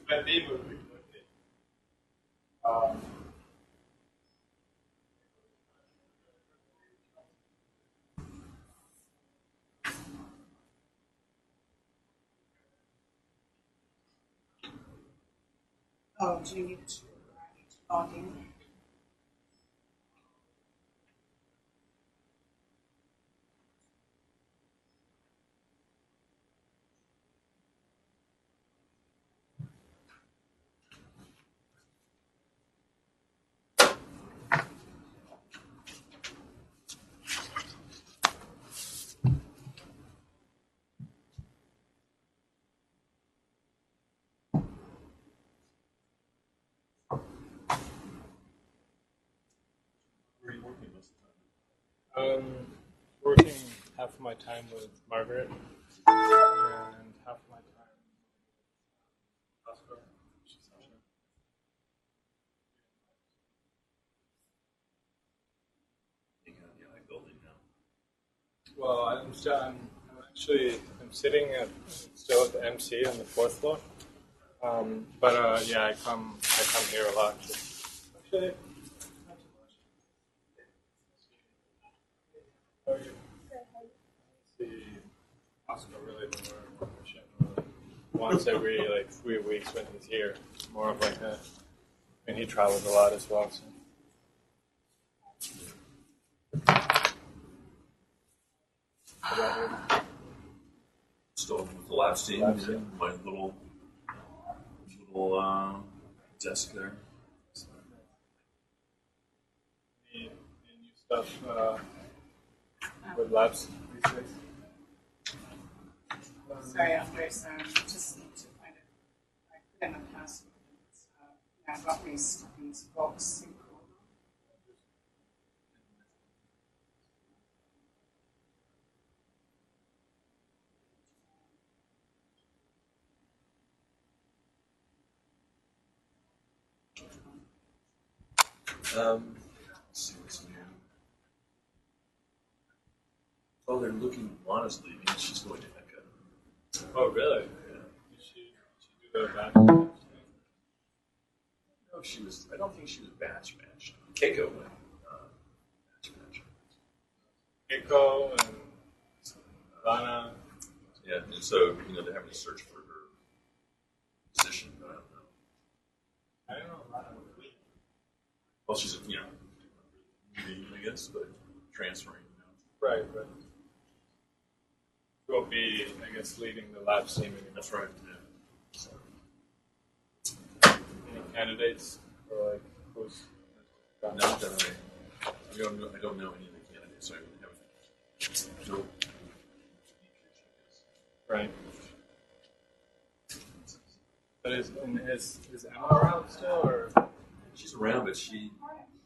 When they moved. Oh, do you need to log in? Where are you working most of the time? Working half of my time with Margaret and half of my time with Oscar. You got the I building now. Well, I'm sitting still at the MC on the fourth floor. Yeah, I come here a lot. Actually, not too much. How are you? See Oscar really more once every like 3 weeks when he's here. More of like and he travels a lot as well. So. Still with the labs team, my little desk there. Any new stuff with labs these days? Sorry, there's just need to find it. I put in a password. Yeah, I got these box. Let's see what's new. Oh, they're looking honestly. I mean, she's going to Echo. Oh, really? Yeah. Did she do the batch? No, she was. I don't think she was batch matched. Keiko went batch match. Keiko and Lana. Yeah, and so they're having to search for her position. But I don't know. I don't know Lana. Well, she's moving, I guess, but transferring. Right. She won't be, I guess, leading the lab team anymore. That's right. Yeah. So. Any candidates or like who's? Not that I don't know any of the candidates. So I haven't. No. Right. But is Emma around still, or? She's around, but she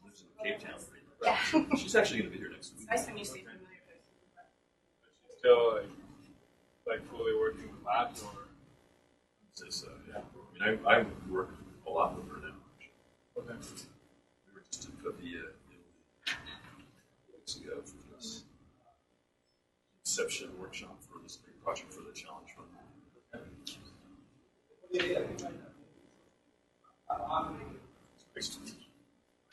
lives in Cape Town. Yeah. She's actually going to be here next week. Nice when you see familiar faces. But she's still like fully working with labs, or? Yeah. I mean, I work a lot with her now. Okay. We were just in Covia weeks ago for this Inception workshop for this big project for the Challenge Fund. It's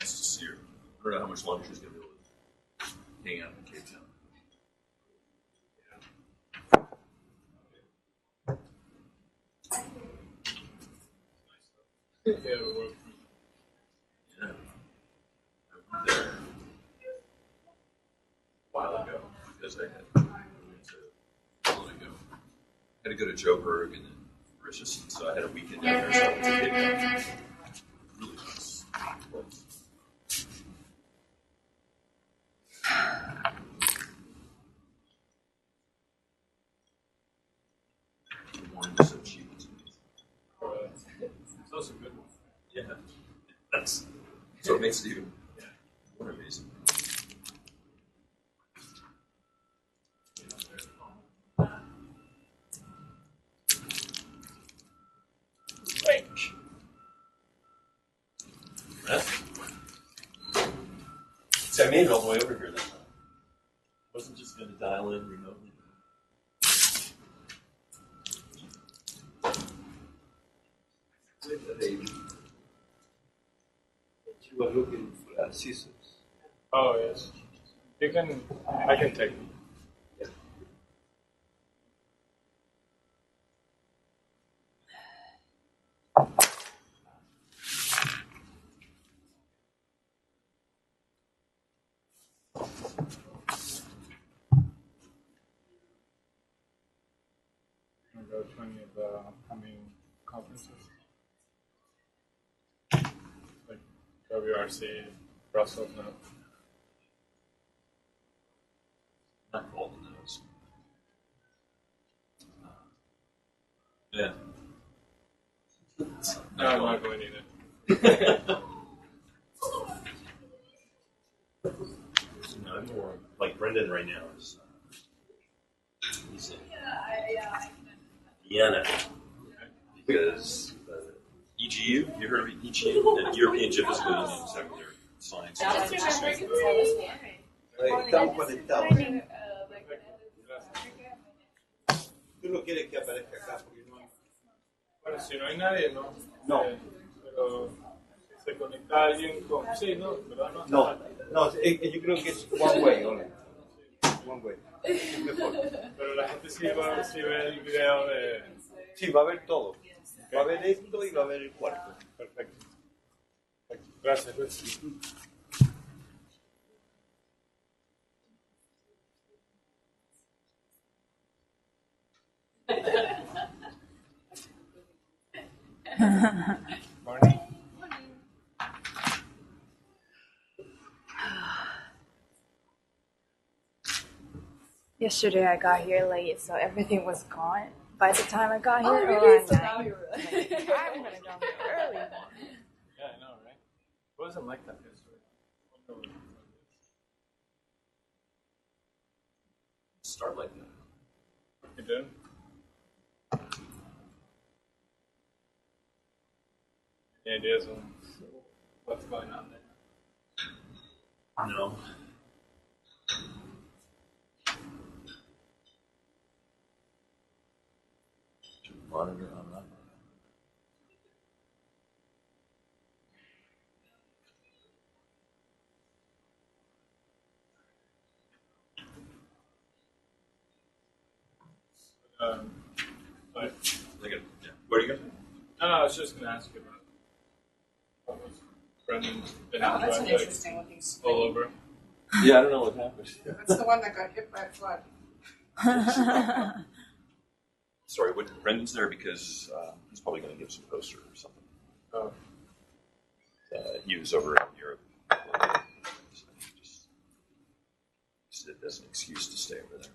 nice to see her. I don't know how much longer she's going to be able to hang out in Cape Town. Yeah, we work. Yeah. I went there a while ago because I had to go to Joburg and then Mauritius, so I had a weekend down there. So I went to Cape Town. Really nice. The wine was so cheap. It's also good. Yeah, that's so it makes it even more amazing. Range. See, I made it all the way over here that time. Wasn't just going to dial in remotely. She was looking for scissors. Oh yes. You can. I can take. I'm gonna go to any of the upcoming conferences, like WRC, Brussels now. Not involved in those. Yeah. No, I'm not going either. No, I'm more like Brendan right now is. He's in Vienna because EGU. You heard of EGU? The European Geophysical Union is having their science. Estamos conectados. Tú no quieres que aparezca acá porque no hay. Bueno, si no hay nadie, no. No. Pero si se conecta alguien con. Sí, no, ¿verdad? No, yo creo que es one way only. One way. Es mejor. Pero la gente sí ve el video de. Sí, va a haber todo. Va a haber esto y va a haber el cuarto. Perfecto. Gracias, Luis. Morning. Yesterday I got here late, so everything was gone. By the time I got here, Oh, really? around So 9. now you're I'm gonna go early. Yeah, I know, right? It wasn't like that yesterday. Start like that. You did? Any ideas on what's going on there? No. Monitor on that. But, Yeah. Where are you going? no, I was just going to ask you about what was Brendan's been Oh, that's an project interesting looking all screen. over. Yeah, I don't know what happened. That's the one that got hit by a flood. Sorry, Brendan's there because he's probably going to give some poster or something. Oh, He was over in Europe. So just used it as an excuse to stay over there.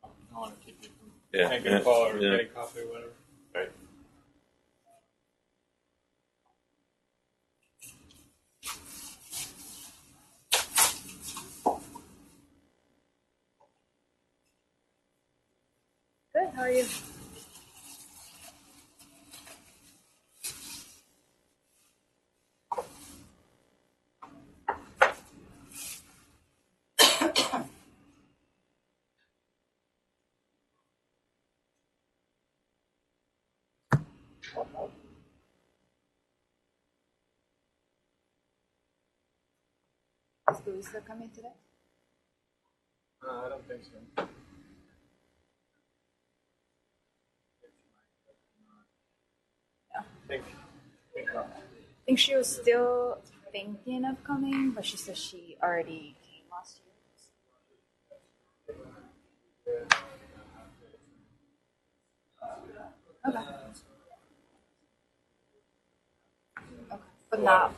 I don't want to keep you from Yeah, making yeah, a call or yeah. getting coffee or whatever. Right. Good, how are you? Is Luisa coming today? I don't think so. Think not. I think she was still thinking of coming, but she said she already came last year. Okay. Okay. But not.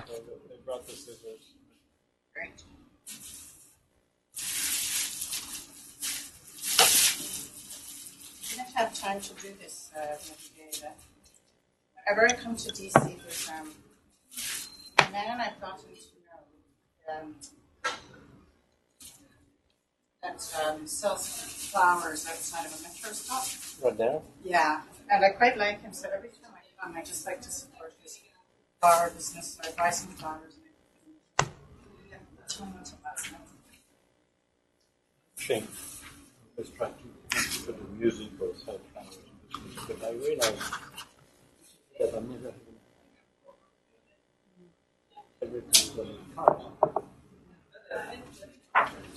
So they brought the scissors. Great. Didn't have time to do this metadata. Whenever I come to DC, there's a man I've gotten to know that sells flowers outside of a metro stop. Right now? Yeah, and I quite like him, so every time I come, I just like to support his flower business, so I buy some flowers. And yeah, that's what I went to last night. Shame. I was trying to put the musical side kind of business, but I realized that I never had everything was in cars.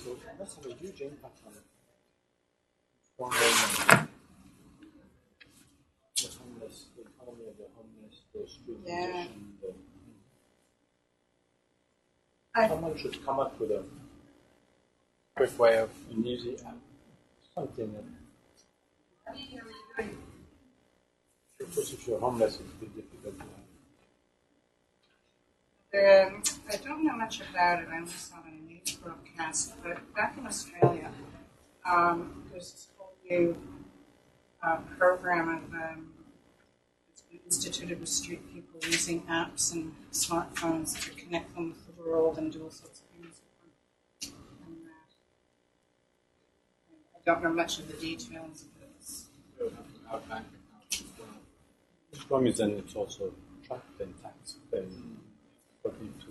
So it must have a huge impact on farming, the homeless, the economy of the homeless, the street Yeah. musician. Someone should come up with a Quick way of an easy app, something that, because if you're homeless, it's a bit difficult to I don't know much about it. I only saw it in a news broadcast. But back in Australia, there's this whole new program of it's been instituted with street people using apps and smartphones to connect them with the world and do all sorts of things. And, I don't know much of the details of this. our bank account as well. The problem is then it's also tracked and taxed and for you to.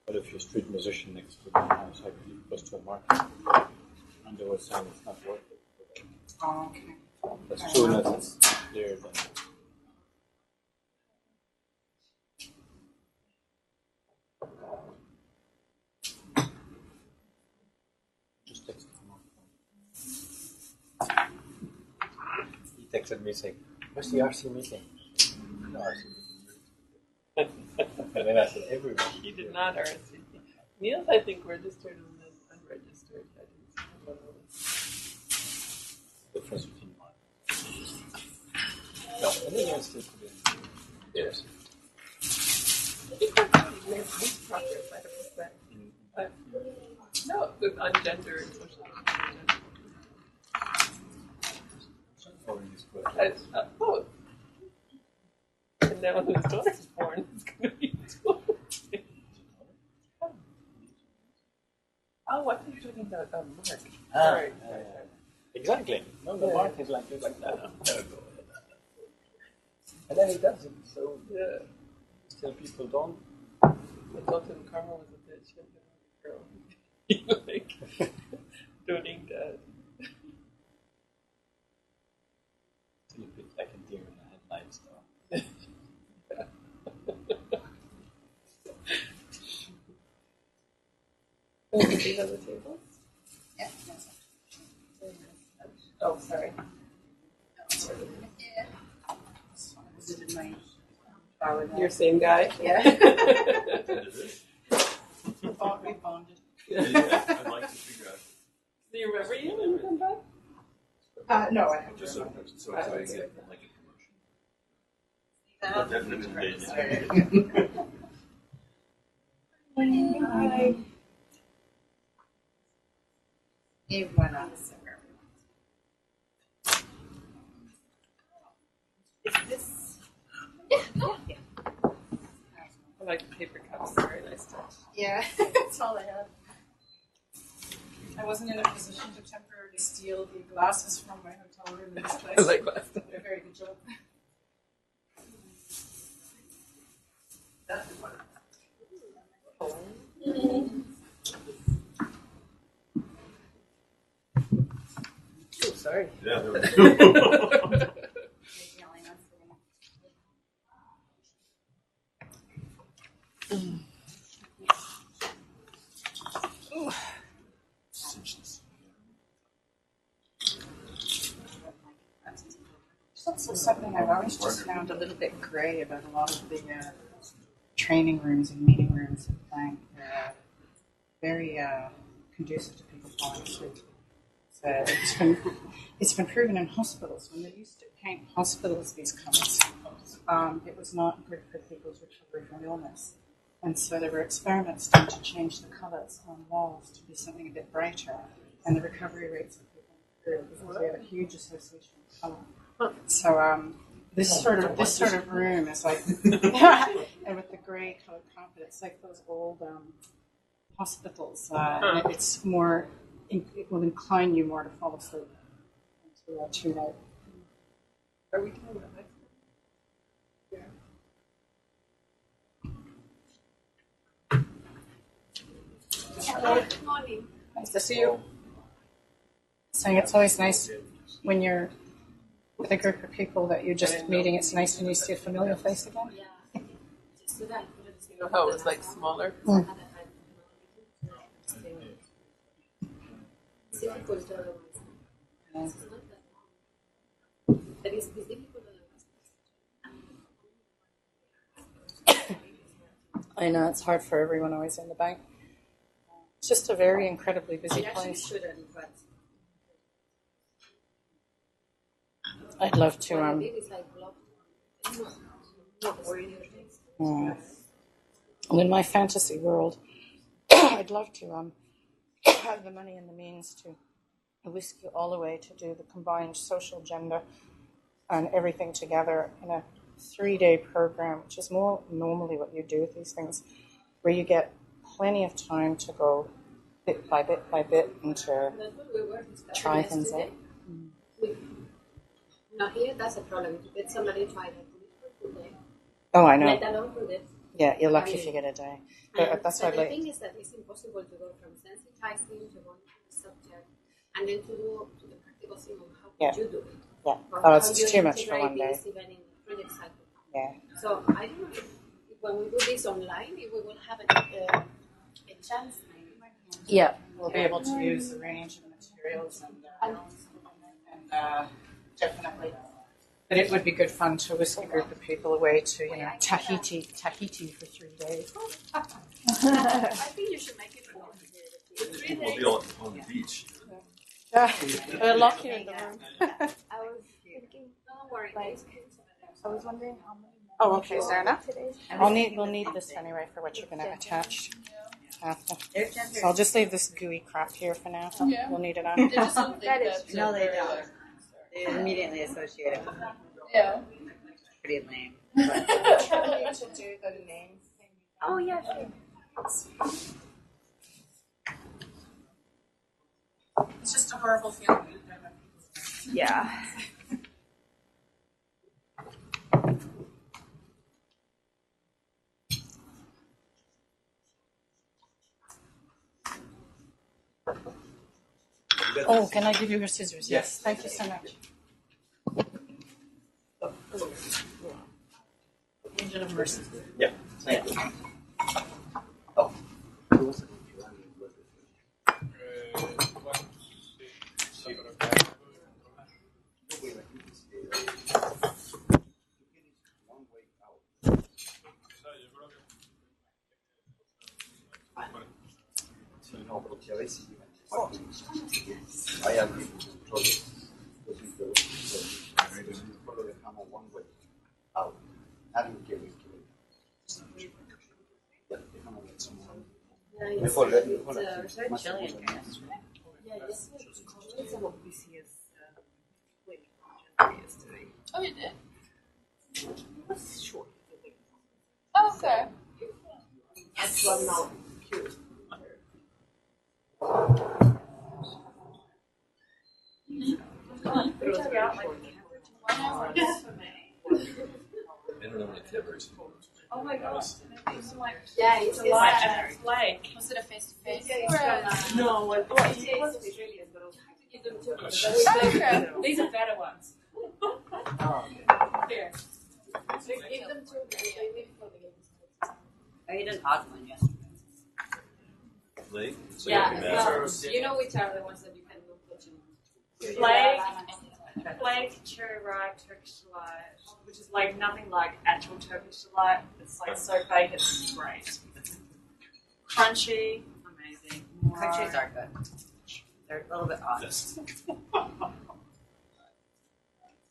But if you're a street musician next to the house, like you close to a market, and they were saying it's not worth it. Oh, okay. As soon as it's clear, then. Just text him on. He texted me saying, "Where's the RC meeting?" No RC meeting. And then I said, "Everyone." He did not RSVP. Niels, I think, registered on this unregistered. I didn't see him. Difference between mine. No, I think it's still good. Yes. I think we've made some progress, 100%. But no, on gender and social justice. Oh. And now his daughter's born, it's going to be too. Oh, what are you talking about? Mark. Sorry. Exactly. No, the mark is like this, like that. And then he does it. So Yeah. still people don't. I told him Karma was a bitch and a girl. He like doing that. Still a bit like a deer in the headlights, though. Oh, is he on the table? Yeah, that's Oh, sorry. yeah. So I visited my flower Your same guy? Yeah. We bonded. I'd like to figure out Do you remember you when you come back? No, I have just to. so I get like a promotion. Definitely. Hi. Everyone else. Is this? Yeah. I like the paper cups. Very nice touch. Yeah, that's all I had. I wasn't in a position to temporarily steal the glasses from my hotel room in this place. I like last time. Did a very good job. Oh, sorry. Yeah, there we go. There's also something I've always just found a little bit grey about a lot of the training rooms and meeting rooms at the bank. They're very conducive to people falling asleep. So it's been proven in hospitals. When they used to paint hospitals these colours, it was not good for people's recovery from illness. And so there were experiments done to change the colours on walls to be something a bit brighter, and the recovery rates of people improved because we have a huge association with colour. So this sort of room is like, and with the grey coloured carpet, it's like those old hospitals. It's more, it will incline you more to fall asleep and to tune out. Are we doing that next time? Yeah. Good morning. Nice to see you. Saying it's always nice when you're with a group of people that you're just meeting. It's nice when you see a familiar face again. You know how it was like smaller? I know it's hard for everyone always in the bank. It's just a very incredibly busy place. I'd love to in my fantasy world, I'd love to have the money and the means to whisk you all the way to do the combined social agenda and everything together in a 3-day program, which is more normally what you do with these things, where you get plenty of time to go bit by bit and to try things out. No, here that's a problem. If you get somebody to try that, Oh, I know. let alone do this. Yeah, you're lucky if you get a day. But that's But why the thing is that it's impossible to go from sensitizing to going to the subject and then to do to the practical thing of how Yeah. could you do it. Yeah. Or Oh, how it's you too much for integrate one day. this even in the project cycle. Yeah. So I don't know if when we do this online, if we will have a chance. Yeah, we'll be able to use the range of materials and definitely. But it would be good fun to whisk a group of people away to, Tahiti for 3 days. I think you should make it for 3 We'll days. be on the beach. We'll lock you in the room. I was thinking, Don't worry. like, I was wondering how many. Oh, okay, is there enough? Today's We'll need this anyway for what you're going to attach after. So I'll just leave this gooey crap here for now. Yeah. We'll need it on. They just don't think That is that's No, a they very, don't. like, They immediately associate it with that. yeah. Pretty lame. Trying to do the name thing. Oh yeah, sure. It's just a horrible feeling. Yeah. Oh, can I give you your scissors? Yes. Thank you so much. Angel of Mercy. Yeah. Thank you. No, porque a veces llegan hay alguien nosotros mejor lo dejamos one way out. Alguien que dejamos que somos mejor It's very chilly in here. Yeah, Oh, you did? Oh, okay. that's one now. They don't know when it's ever. Oh my god. Yeah, it's a lot. Like, was it a face to face? No, well, it was Australian, but I'll have to give them to Okay. These are better ones. Here. Give them to I ate an odd one yesterday. Late? So yeah, you can well, ask. you know which are the ones that you can look at. Flake, cherry ripe, Turkish delight, which is like nothing like actual Turkish delight. It's like so baked, it's great. Crunchy, amazing. Crunchies are good. They're a little bit odd. Yes.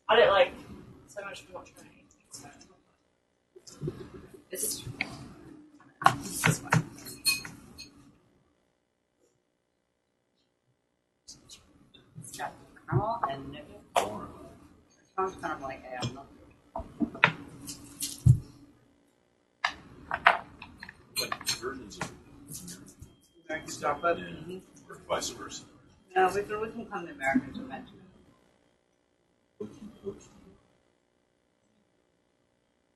I don't like so much for not trying to eat things. This is one. It's got caramel and nibble. It sounds kind of like milk. Like versions of American chocolate. or vice versa. No, we can come to Americans eventually.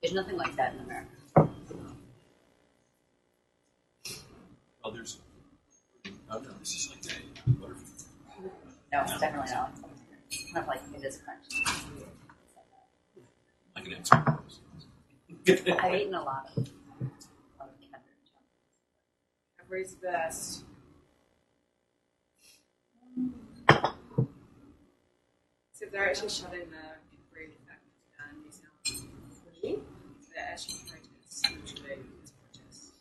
There's nothing like that in America. Others Oh no, this is like a butterfield. No, it's definitely not. It's kind of like it is crunchy. Like an expert. I've eaten a lot of Kendrick chunks. Everybody's best. So they're actually shutting the breed factory down in New Zealand. Really? They're actually protests, literally it's protests.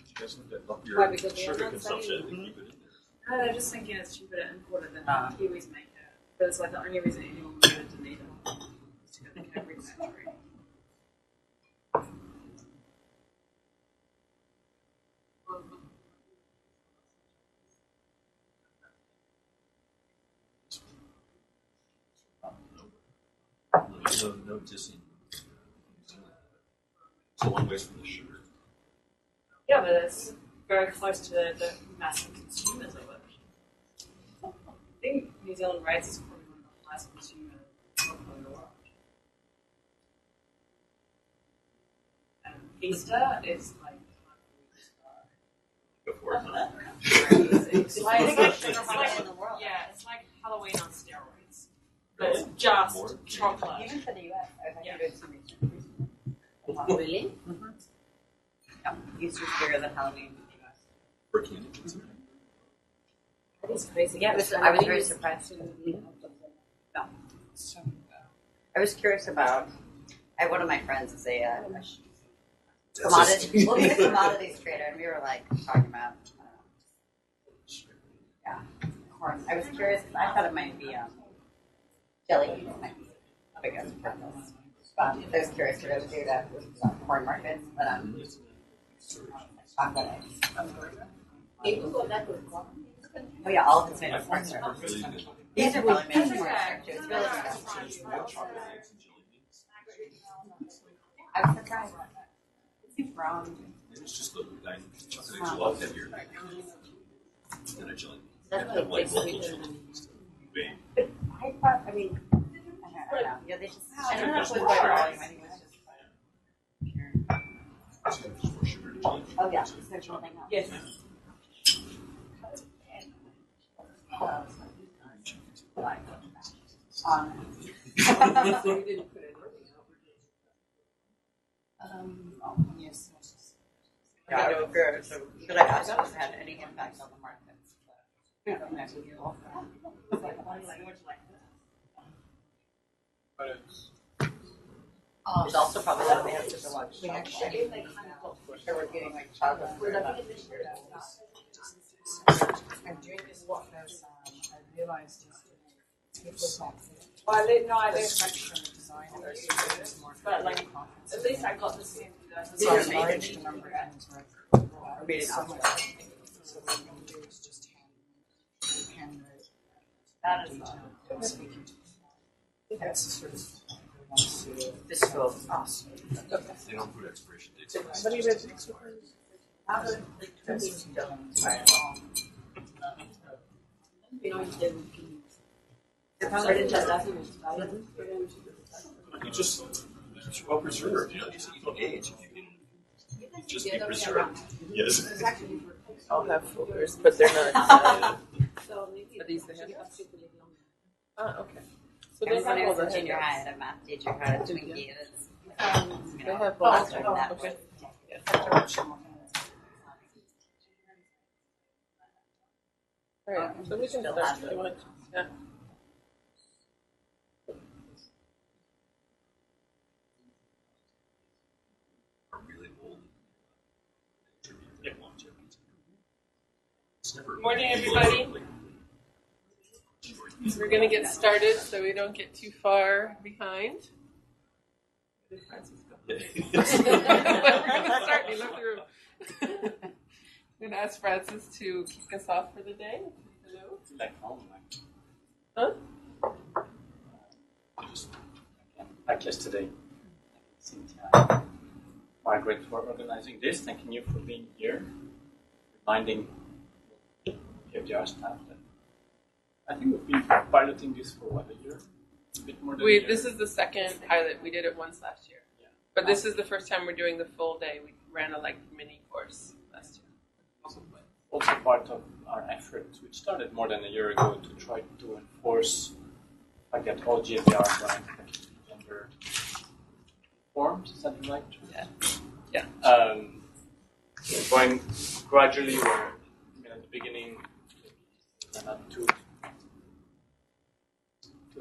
You guys looked at up Why, your because they sugar are not consumption selling and keep it in there. No, they're just thinking it's cheaper to import it than Kiwis make it. But it's like the only reason anyone would go to Dunedin is to go to the Cadbury factory. No dissing. It's a long ways from the sugar. Yeah, but it's very close to the massive consumers of it. I think New Zealand rice is probably one of the highest consumers in the world. And Easter is like Before it's like, in the world. yeah, it's like Halloween on steroids. But it's just More? chocolate. Even for the US, I was Yeah. actually doing some research recently. Really? Mm-hmm. Yeah, Easter's bigger than Halloween in the US. for candy. That is crazy. Yeah, I was very surprised. No. I was curious about. One of my friends is a commodity. Well, he's a commodities trader, and we were like talking about. Corn. I was curious because I thought it might be jelly beans might be a big purpose. But I was curious what it would do that with corn markets, but chocolate eggs. Oh yeah, all of it's made of corn syrup. These are probably made of corn syrup too. It's really good. I was surprised. It's brown. It's just the chocolate eggs are a lot heavier than a jelly. That's Have like local sweeter jelly than. beans. Big. I thought, I mean, I don't know. Yeah, they just, I don't know if it was by volume. I think it was just pure. So there's more sugar in jelly beans. Oh, yeah. Is there something else? Yes. Yes. Yeah, I was curious. So, should I ask if it had any impact on the markets? But it's It's also probably that they have such a large shelf life. They were getting like chocolate. I'm doing this because I realized yesterday Well, I didn't know I the didn't. structure and design of our students more But like, at least I got the same. so I managed the number of things where I Made it so up. much. So what I'm going to do is just handwrite That is detail speaking to that's the sort of wants to This school. awesome. They don't put expiration dates. on this. What do you read next one? This is done by all. You know, you didn't. They're probably Certain just documents, right? You just keep well preserved. You know, you don't age if you can just be preserved. Yes. I'll have folders, but they're not. So maybe Are these the you handouts? have to put it on. Ah, okay. So I they was when I have all was the in junior high, I handouts. had a math teacher who had a Twinkie. It's, They have all faster than that. okay. All right, so we can Still start. have Do you want to? Yeah. Are really old. They have longevity. It's never. Morning, everybody. We're going to get started so we don't get too far behind. Where did Francis go? Start, you look through. I'm going to ask Francis to kick us off for the day. Hello. Back home, like, Huh? like yesterday. Cynthia, Margaret, for organizing this. Thanking you for being here, reminding the FDR staff that I think we've been piloting this for what, a year? A bit more than a year. This is the second pilot. We did it once last year. Yeah. But this is the first time we're doing the full day. We ran a mini course last year. Also part of our efforts, which started more than a year ago, to try to enforce the fact that all GDPR are going gender forms. Is that the right term? Yeah. Going gradually, where at the beginning they're not too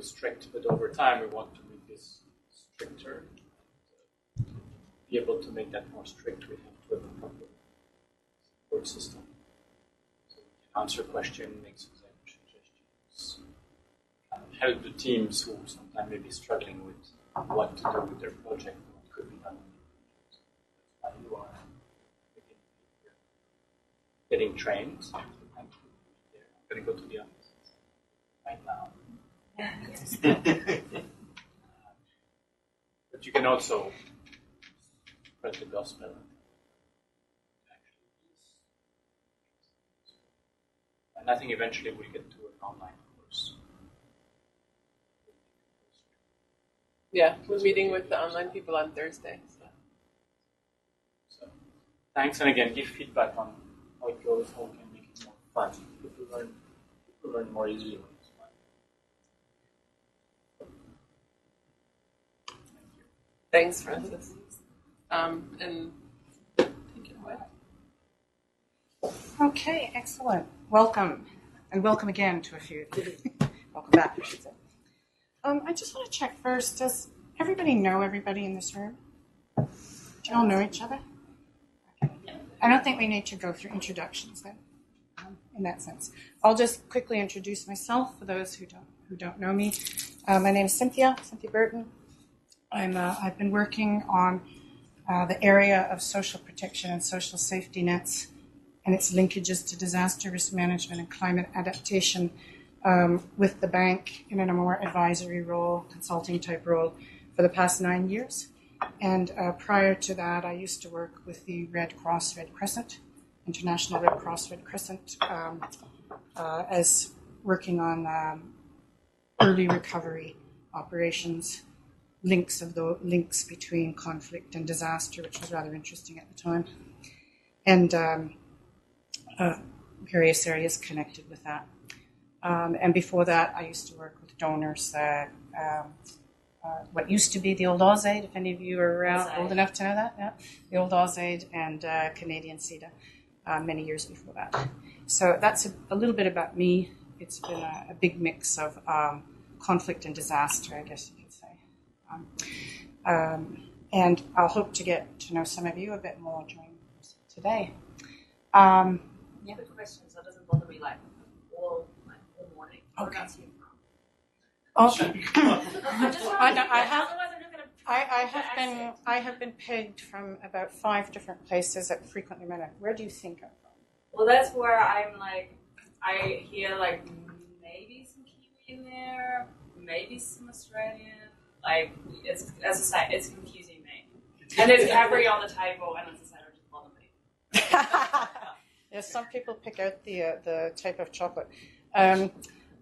strict, but over time we want to make this stricter. To be able to make that more strict, we have to have a proper support system. So we can answer questions, make suggestions, help the teams who sometimes may be struggling with what to do with their project and what could be done. That's why you are getting trained. I'm going to go to the office right now. But you can also spread the gospel. And I think eventually we'll get to an online course. Yeah, we're meeting with the online people on Thursday. So thanks, and again, give feedback on how it goes, how we can make it more fun. People learn more easily when it's fun. Thanks, Francis. And take it away. Okay, excellent. Welcome, and welcome again to a few. Welcome back, I should say. I just want to check first, does everybody know everybody in this room? Do you all know each other? Okay. I don't think we need to go through introductions then, in that sense. I'll just quickly introduce myself for those who don't know me. My name is Cynthia Burton. I've been working on the area of social protection and social safety nets and its linkages to disaster risk management and climate adaptation with the bank in a more advisory role, consulting type role for the past 9 years. And prior to that, I used to work with the Red Crescent, International Red Cross Red Crescent, as working on early recovery operations, links between conflict and disaster, which was rather interesting at the time, and various areas connected with that. And before that, I used to work with donors, what used to be the old AusAid, if any of you are around, old enough to know that, yeah, the old AusAid and Canadian CEDA, many years before that. So that's a little bit about me. It's been a big mix of conflict and disaster, I guess you could say. And I'll hope to get to know some of you a bit more during today. Yeah, good question. So it doesn't bother me all morning. Okay. Whereabouts are you from? Okay. I I have been pegged from about 5 different places that frequently matter. Where do you think I'm from? Well, that's where I'm I hear maybe some Kiwi in there, maybe some Australian. It's, as I say, it's confusing me. And there's Cadbury on the table, and it's decided to bother me. Yes, some people pick out the type of chocolate.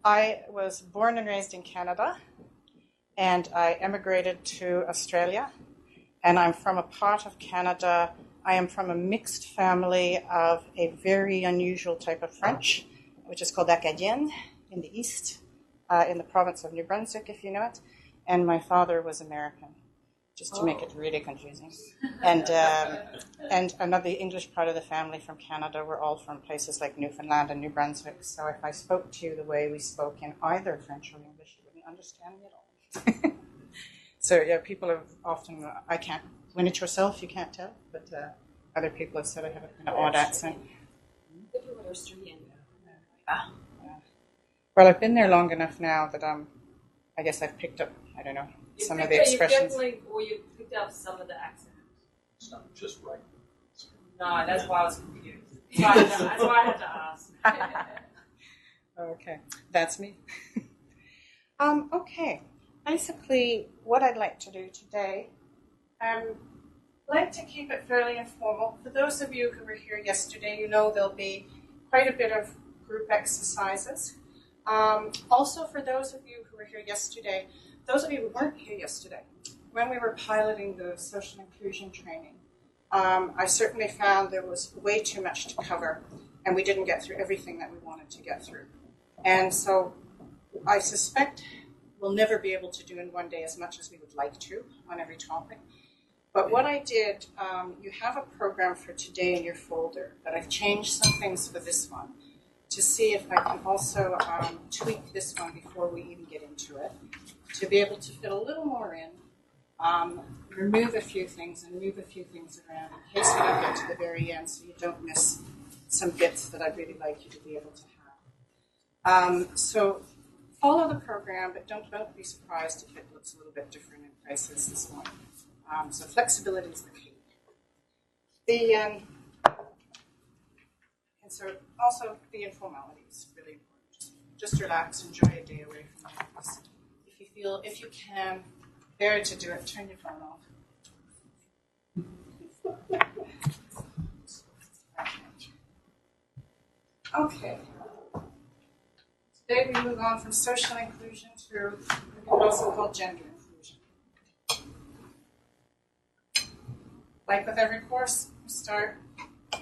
I was born and raised in Canada, and I emigrated to Australia, and I'm from a part of Canada. I am from a mixed family of a very unusual type of French, which is called Acadienne in the east, in the province of New Brunswick, if you know it, and my father was American, just to make it really confusing. And another English part of the family from Canada were all from places like Newfoundland and New Brunswick. So if I spoke to you the way we spoke in either French or English, you wouldn't understand me at all. So yeah, people have often, I can't, when it's yourself, you can't tell, but other people have said I have an odd accent. Well, I've been there long enough now that I guess I've picked up, I don't know, some of the expressions. You picked up some of the accent. It's not just right. No, that's why I was confused. That's why I had to ask. Okay, that's me. Okay, basically what I'd like to do today, I'd like to keep it fairly informal. For those of you who were here yesterday, you know there'll be quite a bit of group exercises. Also, for those of you who were here yesterday, those of you who weren't here yesterday, when we were piloting the social inclusion training, I certainly found there was way too much to cover. and we didn't get through everything that we wanted to get through. And so I suspect we'll never be able to do in one day as much as we would like to on every topic. But what I did, you have a program for today in your folder, but I've changed some things for this one to see if I can also tweak this one before we even get into it, to be able to fit a little more in, remove a few things and move a few things around in case we don't get to the very end so you don't miss some bits that I'd really like you to be able to have. So follow the program, but don't be surprised if it looks a little bit different in places this morning. So flexibility is the key. And so also the informalities, really important. Just relax, enjoy a day away from the office. If you can, bear to do it, turn your phone off. Okay. Today we move on from social inclusion to what we also call gender inclusion. Like with every course, we start,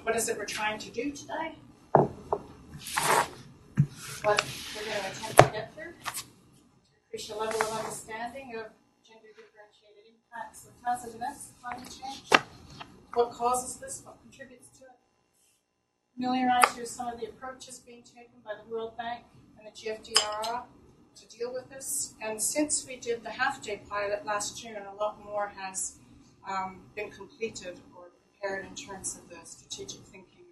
what is it we're trying to do today? What we're going to attempt to get through? Increase your level of understanding of gender-differentiated impacts of hazardous climate change. What causes this? What contributes to it? Familiarize you with some of the approaches being taken by the World Bank and the GFDRR to deal with this. And since we did the half-day pilot last June, a lot more has been completed or prepared in terms of the strategic thinking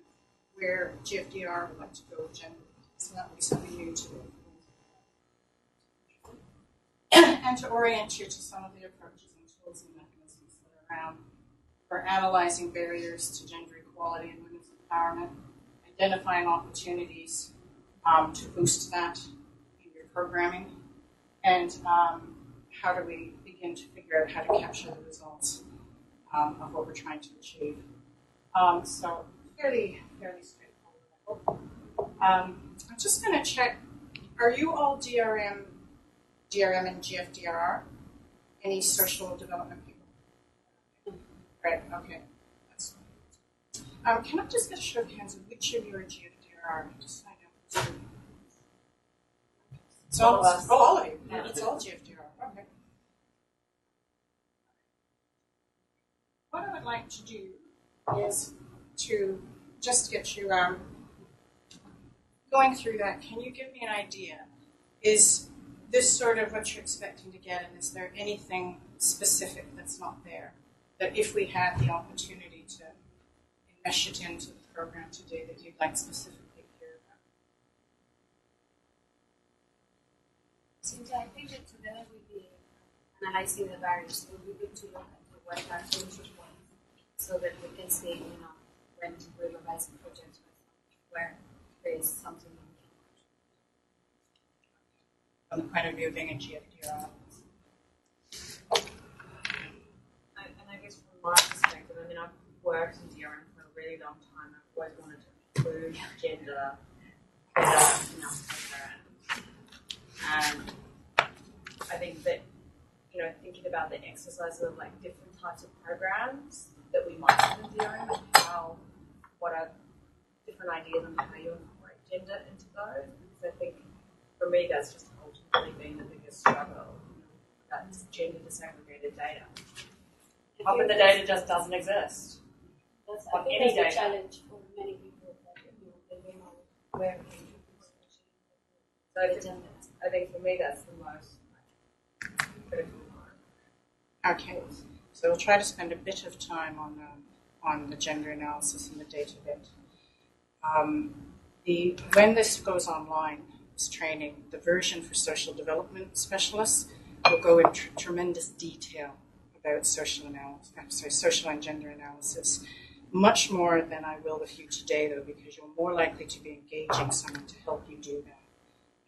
where GFDR would like to go with gender. So that would be something new to do. And to orient you to some of the approaches and tools and mechanisms that are around for analyzing barriers to gender equality and women's empowerment, identifying opportunities to boost that in your programming, and how do we begin to figure out how to capture the results of what we're trying to achieve. So fairly straightforward, I hope. I'm just going to check, are you all DRM and GFDRR? Any social development people? Right, okay. That's fine. Can I just get a show of hands of which of you are GFDRR? Just find out. It's all of us. Oh, all of you. Yeah. It's all GFDRR. Okay. What I would like to do is to just get you going through that. Can you give me an idea? Is this sort of what you're expecting to get, and is there anything specific that's not there that if we had the opportunity to mesh it into the program today that you'd like specifically to hear about? Since I think that together with the analyzing the barriers, it would be good to look at what are entry points so that we can see, when we revise the project where there is something. From the point of view of being a GFDR. And I guess from my perspective, I've worked in DRM for a really long time. I've always wanted to include gender better in our program. And I think that, thinking about the exercises of different types of programs that we might have in DRM and what are different ideas on how you incorporate gender into those. Because I think for me that's just ultimately been the biggest struggle. That's gender disaggregated data. Often the data just doesn't exist. I think any that's data. a challenge for many people that they don't know where So I think for me that's the most critical part. Okay, so we'll try to spend a bit of time on the gender analysis and the data bit. When this goes online, this training, the version for social development specialists will go into tremendous detail about social and gender analysis. Much more than I will with you today, though, because you're more likely to be engaging someone to help you do that.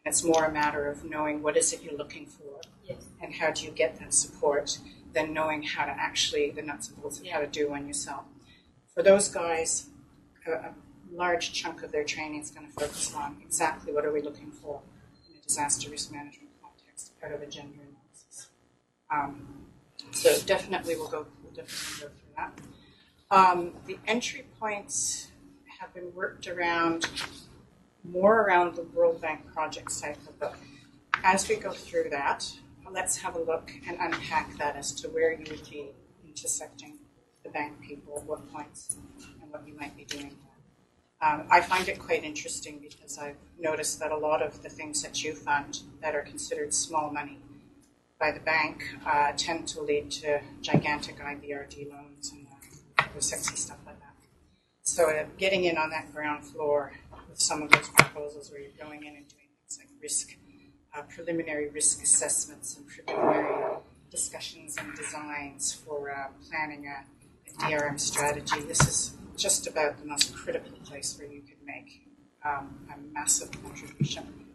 And it's more a matter of knowing what is it you're looking for, yes, and how do you get that support, than knowing how to actually, the nuts and bolts of how to do one yourself. For those guys, a large chunk of their training is going to focus on exactly what are we looking for in a disaster risk management context out of a gender analysis. So definitely we'll go through that. The entry points have been worked around more around the World Bank project cycle. But as we go through that, let's have a look and unpack that as to where you would be intersecting the bank people, what points, and what you might be doing. I find it quite interesting because I've noticed that a lot of the things that you fund that are considered small money by the bank tend to lead to gigantic IBRD loans and other sexy stuff like that. So getting in on that ground floor with some of those proposals where you're going in and doing things like risk, preliminary risk assessments and preliminary discussions and designs for planning a DRM strategy, this is just about the most critical place where you could make a massive contribution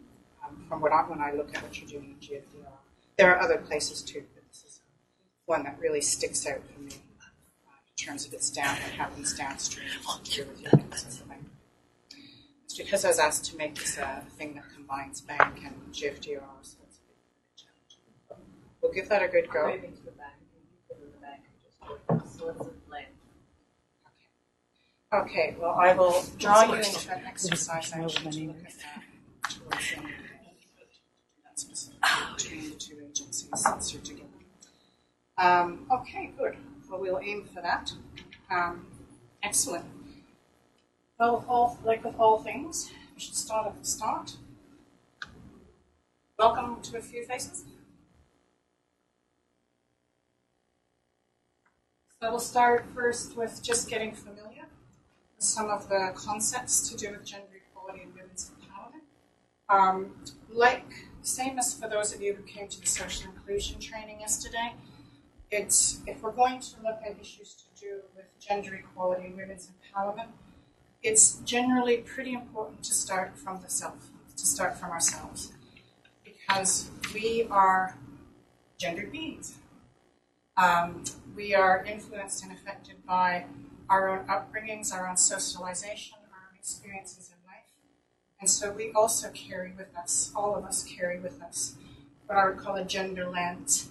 from when I look at what you're doing in GFDR. There are other places too, but this is one that really sticks out for me in terms of its what happens downstream here with your banks. It's because I was asked to make this a thing that combines bank and GFDR, so it's a big challenge. We'll give that a good go. Okay, well, I will draw you into an exercise actually to look at that towards the end of the day. That's specific between the two agencies since you're together. Okay, good. Well, we'll aim for that. Excellent. Well, like with all things, we should start at the start. Welcome to a few faces. So we'll start first with just getting familiar with some of the concepts to do with gender equality and women's empowerment. Same as for those of you who came to the social inclusion training yesterday, if we're going to look at issues to do with gender equality and women's empowerment, it's generally pretty important to start from the self, to start from ourselves, because we are gendered beings. We are influenced and affected by our own upbringings, our own socialization, our own experiences in life. And so we also carry with us, all of us carry with us, what I would call a gender lens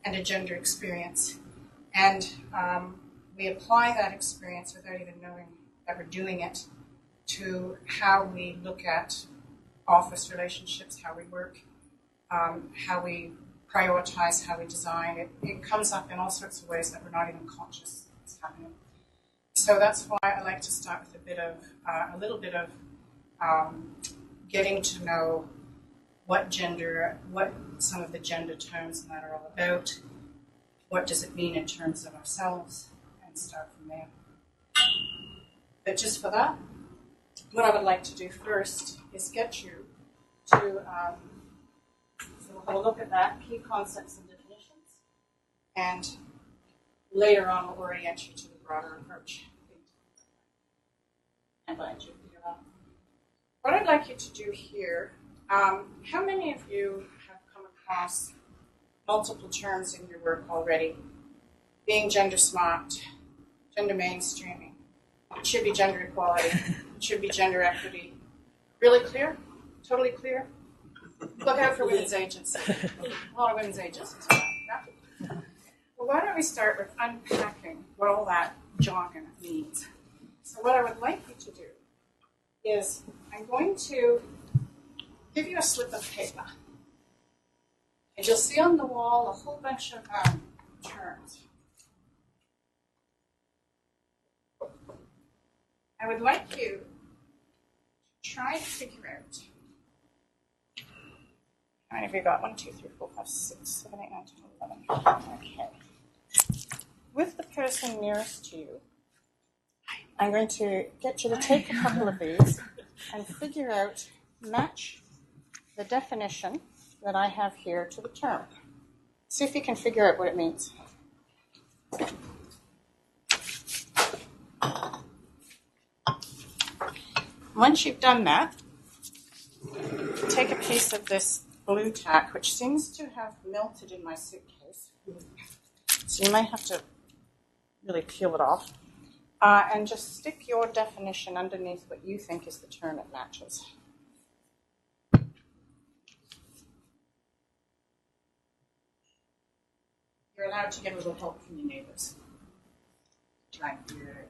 and a gender experience. And we apply that experience without even knowing that we're doing it to how we look at office relationships, how we work, how we prioritize, how we design. It comes up in all sorts of ways that we're not even conscious it's happening. So that's why I like to start with a little bit of getting to know what some of the gender terms that are all about, what does it mean in terms of ourselves, and start from there. But just for that, what I would like to do first is get you to, so we'll have a look at that, key concepts and definitions, and later on we'll orient you to the broader approach. And what I'd like you to do here, how many of you have come across multiple terms in your work already? Being gender smart, gender mainstreaming, it should be gender equality, it should be gender equity. Really clear? Totally clear? Look out for women's agency. A lot of women's agencies. Yeah? Well, why don't we start with unpacking what all that jargon means. So what I would like you to do is I'm going to give you a slip of paper. And you'll see on the wall a whole bunch of terms. I would like you to try to figure out how many of you got 1, 2, 3, 4, 5, 6, 7, 8, 9, 10, 11. Okay. With the person nearest to you, I'm going to get you to take a couple of these and figure out, match the definition that I have here to the term. See if you can figure out what it means. Once you've done that, take a piece of this blue tack, which seems to have melted in my suitcase. So you might have to really peel it off. And just stick your definition underneath what you think is the term it matches. You're allowed to get a little help from your neighbors. Try and figure it out.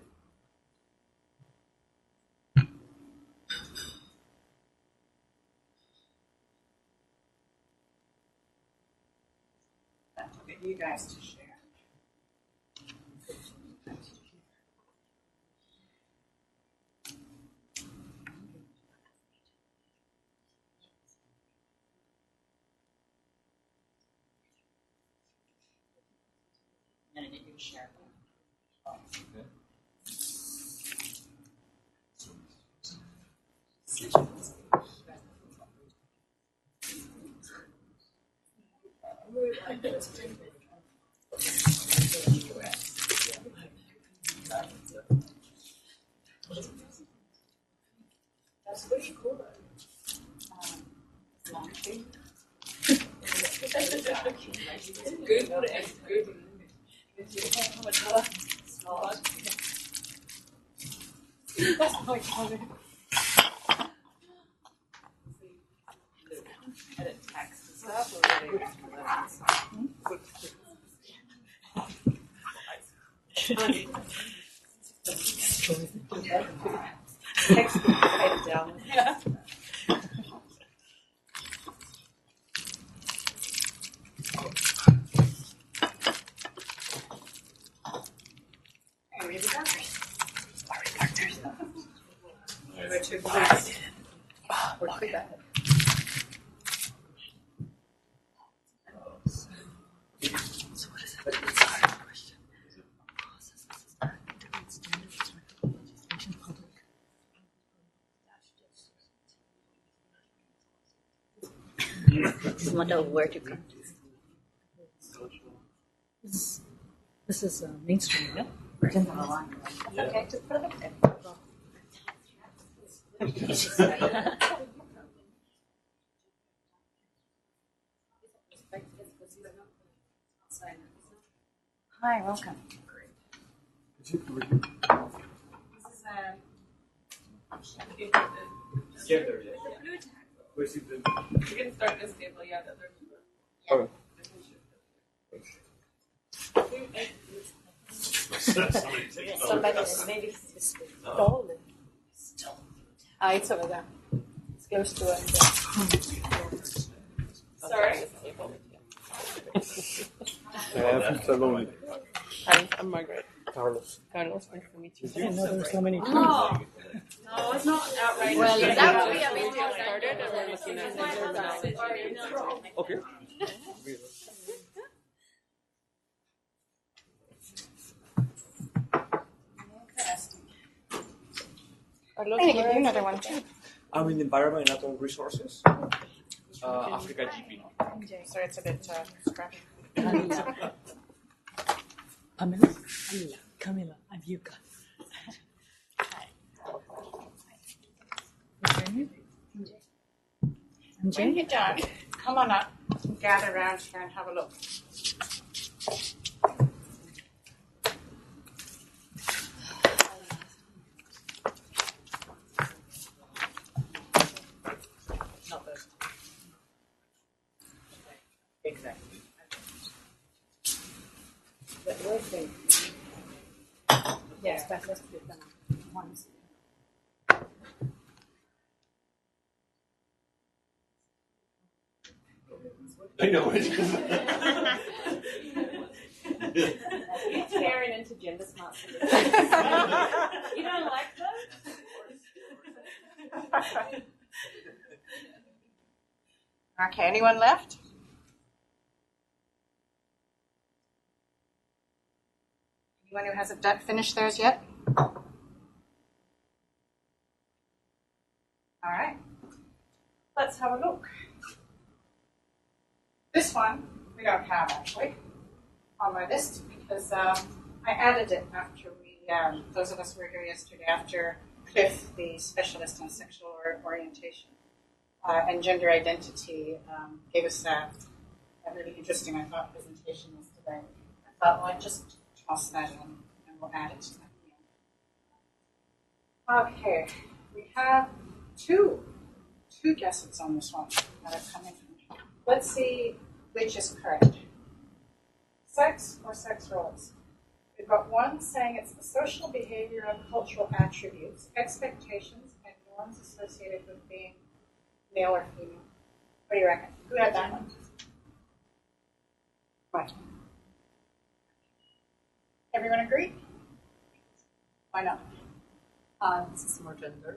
you guys to share. I'm going to get you to share. That's pretty cool. Good. It's good. That's my comment. Edit text and stuff. Or text it down. Hey, maybe partners. We're too fast. We're too bad. Doesn't matter where to go. This is mainstream, yeah? Okay, just put it up there. Hi, welcome. This is we can start this table, yeah. The other two. Somebody maybe stolen. It's over there. It's close to it. Sorry. Hi, I'm Margaret. Carlos, nice to meet you. I didn't know there were so many trees. No, it's not outright. Well, is that what we have started, and we're looking at it. Okay. I'm going to give you another one too. I'm in Environment and Natural Resources, Africa GP. Sorry, it's a bit scrappy. Camila, and Yuka. When you're done, come on up, gather around here and have a look. Not those. Exactly. But where's the... Yes, that's the ones. I know it. You're tearing into gender smart solutions. You don't like them? Okay, anyone left? Anyone who hasn't finished theirs yet? All right. Let's have a look. This one we don't have actually on my list because I added it after those of us who were here yesterday, after Cliff, the specialist in sexual orientation and gender identity, gave us a really interesting, I thought, presentation yesterday. I thought, well, I'd just toss that in and we'll add it to that. Okay, we have two guesses on this one that have come in. Let's see which is correct. Sex or sex roles? We've got one saying it's the social behavior and cultural attributes, expectations, and norms associated with being male or female. What do you reckon? Who had that one? Right. Everyone agree? Why not? This is more gender.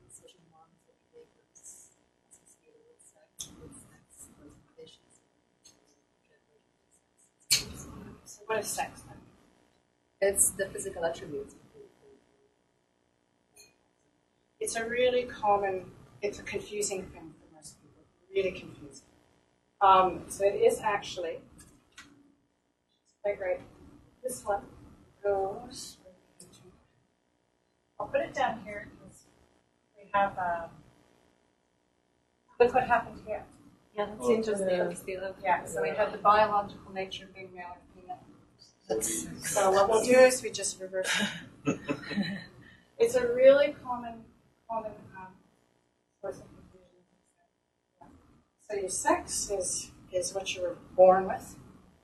Social norms and behaviors associated with sex, with conditions. So what is sex then? It's the physical attributes. It's a really common, it's a confusing thing for most people, really confusing. So it is actually, quite right, this one goes, I'll put it down here because we have, look what happened here. Yeah, that's interesting. Yeah, so we had the biological nature being male and female. So what we'll do is we just reverse it. It's a really common source of confusion. So your sex is what you were born with,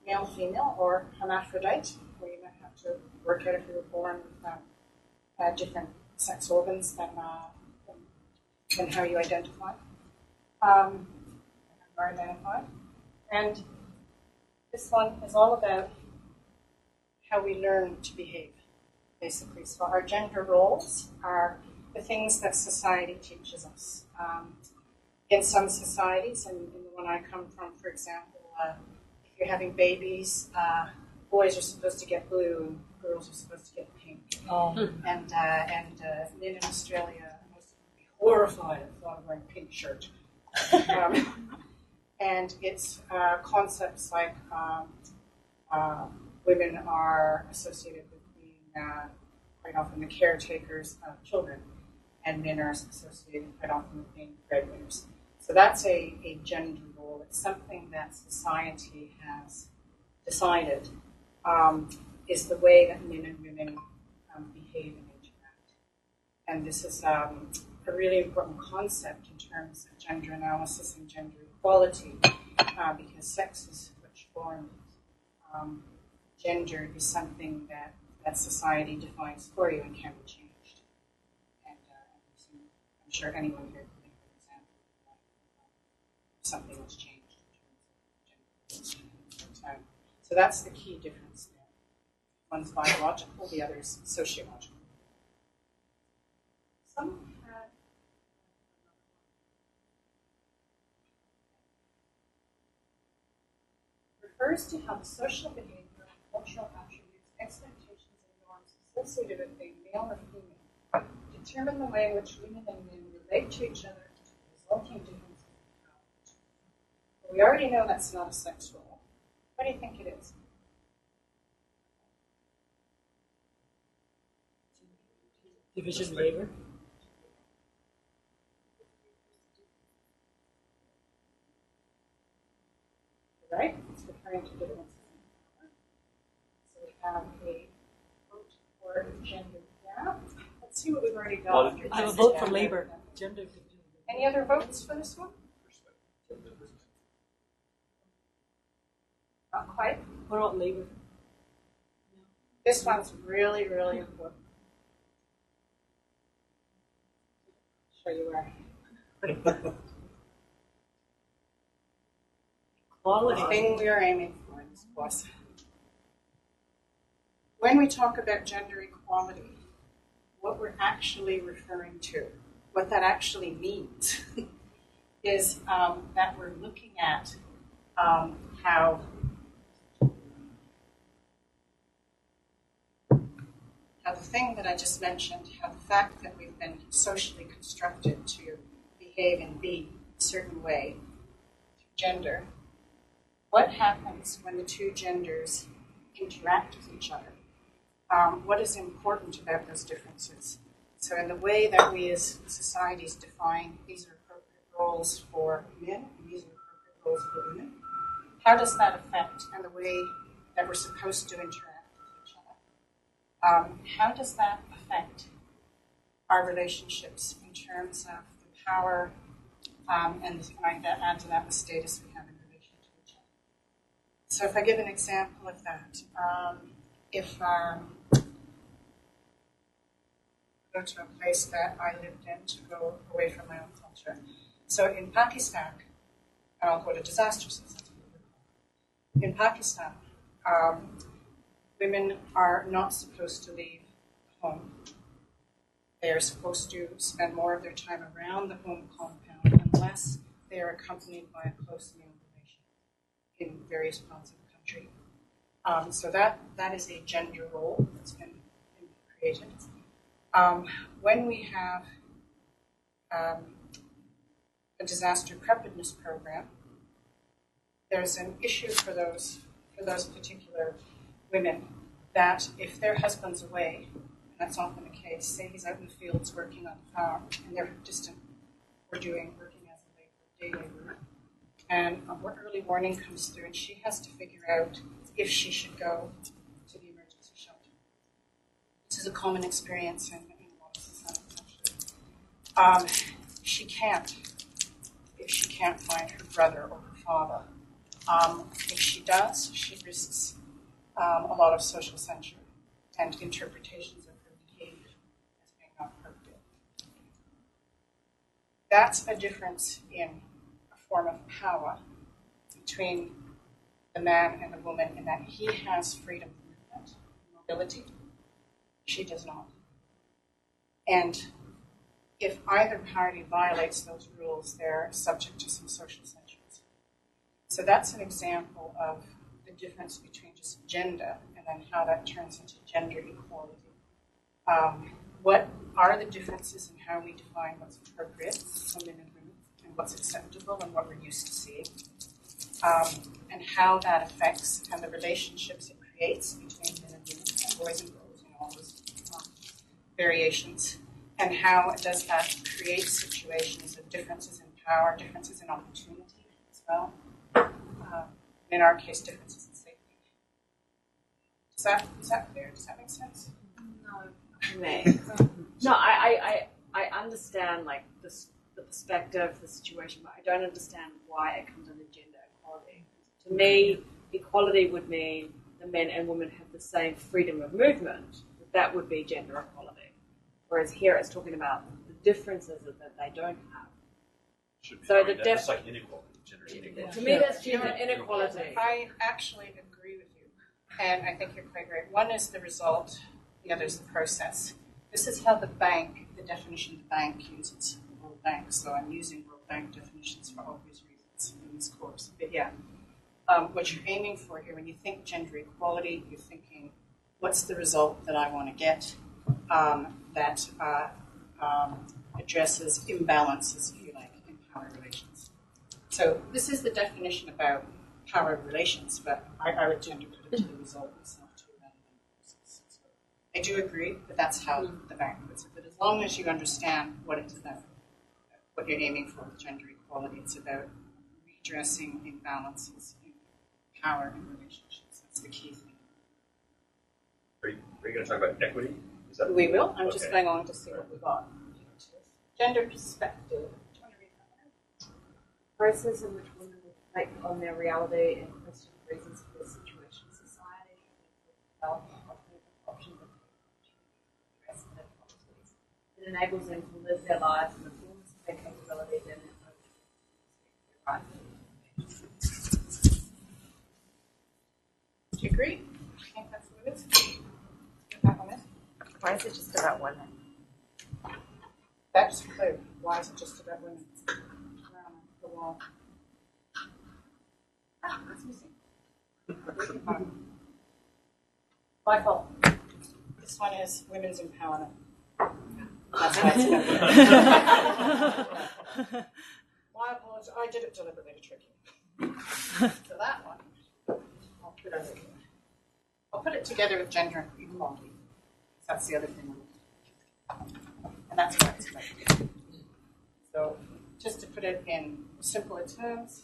male, female, or hermaphrodite, where you might have to work out if you were born with different sex organs than how you identify. Are identified. And this one is all about how we learn to behave, basically. So our gender roles are the things that society teaches us. In some societies, and in the one I come from, for example, if you're having babies, boys are supposed to get blue and girls are supposed to get pink. And men in Australia, most of them would be horrified at the thought of wearing a pink shirt. And it's concepts like women are associated with being quite often the caretakers of children, and men are associated quite often with being breadwinners. So that's a gender role. It's something that society has decided is the way that men and women behave and interact. And this is a really important concept in terms of gender analysis and gender equality, because sex is what you're born with. Gender is something that society defines for you and can be changed. And I'm sure anyone here can think of an example of something that's changed in terms of gender. So that's the key difference there. One's biological, the other's sociological. Some had refers to how the social behavior and cultural attributes, expectations, and norms associated with being male or female determine the way in which women and men relate to each other and to the resulting differences in power. We already know that's not a sex role. What do you think it is? Division of labor. Right? It's referring to differences in power. So we have a vote for gender gap. Let's see what we've already got. I have a vote for labor. Gender. Any other votes for this one? Not quite. What about labor? This one's really, really important. Show you where. Quality. The thing we are aiming for in this course. When we talk about gender equality, what we're actually referring to, what that actually means, is that we're looking at how the thing that I just mentioned, how the fact that we've been socially constructed to behave and be a certain way, gender, what happens when the two genders interact with each other? What is important about those differences? So in the way that we as societies define these are appropriate roles for men and these are appropriate roles for women, how does that affect and the way that we're supposed to interact with each other? How does that affect our relationships in terms of the power and I add to that the status we have in relation to each other? So if I give an example of that, if go to a place that I lived in to go away from my own culture. So in Pakistan, and I'll go to disasters. In Pakistan, women are not supposed to leave home. They are supposed to spend more of their time around the home compound unless they are accompanied by a close male relation in various parts of the country. So that is a gender role that's been created. When we have a disaster preparedness program, there's an issue for those particular women that if their husband's away, and that's often the case, say he's out in the fields working on the farm and they're distant or working as a day laborer, and early warning comes through and she has to figure out if she should go to the emergency shelter. This is a common experience in a lot of societies, actually. She can't if she can't find her brother or her father. If she does, she risks a lot of social censure and interpretations of her behavior as being not appropriate. That's a difference in a form of power between the man and the woman in that he has freedom of movement, mobility. She does not. And if either party violates those rules, they're subject to some social censures. So that's an example of the difference between just gender and then how that turns into gender equality. What are the differences in how we define what's appropriate for men and women and what's acceptable and what we're used to seeing, and how that affects and the relationships it creates between men and women and boys and girls, all those variations. And how does that create situations of differences in power, differences in opportunity as well? In our case, differences in safety. Is that clear? Does that make sense? No, I understand like the perspective, the situation, but I don't understand why it comes under gender equality. To me, equality would mean the men and women have the same freedom of movement. That would be gender equality. Whereas here it's talking about the differences that they don't have. So that's like inequality, gender inequality. To me, that's gender inequality. I actually agree with you, and I think you're quite right. One is the result, the other is the process. This is how the definition the bank uses World Bank. So I'm using World Bank definitions for obvious reasons in this course. But yeah, what you're aiming for here, when you think gender equality, you're thinking, what's the result that I want to get? That addresses imbalances, if you like, in power relations. So this is the definition about power relations, but I would tend to put it to the result itself too, rather than the process. So I do agree that that's how the bank puts it. But as long as you understand what it's about, what you're aiming for with gender equality, it's about redressing imbalances in power and relationships. That's the key thing. Are you going to talk about equity? We will. I'm just going on to see what we got. Gender perspective. Do you want to read that? Process in which women reflect on their reality and question the reasons for their situation. Society develop options of address their policies. It enables them to live their lives in the fullness of their capabilities and their rights. Do you agree? I think that's what it is. Why is it just about women? That's clear. Why is it just about women? Around the wall. It's missing. My fault. This one is women's empowerment. That's why it's about women. My apologies. I did it deliberately to trick you. So that one, I'll put over here. I'll put it together with gender equality. That's the other thing. And that's what it's about. So just to put it in simpler terms,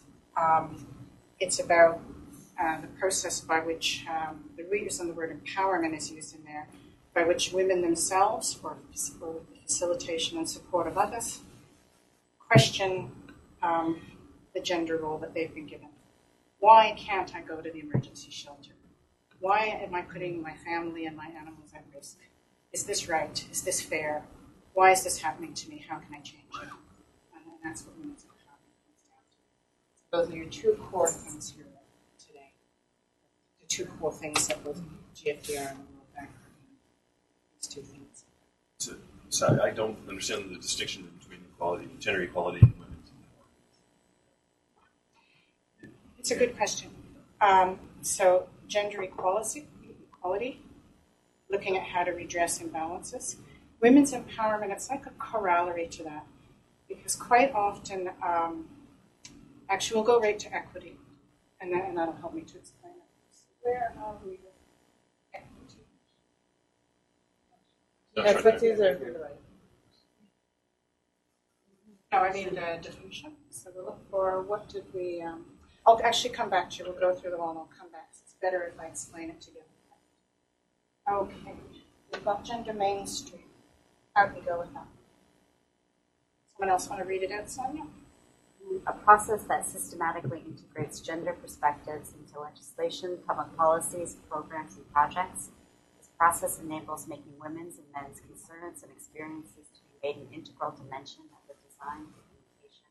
it's about the process by which the reason the word empowerment is used in there, by which women themselves, or with the facilitation and support of others, question the gender role that they've been given. Why can't I go to the emergency shelter? Why am I putting my family and my animals at risk? Is this right? Is this fair? Why is this happening to me? How can I change it? And that's what women's empowerment comes down to. So those are your two core things here today. The two core things that both GFDR and the World Bank are doing. These two things. So I don't understand the distinction between equality, gender equality, and women's empowerment. It's a good question. So gender equality, looking at how to redress imbalances. Women's empowerment, it's like a corollary to that. Because quite often, actually we'll go right to equity, and that'll help me to explain it. So where are we with equity? Equity is everywhere. No, I mean the definition. So we'll look for what did we, I'll actually come back to you. We'll go through them all and I'll come back. It's better if I explain it together. Okay, we've got gender mainstream. How do we go with that? Someone else want to read it out, Sonia? A process that systematically integrates gender perspectives into legislation, public policies, programs, and projects. This process enables making women's and men's concerns and experiences to be made an integral dimension of the design, implementation,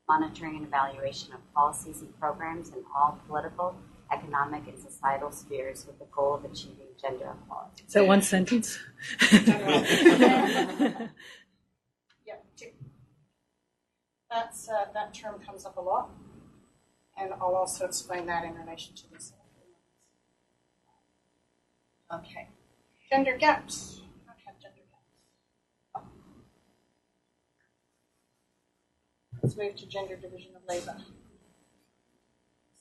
monitoring, and evaluation of policies and programs in all political, economic, and societal spheres with the goal of achieving gender equality. Is that one sentence? Yeah, that term comes up a lot, and I'll also explain that in relation to this. Okay, gender gaps. I have gender gaps. Let's move to gender division of labor.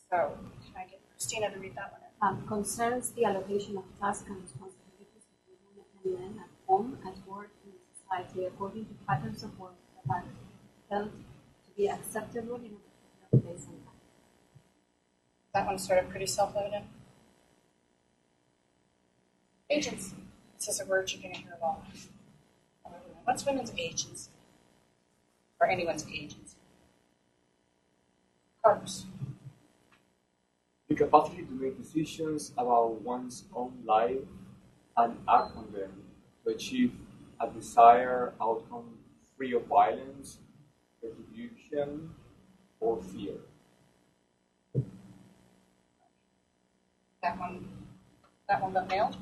So, can I get Christina to read that one? Concerns the allocation of tasks and responsibilities between women and men at home, at work, and in society according to patterns of work that are felt to be acceptable in a particular place and time. That one's sort of pretty self-evident. Agency. This is a word you're going to hear a lot. What's women's agency? Or anyone's agency? Carlos. The capacity to make decisions about one's own life and act on them to achieve a desired outcome free of violence, retribution, or fear. That one got nailed?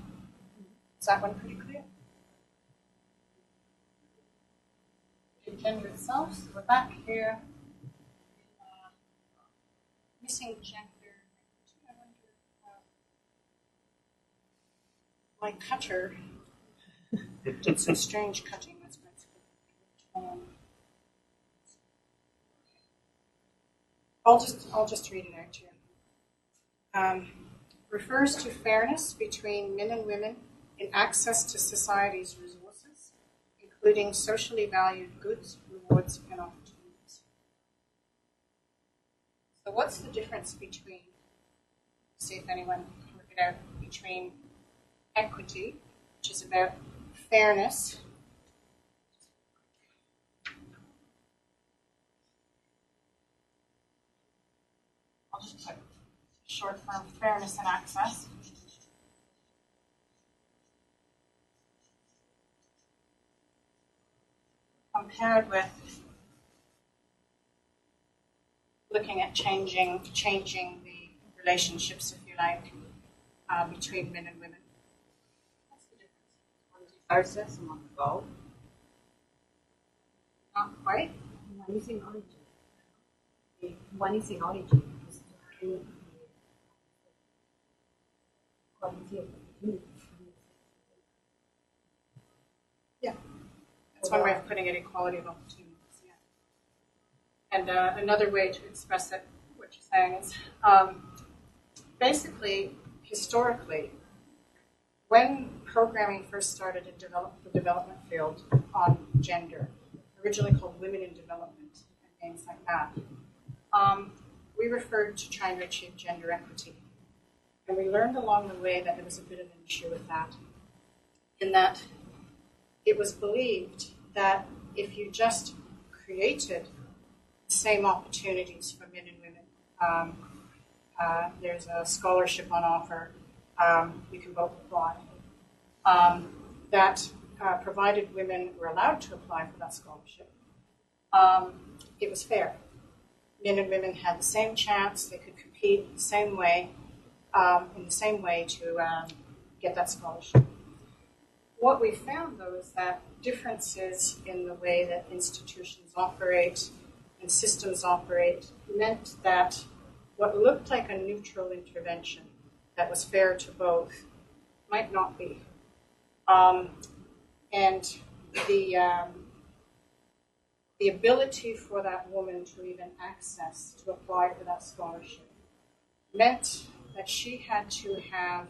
Is that one pretty clear? The gender itself, so we're back here. Missing gender. I wonder, my cutter did some strange cutting. That's why it's I'll just read it out to you. Refers to fairness between men and women in access to society's resources, including socially valued goods, rewards, and opportunities. So what's the difference between, see if anyone can work it out, between equity, which is about fairness, I'll just put short form fairness and access, compared with looking at changing the relationships, if you like, between men and women. What's the difference? One is process and one is goal. Not quite. One is in origin. One is in origin. Is to create quality of opportunity. Yeah, that's one way of putting it, equality of opportunities. Yeah. And another way to express it, what you're saying is, basically, historically, when programming first started in the development field on gender, originally called Women in Development and things like that, we referred to trying to achieve gender equity. And we learned along the way that there was a bit of an issue with that, in that it was believed that if you just created the same opportunities for men and women, there's a scholarship on offer, you can both apply, that provided women were allowed to apply for that scholarship, it was fair. Men and women had the same chance, they could compete the same way, in the same way to get that scholarship. What we found, though, is that differences in the way that institutions operate and systems operate meant that what looked like a neutral intervention that was fair to both might not be. And the ability for that woman to even access, to apply for that scholarship, meant that she had to have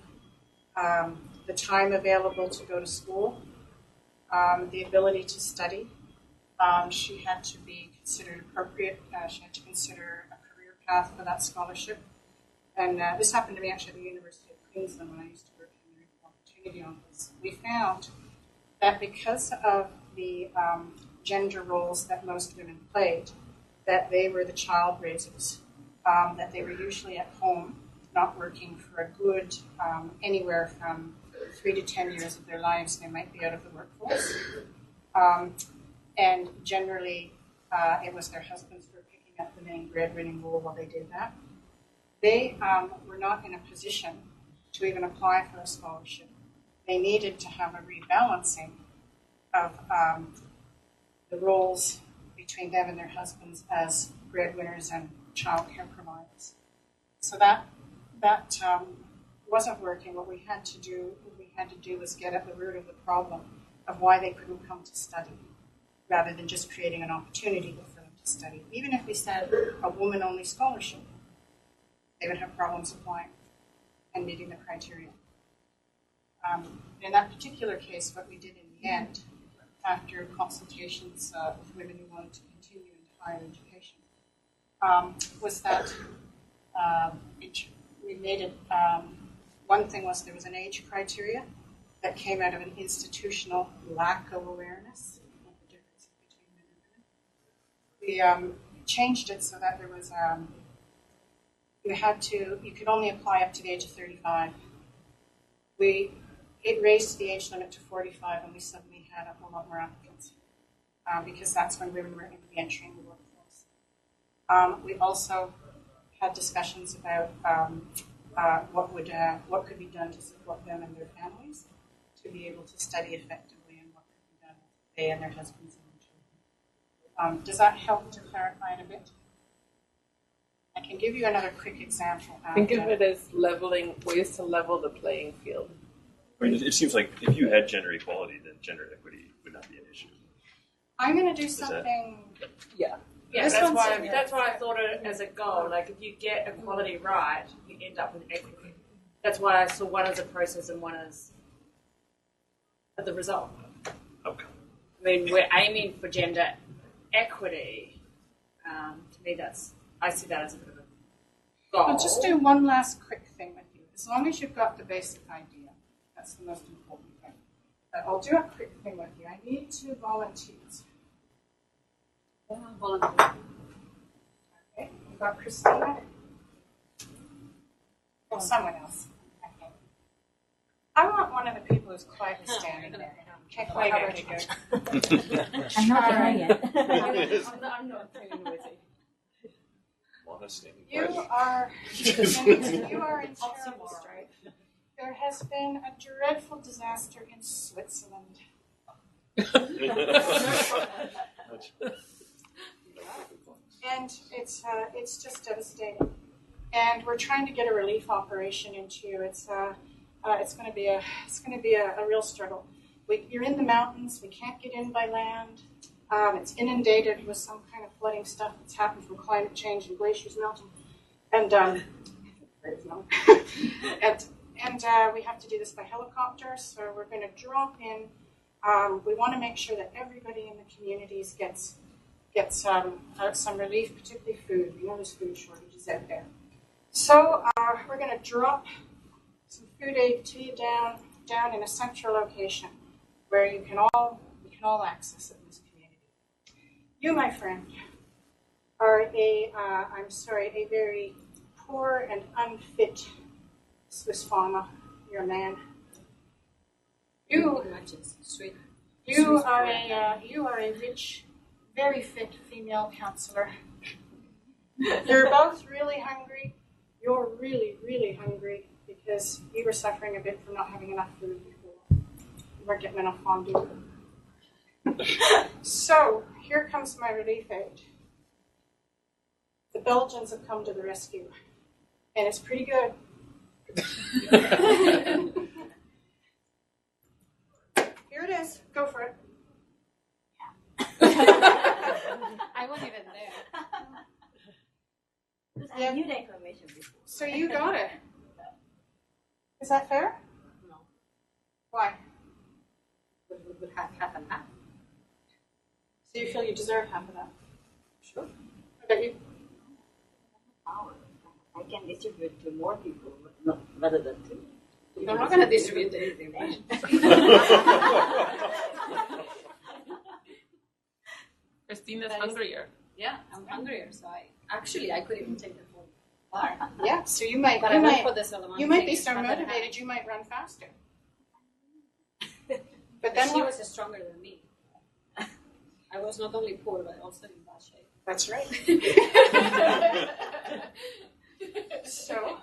the time available to go to school, the ability to study. She had to be considered appropriate. She had to consider a career path for that scholarship. And this happened to me actually at the University of Queensland when I used to work in the Equal Opportunity Office. We found that because of the gender roles that most women played, that they were the child raisers, that they were usually at home, not working for a good anywhere from 3 to 10 years of their lives. They might be out of the workforce. And generally, it was their husbands who were picking up the main breadwinning role while they did that. They were not in a position to even apply for a scholarship. They needed to have a rebalancing of the roles between them and their husbands as breadwinners and child care providers. So that wasn't working. What we had to do was get at the root of the problem of why they couldn't come to study, rather than just creating an opportunity for them to study. Even if we said a woman-only scholarship, they would have problems applying and meeting the criteria. In that particular case, what we did in the end, after consultations with women who wanted to continue into higher education, was that we made it, one thing was there was an age criteria that came out of an institutional lack of awareness of the differences between men and women. We changed it so that there was, you could only apply up to the age of 35. It raised the age limit to 45, and we suddenly had a whole lot more applicants because that's when women were going to be entering the workforce. We also had discussions about what could be done to support them and their families to be able to study effectively, and what could be done with they and their husbands and their children. Does that help to clarify it a bit? I can give you another quick example. Think of it as leveling, ways to level the playing field. I mean, it seems like if you had gender equality, then gender equity would not be an issue. I'm going to do something. Yeah. Yeah, that's why I thought it as a goal. Like, if you get equality right, you end up with equity. That's why I saw one as a process and one as the result. Okay. I mean, we're aiming for gender equity. To me, I see that as a bit of a goal. I'll just do one last quick thing with you. As long as you've got the basic idea, that's the most important thing. But I'll do a quick thing with you. I need 2 volunteers. Okay, we've got Christina. Or someone else. Okay. I want one of the people who's quietly standing there. Okay, how about you? I'm not doing it. I'm not feeling witty. You are in terrible strife. There has been a dreadful disaster in Switzerland. And it's just devastating. And we're trying to get a relief operation into you. It's going to be a real struggle. You're in the mountains. We can't get in by land. It's inundated with some kind of flooding stuff that's happened from climate change and glaciers melting. And we have to do this by helicopter. So we're going to drop in. We want to make sure that everybody in the communities gets some relief, particularly food. We know there's food shortages out there. So we're going to drop some food aid to you down in a central location where we can all access it in this community. You, my friend, are a very poor and unfit Swiss farmer. You're a man. You are a rich, very fit female counselor. You're both really hungry. You're really, really hungry. because you were suffering a bit from not having enough food before. You weren't getting enough fondue. So here comes my relief aid. The Belgians have come to the rescue, and it's pretty good. Here it is. Go for it. I wasn't even there. Yeah. I knew the information before. So you got it. Is that fair? No. Why? We'll have half and half. So you feel you deserve half of that? Sure. I bet you. Power. I can distribute to more people, not rather than two. I'm not going to distribute the information. Christina's hungrier. Yeah, I'm hungrier, so I could even take the full bar. Yeah, so you might, But you I went might, for this other one. you might be thing, so but then motivated you might run faster. But But then she what? was stronger than me. I was not only poor, but also in bad shape. That's right. So,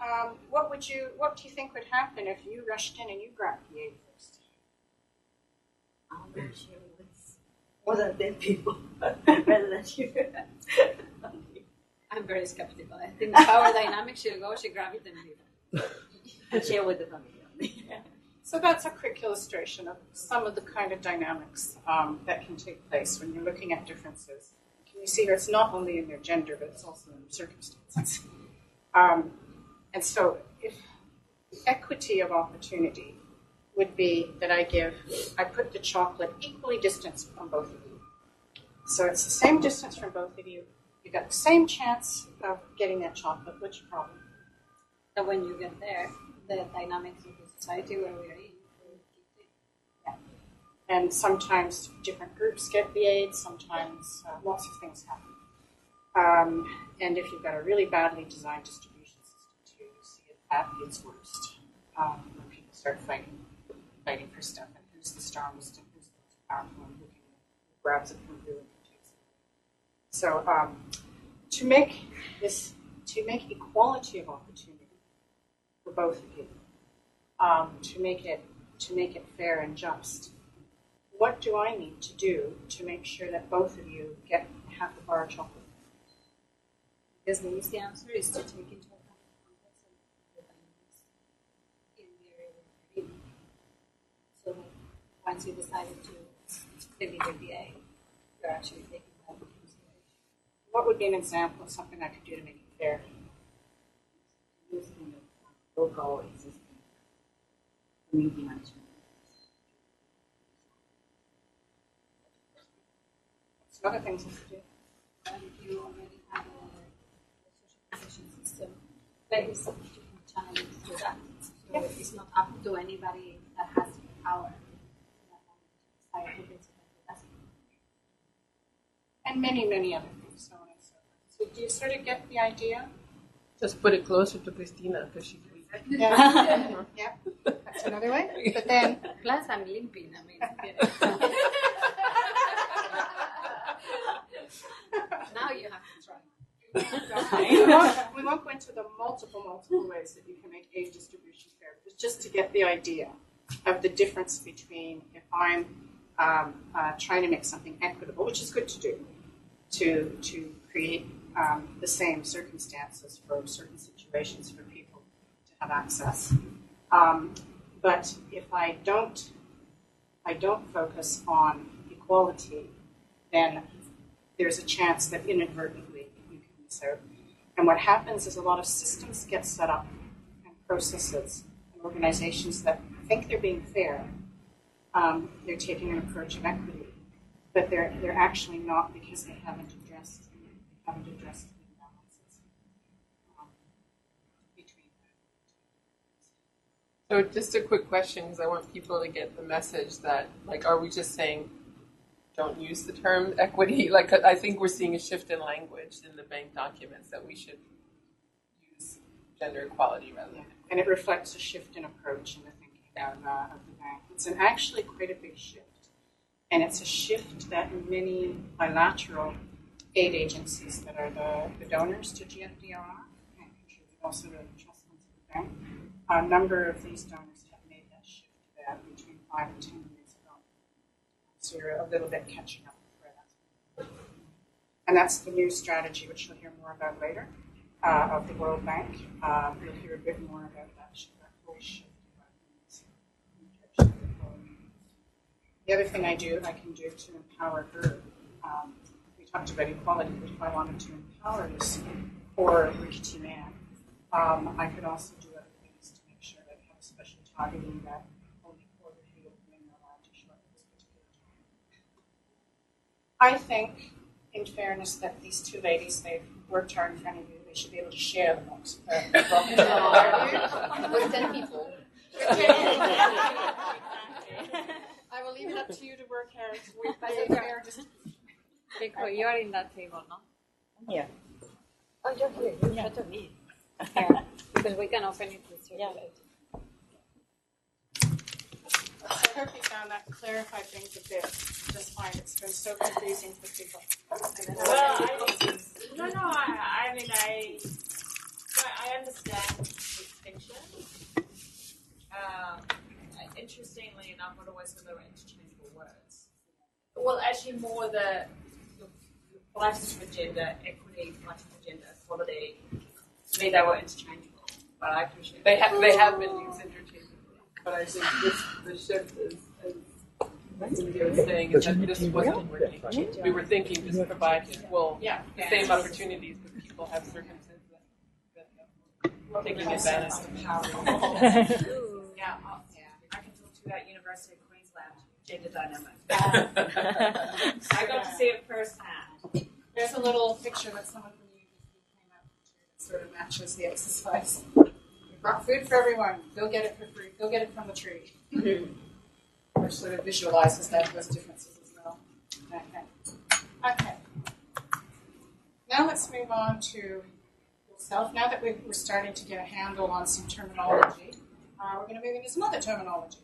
what do you think would happen if you rushed in and you grabbed the aid first? I'm very sure it was more than 10 people rather than you. I'm very skeptical. I think the power dynamic, she'll go, she grab it and leave it. And share with the family. So that's a quick illustration of some of the kind of dynamics that can take place when you're looking at differences. Can you see here? It's not only in their gender, but it's also in their circumstances. And so if the equity of opportunity would be that I put the chocolate equally distanced from both of you. So it's the same distance from both of you. You got the same chance of getting that chocolate. What's your problem? So when you get there, the dynamics of the society where we are in. And sometimes different groups get the aid, sometimes lots of things happen. And if you've got a really badly designed distribution system too, you see it at its worst. When people start fighting for stuff, and who's the strongest and who's the most powerful, and who grabs it from who and who takes it. So to make equality of opportunity for both of you, to make it fair and just, what do I need to do to make sure that both of you get half a bar of chocolate? Because the easy answer is to take into account the context and the dynamics in the area where you're in. So once you decided to deliver the aid, you're actually taking that into consideration. What would be an example of something I could do to make it fair? Using the local existing community management. Some other things I could do. And if you already have a social position system based, you can channel it through that. So it's not up to anybody that has power. And many, many other things, so on and so forth. So do you sort of get the idea? Just put it closer to Christina because she's weak. Yeah. Yeah, that's another way. But then, Plus, I'm limping. I mean, now you have to try. we won't go into the multiple ways that you can make aid distribution fair, but just to get the idea of the difference between if I'm trying to make something equitable, which is good to do, to create the same circumstances for certain situations for people to have access. But if I don't focus on equality, then there's a chance that inadvertently you can miss out. And what happens is a lot of systems get set up and processes and organizations that think they're being fair. They're taking an approach of equity, but they're actually not because they haven't addressed the imbalances between them. So just a quick question, because I want people to get the message that, like, are we just saying don't use the term equity? Like, I think we're seeing a shift in language in the bank documents that we should use gender equality rather than. And it reflects a shift in approach in the thinking of the bank. It's actually quite a big shift. And it's a shift that many bilateral aid agencies that are the donors to GFDR and contribute also to the trust funds of the Okay? A number of these donors have made that shift between 5 and 10 years ago. So you're a little bit catching up with where that's been. And that's the new strategy, which you'll hear more about later, of the World Bank. You'll hear a bit more about that whole shift. The other thing I can do to empower her, we talked about equality, but if I wanted to empower this for Rikki Man, I could also do other things to make sure that I have a special targeting that only quarterly women are allowed to show up at this particular time. I think, in fairness, that these two ladies, they've worked hard in front of you. They should be able to share the books. With 10 people. I will leave it up to you to work out. Rico, you are in that table, no? Yeah. Oh, you're here. You should have me. Because we can open it with circulate. I hope you found that clarified things a bit. Just fine. It's been so confusing for people. I understand distinction. Interestingly enough, I'd always thought they were interchangeable words. Well, actually, more the fighters for gender equity, fighters for gender equality. To me, they were interchangeable, but I appreciate they have been used interchangeably. But I think the shift is, as Cynthia was saying, is that this wasn't working. We were thinking just provide equal, the same opportunities, but people have circumstances that are taking advantage of power. I can talk to you about University of Queensland gender dynamics. I got to see it firsthand. There's a little picture that someone from the UBC came up with that sort of matches the exercise. We brought food for everyone. Go get it for free. Go get it from the tree. Which sort of visualizes those differences as well. Okay. Now let's move on to yourself. Now that we're starting to get a handle on some terminology, we're going to move into some other terminology.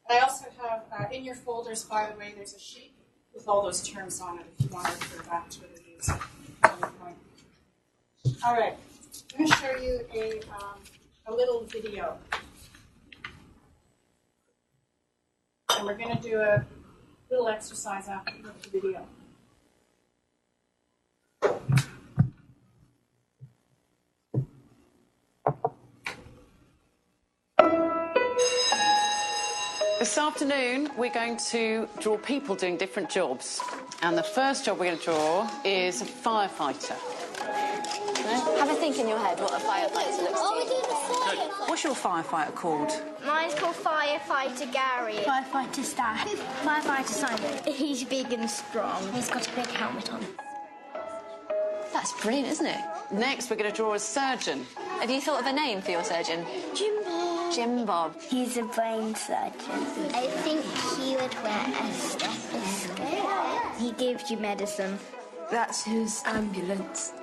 And I also have, in your folders, by the way, there's a sheet with all those terms on it if you want to refer back to it at any point. All right. I'm going to show you a little video. And we're going to do a little exercise after the video. This afternoon, we're going to draw people doing different jobs. And the first job we're going to draw is a firefighter. Have a think in your head what a firefighter looks like. What's your firefighter called? Mine's called Firefighter Gary. Firefighter Stan. Firefighter Simon. He's big and strong. He's got a big helmet on. That's brilliant, isn't it? Next, we're going to draw a surgeon. Have you thought of a name for your surgeon? Jim Bob. Jim Bob. He's a brain surgeon. I think he would wear a stethoscope. He gives you medicine. That's his ambulance.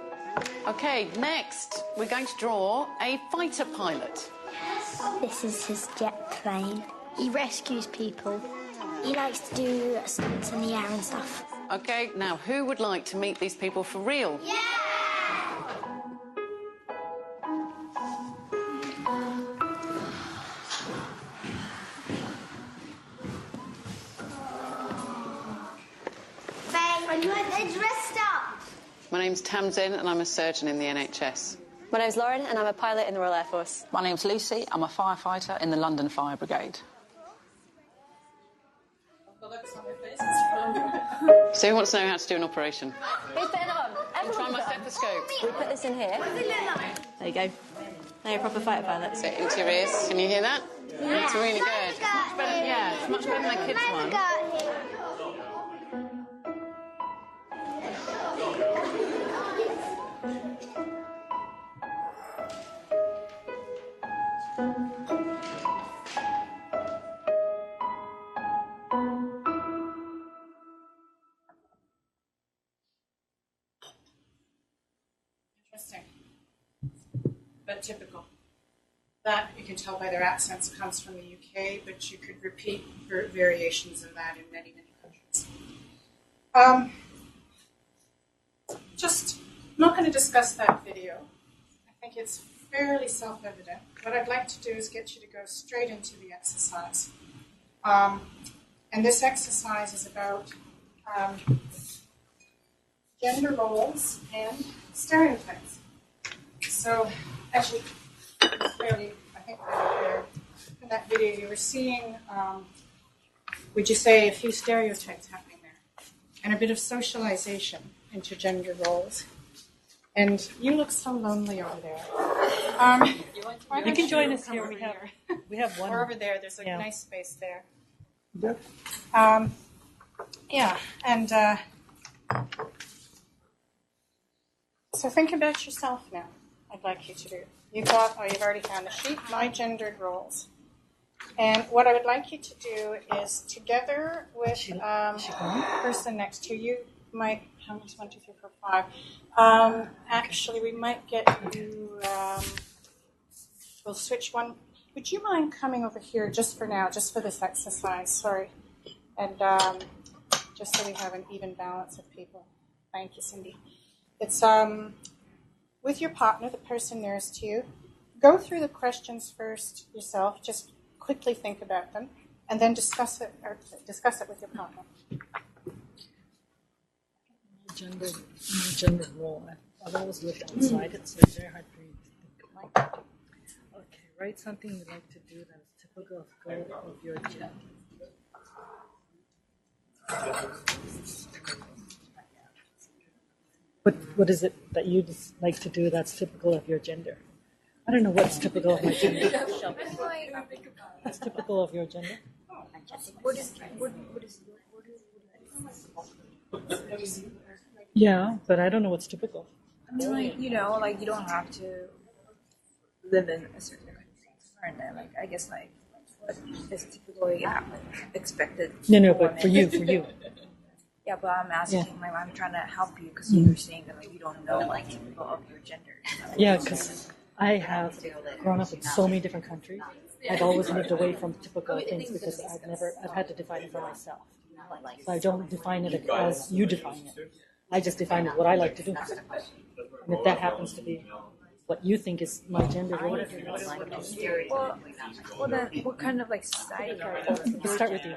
Okay, next, we're going to draw a fighter pilot. This is his jet plane. He rescues people. He likes to do stunts in the air and stuff. Okay, now who would like to meet these people for real? Yeah! When they're dressed up. My name's Tamsin and I'm a surgeon in the NHS. My name's Lauren and I'm a pilot in the Royal Air Force. My name's Lucy. I'm a firefighter in the London Fire Brigade. So who wants to know how to do an operation? Who's putting it on? I'll try my stethoscope. We put this in here. There you go. Now you're a proper fighter pilot. So into your ears. Can you hear that? Yeah. It's really good. It's much better, yeah, it's much better than my kids' one. Interesting. But typical. That, you can tell by their accents, comes from the UK, but you could repeat variations of that in many, many countries. I'm not going to discuss that video. I think it's fairly self-evident. What I'd like to do is get you to go straight into the exercise. And this exercise is about gender roles and stereotypes. So, actually, it's fairly, I think, very clear. In that video, you were seeing, would you say, a few stereotypes happening there, and a bit of socialization into gender roles. And you look so lonely over there. You can join us here. We have one. Or over there. There's a Yeah. nice space there. Yep. Yeah, and so think about yourself now. I'd like you to do. You've already found the sheet, My Gendered Roles. And what I would like you to do is, together with the person next to you, might count 1, 2, 3, 4, 5. Actually, we might get you. We'll switch one. Would you mind coming over here just for now, just for this exercise? Sorry, and just so we have an even balance of people. Thank you, Cindy. It's with your partner, the person nearest to you. Go through the questions first yourself. Just quickly think about them, and then discuss it with your partner. My gender role. I've always lived outside it, so it's very hard for me to think. Okay, write something you like to do that is typical of your gender. What is it that you like to do that's typical of your gender? I don't know what's typical of my gender. What's typical of your gender? Yeah, but I don't know what's typical. I mean, like, you know, like, you don't have to live in a certain country. Like, I guess, like, what is typically expected. No, but for you. Yeah, but I'm asking, Yeah. like, I'm trying to help you because you're saying that, like, you don't know, like, typical of your gender. Yeah, because I have grown up in so many different countries. I've always lived away from typical things because I've had to define it for myself. So I don't define it as you define it. I just define it what I like to do. And if that happens to be what you think is my gender role. Well, then, what kind of, like, society are you? Let's start with you.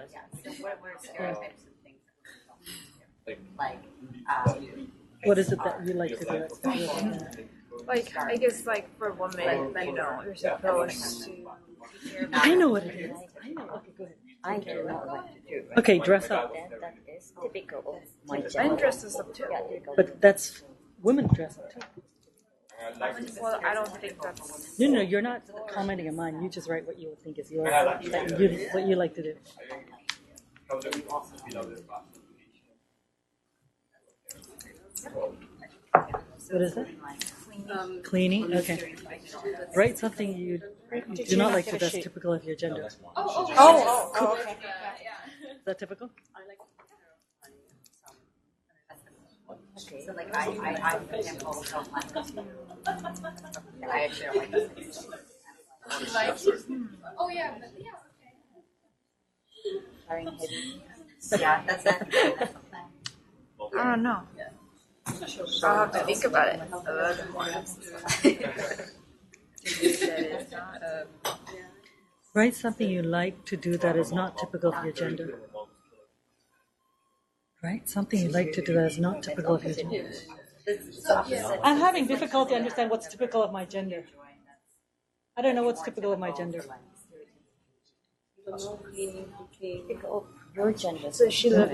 What is it that you like to do? Like, I guess, like, for women, you know, you're supposed to... I know what it is. I know. Okay, go ahead. I do not like to do. Okay, dress up. That is typical of my Men gender. dresses up too. But that's women dress up too. Well, I don't think that's... No, you're not commenting on mine. You just write what you would think is yours, what you like to do. What is it? Cleaning? Okay. Write something you do not like to do that's typical of your gender. Oh, okay. Is that typical? Okay. So like I for example don't like and I actually don't like this. Oh yeah, but yeah, okay. Carrying heavy. Yeah, that's it. I don't know. I'll have to think about it a little bit more. Write something you like to do that is not typical of your gender. Right? Something you like to do that is not typical of your gender. I'm having difficulty understanding what's typical of my gender. I don't know what's typical of my gender. Your gender.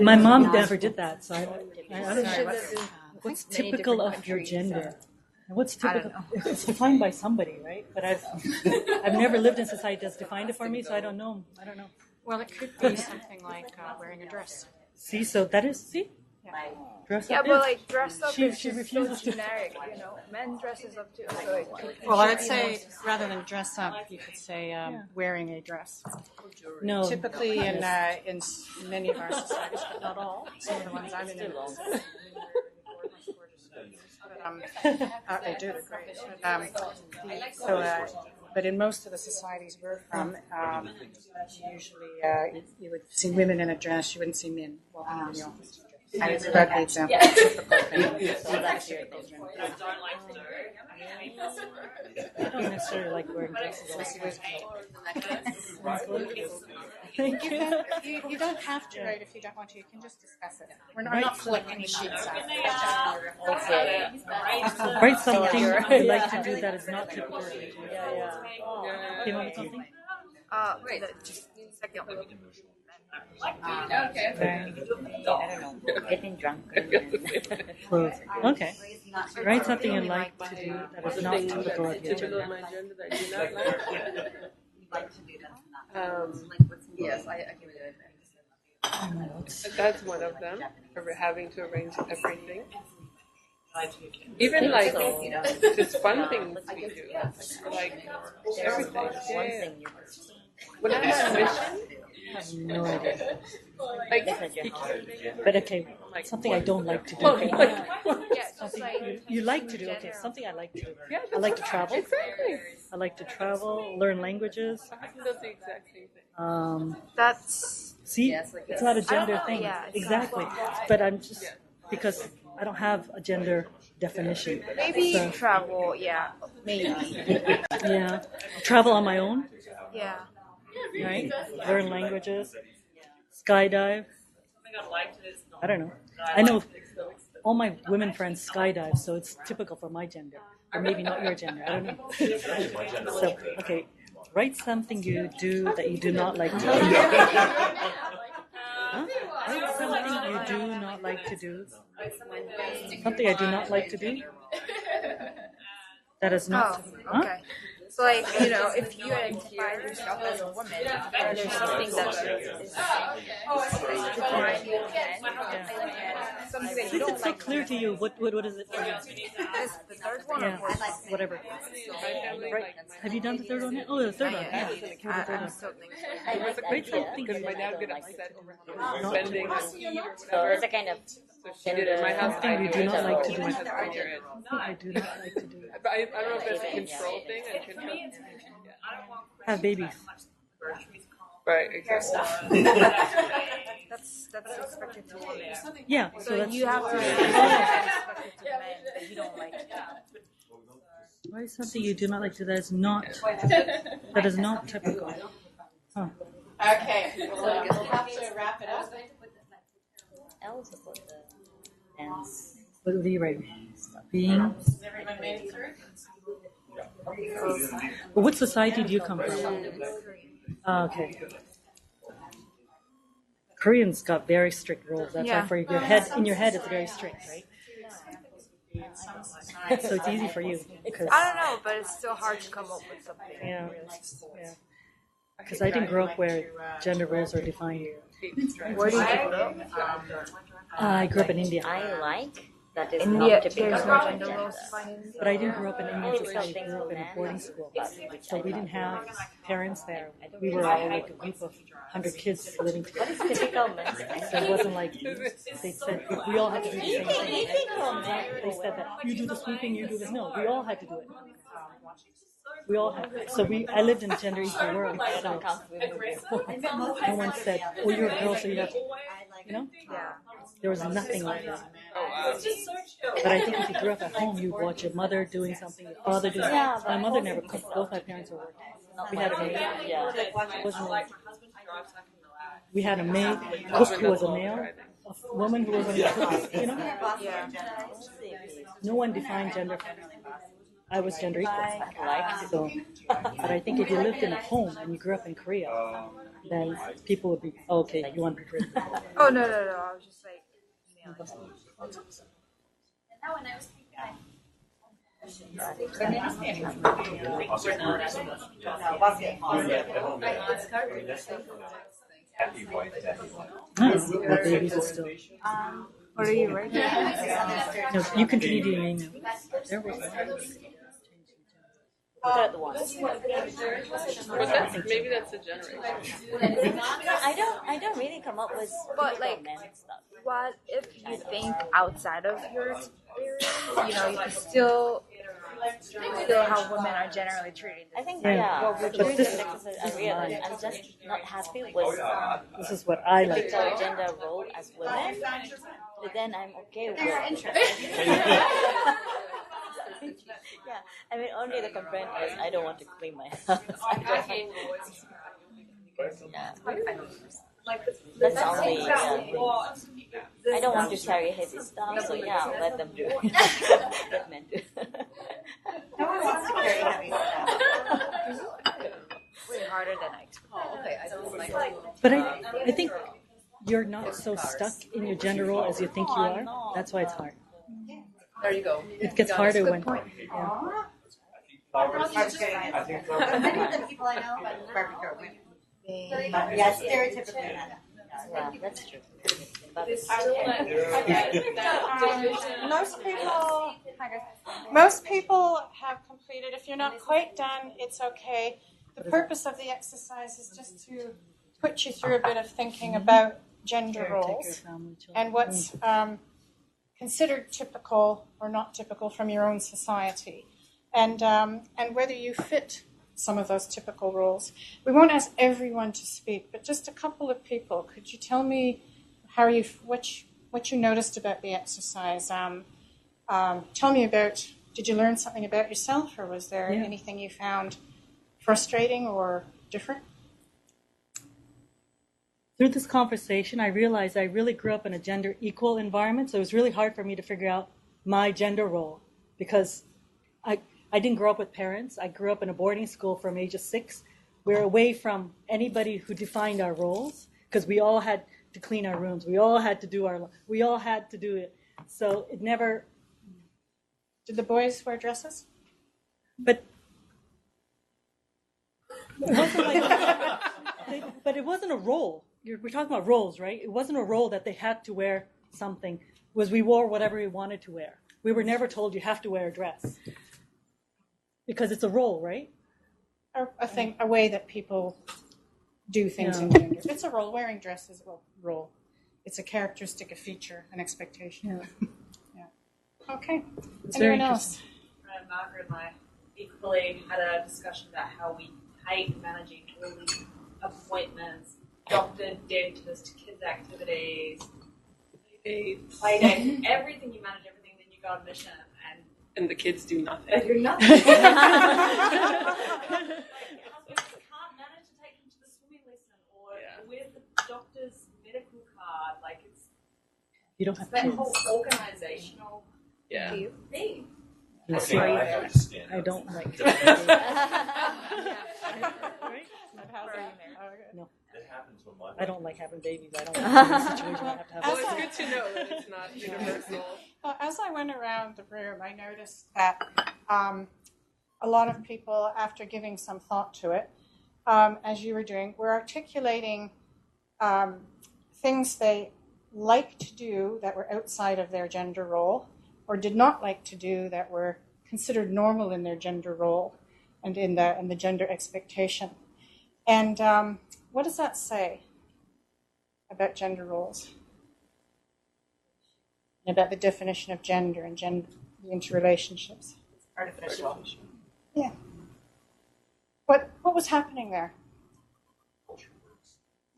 My mom never did that, so I don't know. What's typical of your gender? And what's typical? It's defined by somebody, right? But I've never lived in society that's defined it for me, so I don't know. Well, it could be something like wearing a dress. See, so that is dress Yeah, up. but like dress up She is just so refuses to. generic, you know. Men dresses up too. So it could, Well, I'd say rather than dress up, you could say wearing a dress. No. Typically in many of our societies, but not all. Some of the ones I'm in. They do, they're great. But in most of the societies we're from, usually you would see women in a dress, you wouldn't see men walking in the office. That's the example. Typical thing. don't necessarily like wearing dresses. Thank you. You don't have to write if you don't want to. You can just discuss it. We're not, Right. not flipping the sheets out. Write something you like to do that is not typical. Came up with something? Just a second. I don't know. Getting drunk. Clothes. Okay. Write something you like to do that is not typical of your Typical of gender. my gender that I do not like. Yes, I give it That's one of them. Having to arrange everything. Even like just fun things we do, like everything. Yeah. When I'm on a mission, I have no idea. like, But okay, something I don't like to do. Something you like to do. Okay, something I like to do. I like to travel. Exactly. I like to travel, learn languages. That's the exact same thing. That's See, it's not a gender thing. yeah, it's Exactly. But I'm just because I don't have a gender definition. maybe So, travel. Yeah, maybe. yeah, travel on my own. Yeah. Right? Learn languages, skydive. I don't know. I know all my women friends skydive, so it's typical for my gender, or maybe not your gender. I don't know. So, okay, write something you do that you do not like to do. Huh? Write something you do not like to do. Something I do not like to do. That is not. Oh, okay. So, like, you know, if you identify yourself as a woman, and there's something that is defining you and something that you Since don't it's so like. clear to you, what is it for you? This, the third one, Yeah, or fourth? whatever. Right. Have you done the third one yet? Oh, the third one. Yeah. I'm still thinking. I like Write idea, something Because you my like. dad would get upset over how spending or eat or So whatever. it's a kind of So she did it in my house. Something you do not like to do. My husband did it. Something I do not like to do. But I don't know if that's a control thing. I control. Have babies. Right, exactly. That's expected to women. Yeah. So that's you have to be expected to men that you don't like. Write something you do not like to do that is not typical. Huh. Okay, we'll have to wrap it up. else about the dance. What would you write? Being. Has everyone made it through? Well, what society do you come from? Okay. Koreans got very strict rules. That's why for your head, in your head, it's very strict, right? So it's easy for you. Because, I don't know, but it's still hard to come up with something. yeah. Because I didn't grow up where gender roles are defined. Where do you grow up? I grew up in India. I like that is India, not typical there's of no gender. gender roles defined in India. But I didn't grow up in Indian I society. I think grew up in a men boarding school. which So I we didn't love. have parents there. We were all like a group of 100 kids living What together. is typical men's So it wasn't like they said we all had to do the same thing. They said that you do the sweeping, you do this. No, we all had to do it. We all had. So I lived in a gender equal world. So no one said, "Oh, you're a girl, so you have to." You know? Yeah. There was nothing like that. But I think if you grew up at home, you'd watch your mother doing something, your father doing Yeah, something. My mother never cooked. Both my parents were working. We had a maid. It wasn't like we had a maid, cook who was a male, a woman who was a cook. You know? Yeah. No one defined gender. I was gender equal. So, but I think if you lived in a home and you grew up in Korea, then people would be, oh, okay, you want to be Korean. Oh, no. I was just like, Nice. The babies are still. what are you writing? No, you continue to your email. There was Third one. But maybe that's a generation. I don't really come up with But, typical like, men stuff. What if you think outside of your experience? You know, you can still how women are generally treated. I think Yeah. what But this- I realize I'm just not happy with This is what I like. typical gender role as women. But then I'm okay with Yeah, I mean, only the complaint is I don't want to clean my house. Yeah. That's only. I don't want to carry heavy stuff, so yeah, I'll let them do it. Let men do it. No one wants to carry heavy stuff. Way harder than I expected. But I think you're not so stuck in your gender role as you think you are. That's why it's hard. There you go. It gets harder when. I think Many of the people I know about barbecue are women. Yeah, stereotypically. Yeah, that's true. Most people have completed. If you're not quite done, it's okay. The purpose of the exercise is just to put you through a bit of thinking about gender roles and what's considered typical or not typical from your own society, and whether you fit some of those typical roles. We won't ask everyone to speak, but just a couple of people. Could you tell me what you noticed about the exercise? Tell me about. Did you learn something about yourself, or was there anything you found frustrating or different? Through this conversation, I realized I really grew up in a gender equal environment, so it was really hard for me to figure out my gender role because I didn't grow up with parents. I grew up in a boarding school from age of 6. We were away from anybody who defined our roles because we all had to clean our rooms. We all had to do it. So it never. Did the boys wear dresses? But it wasn't like. But it wasn't a role. We're talking about roles, right? It wasn't a role that they had to wear something. We wore whatever we wanted to wear. We were never told you have to wear a dress. Because it's a role, right? A way that people do things in gender. It's a role. Wearing dress is a role. It's a characteristic, a feature, an expectation. Yeah. Okay. Anyone else? Margaret and I equally had a discussion about how we hate managing all these appointments, doctor, dentist, kids' activities, play dates, everything you manage, everything, then you go on mission. And the kids do nothing. And you're nothing. Husbands can't manage to take him to the swimming lesson or with the doctor's medical card. Like you don't have that kids. whole organizational thing. Okay, I understand. I don't like. No. It happens when my I don't like having babies. I don't like the situation I have to have. Well, it's good to know that it's not universal. Well, as I went around the room, I noticed that a lot of people, after giving some thought to it, as you were doing, were articulating things they like to do that were outside of their gender role, or did not like to do that were considered normal in their gender role and in the gender expectation. And what does that say about gender roles? And about the definition of gender and the interrelationships? Artificial. Yeah. What was happening there?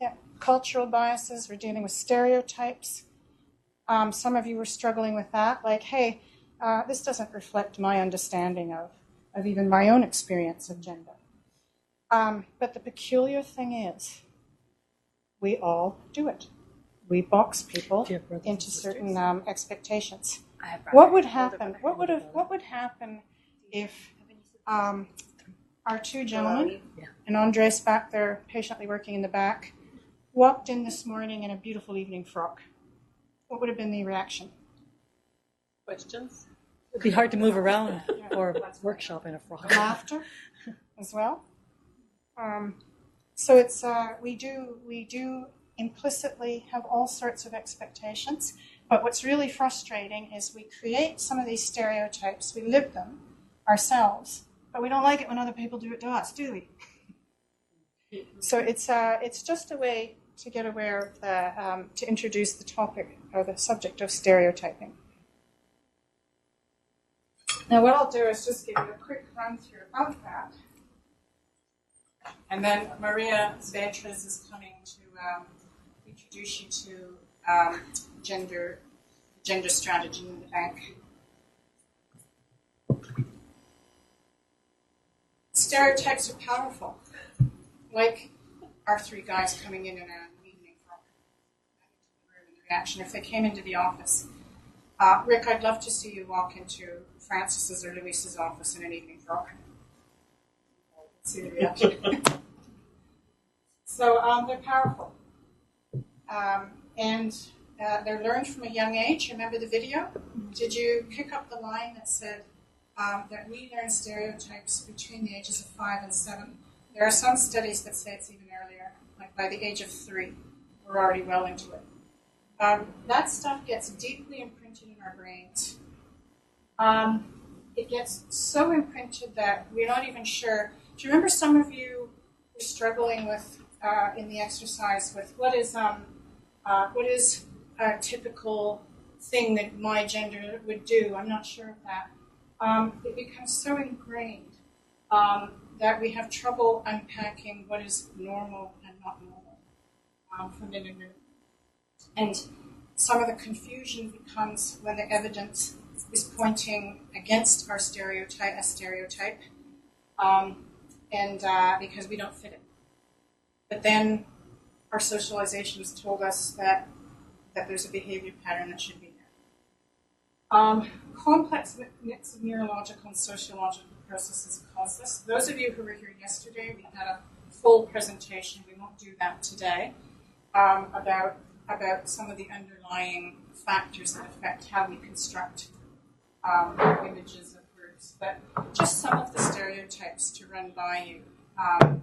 Yeah, cultural biases. We're dealing with stereotypes. Some of you were struggling with that, like, hey, this doesn't reflect my understanding of even my own experience of gender. But the peculiar thing is, we all do it. We box people into certain expectations. What would happen? What would happen if our two gentlemen, and Andres back there patiently working in the back, walked in this morning in a beautiful evening frock? What would have been the reaction? Questions? It'd be hard to move around or workshop in a frock. Laughter as well. So it's we do implicitly have all sorts of expectations, but what's really frustrating is we create some of these stereotypes, we live them ourselves, but we don't like it when other people do it to us, do we? So it's just a way to get aware of to introduce the topic or the subject of stereotyping. Now what I'll do is just give you a quick run through of that. And then Maria Beatriz is coming to introduce you to gender strategy in the bank. stereotypes are powerful. Like our three guys coming in an evening frock. The reaction if they came into the office. Rick, I'd love to see you walk into Francis's or Luis's office in an evening frock. See the reaction. So they're powerful. And they're learned from a young age. Remember the video? Did you pick up the line that said that we learn stereotypes between the ages of 5 and 7? There are some studies that say it's even earlier, like by the age of 3. We're already well into it. That stuff gets deeply imprinted in our brains. It gets so imprinted that we're not even sure. Do you remember some of you were struggling with in the exercise with what is a typical thing that my gender would do? I'm not sure of that. It becomes so ingrained that we have trouble unpacking what is normal and not normal for men and women. And some of the confusion becomes when the evidence is pointing against our stereotype, and because we don't fit it. But then our socialization has told us that there's a behavior pattern that should be there. Complex mix of neurological and sociological processes cause this. Those of you who were here yesterday, we had a full presentation. We won't do that today about some of the underlying factors that affect how we construct images of groups. But just some of the stereotypes to run by you and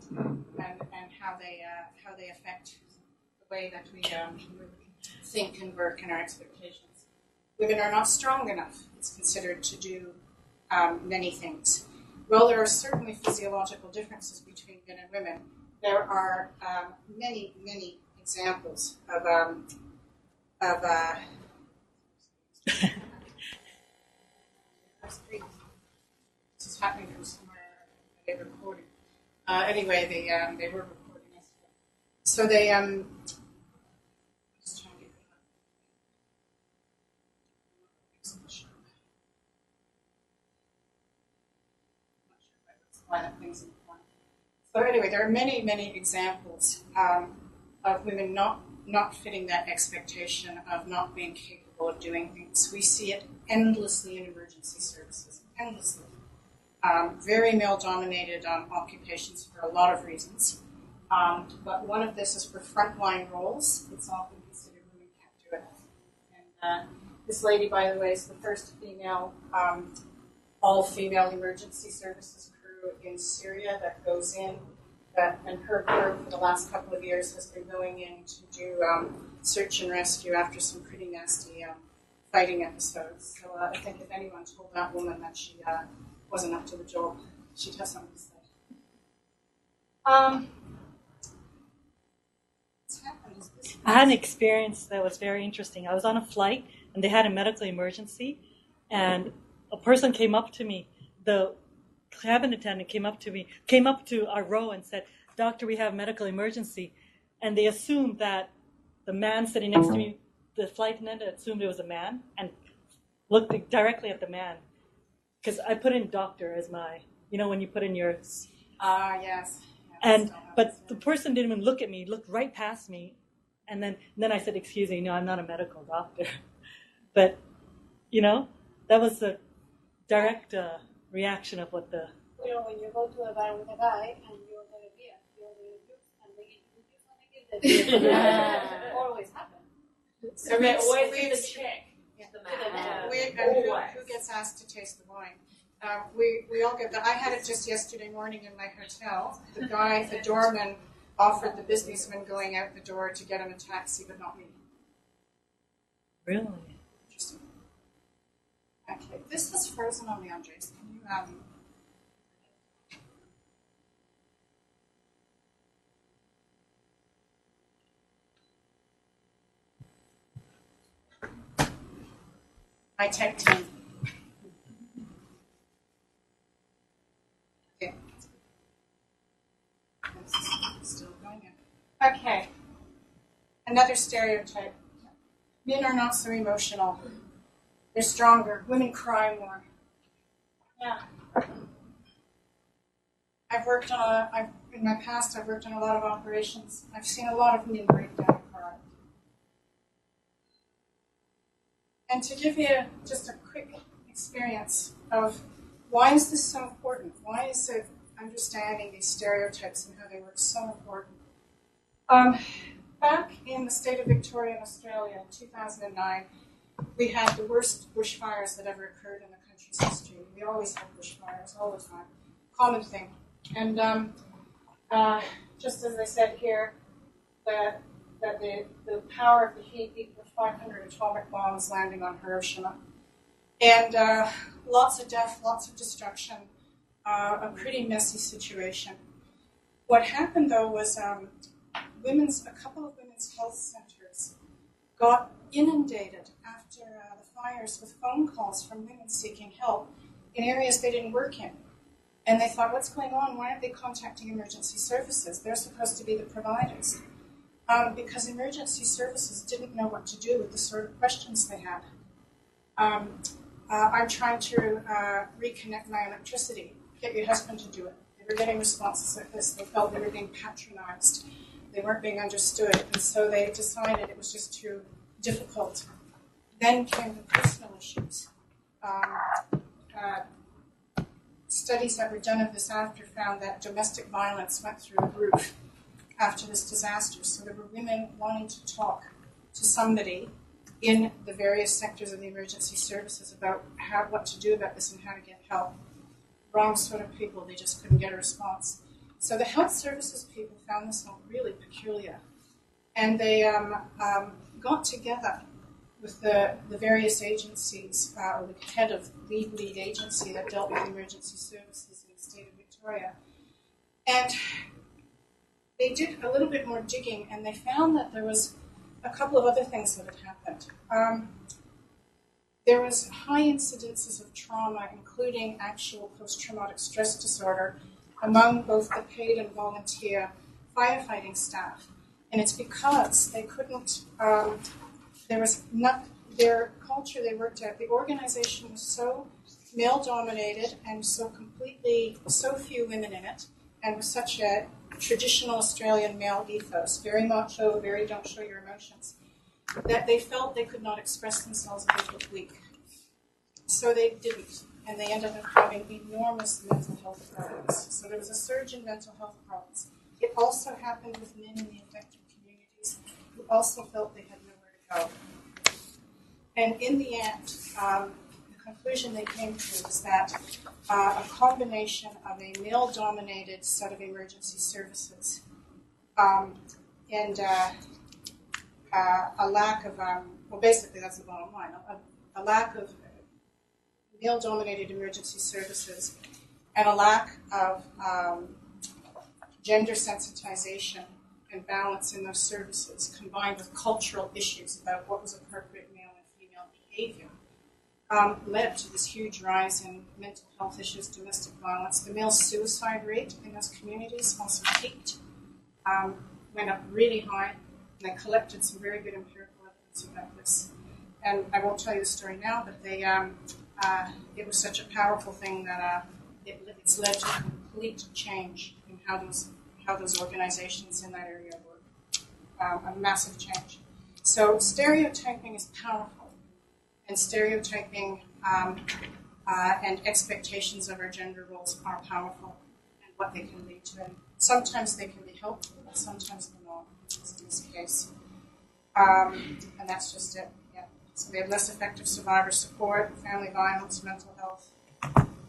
how they affect the way that we think and work and our expectations. Women are not strong enough, it's considered, to do many things. Well, there are certainly physiological differences between men and women. There are many, many examples of this is happening from somewhere they were recording. Anyway, they were recording yesterday. So they just trying to get So anyway, there are many, many examples of women not fitting that expectation of not being capable of doing things. We see it endlessly in emergency services, endlessly. Very male-dominated occupations for a lot of reasons. But one of this is for frontline roles. It's often considered women can't do it. And this lady, by the way, is the first female, all-female emergency services crew in Syria that goes in. And her crew for the last couple of years has been going in to do search and rescue after some pretty nasty fighting episodes. So I think if anyone told that woman that she wasn't up to the job, she'd have something to say. I had an experience that was very interesting. I was on a flight, and they had a medical emergency, and a person came up to me. The cabin attendant came up to our row and said, "Doctor, we have a medical emergency." And they assumed that the man sitting next to me, the flight attendant assumed it was a man and looked directly at the man. Because I put in doctor as my, when you put in your... yes. But the person didn't even look at me, looked right past me. And then I said, "Excuse me, no, I'm not a medical doctor." But, that was the direct reaction of what the... when you go to a bar with a guy and you order a beer, and they give you something, always happen. So we always give the check. Who gets asked to taste the wine? We all get that. I had it just yesterday morning in my hotel. The doorman offered the businessman going out the door to get him a taxi, but not me. Really? Interesting. Okay, this has frozen on me, Andres. Can you I tech team. Okay. Still going in. Okay. Another stereotype. Men are not so emotional. They're stronger. Women cry more. Yeah. in my past, I've worked on a lot of operations. I've seen a lot of men break down apart. And to give you just a quick experience of why is this so important? Why is it understanding these stereotypes and how they work so important? Back in the state of Victoria in Australia in 2009, we had the worst bushfires that ever occurred in the country's history. We always have bushfires all the time. Common thing. And just as I said here, that the power of the heat equaled 500 atomic bombs landing on Hiroshima. And lots of death, lots of destruction, a pretty messy situation. What happened, though, was a couple of women's health centers got inundated after the fires with phone calls from women seeking help in areas they didn't work in. And they thought, what's going on? Why aren't they contacting emergency services? They're supposed to be the providers. Because emergency services didn't know what to do with the sort of questions they had. I'm trying to reconnect my electricity. Get your husband to do it. They were getting responses like this. They felt they were being patronized. They weren't being understood. And so they decided it was just too difficult. Then came the personal issues. Studies that were done of this after found that domestic violence went through the roof after this disaster. So there were women wanting to talk to somebody in the various sectors of the emergency services about what to do about this and how to get help. Wrong sort of people, they just couldn't get a response. So the health services people found this all really peculiar. And they got together with the various agencies, or the head of the lead agency that dealt with emergency services in the state of Victoria. And they did a little bit more digging, and they found that there was a couple of other things that had happened. There was high incidences of trauma, including actual post-traumatic stress disorder, among both the paid and volunteer firefighting staff. And it's because they couldn't, there was not, their culture they worked at, the organization was so male-dominated and so few women in it, and with such a traditional Australian male ethos, very macho, very don't show your emotions, that they felt they could not express themselves and they looked weak. So they didn't, and they ended up having enormous mental health problems. So there was a surge in mental health problems. It also happened with men in the affected communities who also felt they had nowhere to go. And in the end, the conclusion they came to was that a combination of a male-dominated set of emergency services and a lack of, well, basically that's the bottom line, a lack of male-dominated emergency services and a lack of gender sensitization and balance in those services, combined with cultural issues about what was appropriate male and female behavior, led to this huge rise in mental health issues, domestic violence. The male suicide rate in those communities also peaked, went up really high, and they collected some very good empirical evidence about this. And I won't tell you the story now, but they, it was such a powerful thing that it's led to complete change in how those organizations in that area work. A massive change. So stereotyping is powerful, and stereotyping and expectations of our gender roles are powerful, and what they can lead to. And sometimes they can be helpful, but sometimes they're not, as in this case. And that's just it. Yeah. So they have less effective survivor support, family violence, mental health,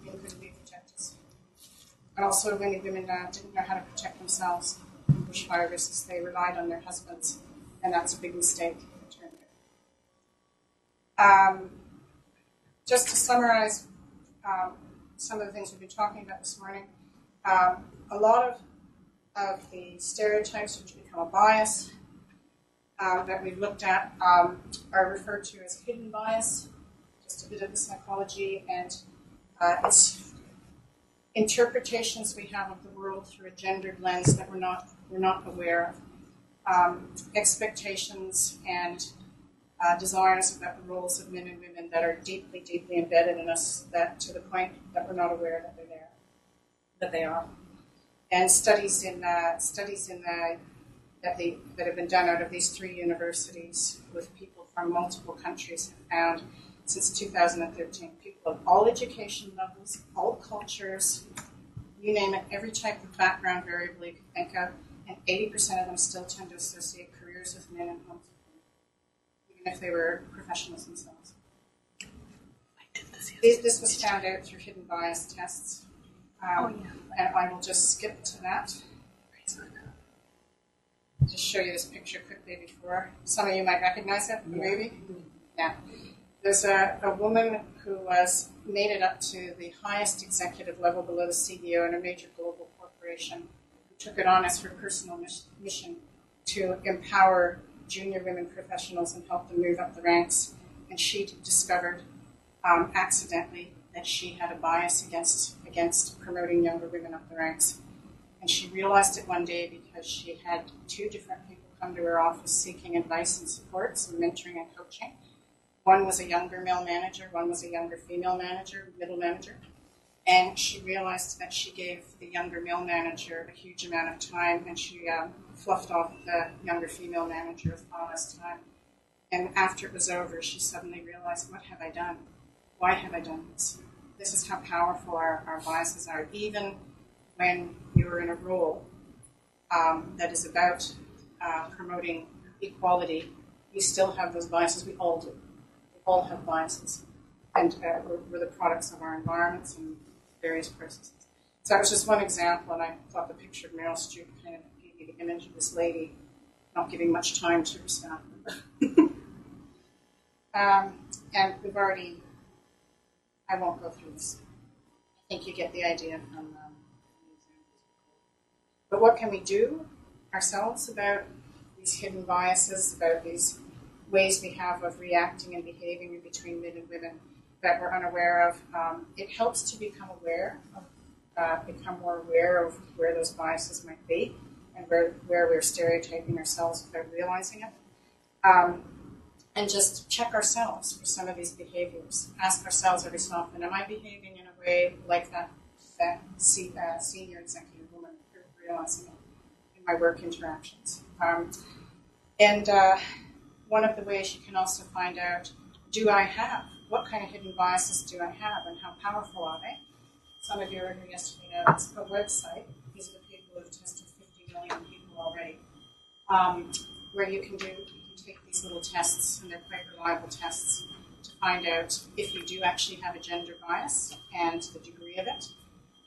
inability to protect us. And also many women didn't know how to protect themselves from bushfire risks. They relied on their husbands, and that's a big mistake. Just to summarize some of the things we've been talking about this morning, a lot of the stereotypes which become a bias that we've looked at are referred to as hidden bias, just a bit of the psychology, and it's interpretations we have of the world through a gendered lens that we're not aware of, expectations and desires about the roles of men and women that are deeply, deeply embedded in us, that to the point that we're not aware that they're there, that they are. And studies that have been done out of these 3 universities with people from multiple countries have found since 2013 people of all education levels, all cultures, you name it, every type of background variable you can think of, and 80% of them still tend to associate careers with men and homes with women, even if they were professionals themselves. This was found out through hidden bias tests. And I will just skip to that. Just show you this picture quickly before. Some of you might recognize it, maybe. Yeah. There's a woman who made it up to the highest executive level below the CEO in a major global corporation, who took it on as her personal mission to empower junior women professionals and help them move up the ranks. And she discovered accidentally that she had a bias against promoting younger women up the ranks. And she realized it one day because she had 2 different people come to her office seeking advice and support, some mentoring and coaching. One was a younger male manager, one was a younger female manager, middle manager. And she realized that she gave the younger male manager a huge amount of time, and she fluffed off the younger female manager with far less time. And after it was over, she suddenly realized, what have I done? Why have I done this? This is how powerful our biases are. Even when you're in a role that is about promoting equality, you still have those biases. We all do. We all have biases. And we're the products of our environments and various processes. So that was just one example, and I thought the picture of Meryl Streep kind of gave me the image of this lady not giving much time to her staff. And we've already, I won't go through this. I think you get the idea from the examples. But what can we do ourselves about these hidden biases, about these ways we have of reacting and behaving between men and women that we're unaware of? It helps to become more aware of where those biases might be and where we're stereotyping ourselves without realizing it. And just check ourselves for some of these behaviors. Ask ourselves every so often, am I behaving in a way like that senior executive woman, realizing it in my work interactions? And one of the ways you can also find out, what kind of hidden biases do I have and how powerful are they? Some of you were here yesterday know it's a website. These are the people who have tested 50 million people already, where you can take these little tests, and they're quite reliable tests, to find out if you do actually have a gender bias and the degree of it.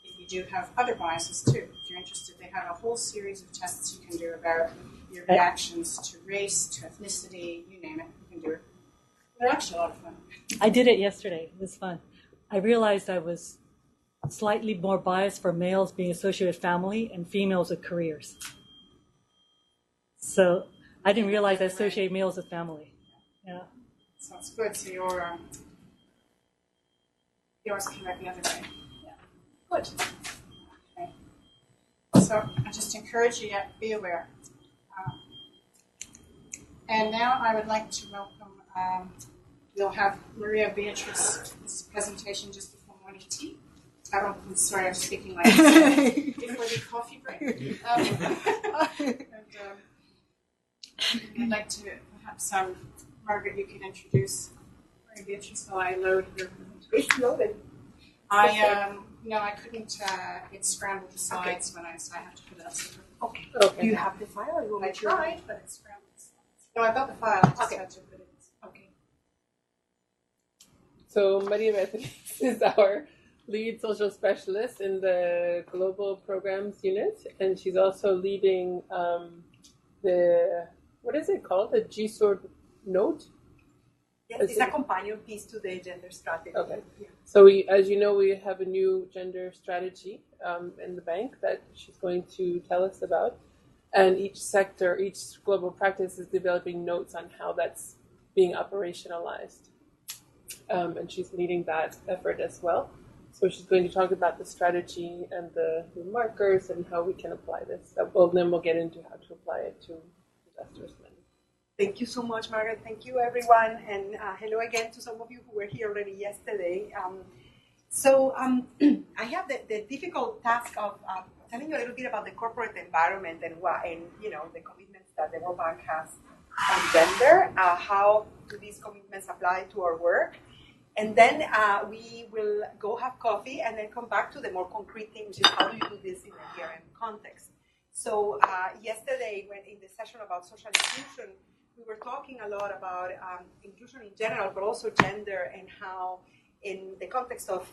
If you do have other biases too. If you're interested, they have a whole series of tests you can do about your reactions to race, to ethnicity, you name it, you can do it. They're actually a lot of fun. I did it yesterday. It was fun. I realized I was slightly more biased for males being associated with family and females with careers. So I didn't realize I associate males with family. Yeah. So it's good. So yours came out the other way. Yeah. Good. Okay. So I just encourage you to be aware. And now I would like to welcome, we'll have Maria Beatrice's presentation just before morning tea. I'm sorry, I'm speaking like this. Before the coffee break. I'd like to perhaps, Margaret, you can introduce Maria Beatrice while I load your presentation. It's loaded. I couldn't, it scrambled the slides when I have to put it up. Okay. Do you have the file? Or you want me to? I tried, but it scrambled the slides. No, I got the file. I just had to put it in. Okay. So Maria Beatriz is our lead social specialist in the Global Programs Unit, and she's also leading what is it called? The GSORD Note? Yes, it's a companion piece to the gender strategy. Okay. Yeah. So as you know, we have a new gender strategy in the bank that she's going to tell us about. And each sector, each global practice is developing notes on how that's being operationalized. And she's leading that effort as well. So she's going to talk about the strategy and the markers and how we can apply this. Then we'll get into how to apply it to investors. Thank you so much, Margaret. Thank you, everyone. And hello again to some of you who were here already yesterday. So I have the difficult task of telling you a little bit about the corporate environment and the commitments that the World Bank has on gender. How do these commitments apply to our work? And then we will go have coffee and then come back to the more concrete thing, which is how do you do this in a DRM context. So yesterday, when in the session about social inclusion, we were talking a lot about inclusion in general, but also gender, and how in the context of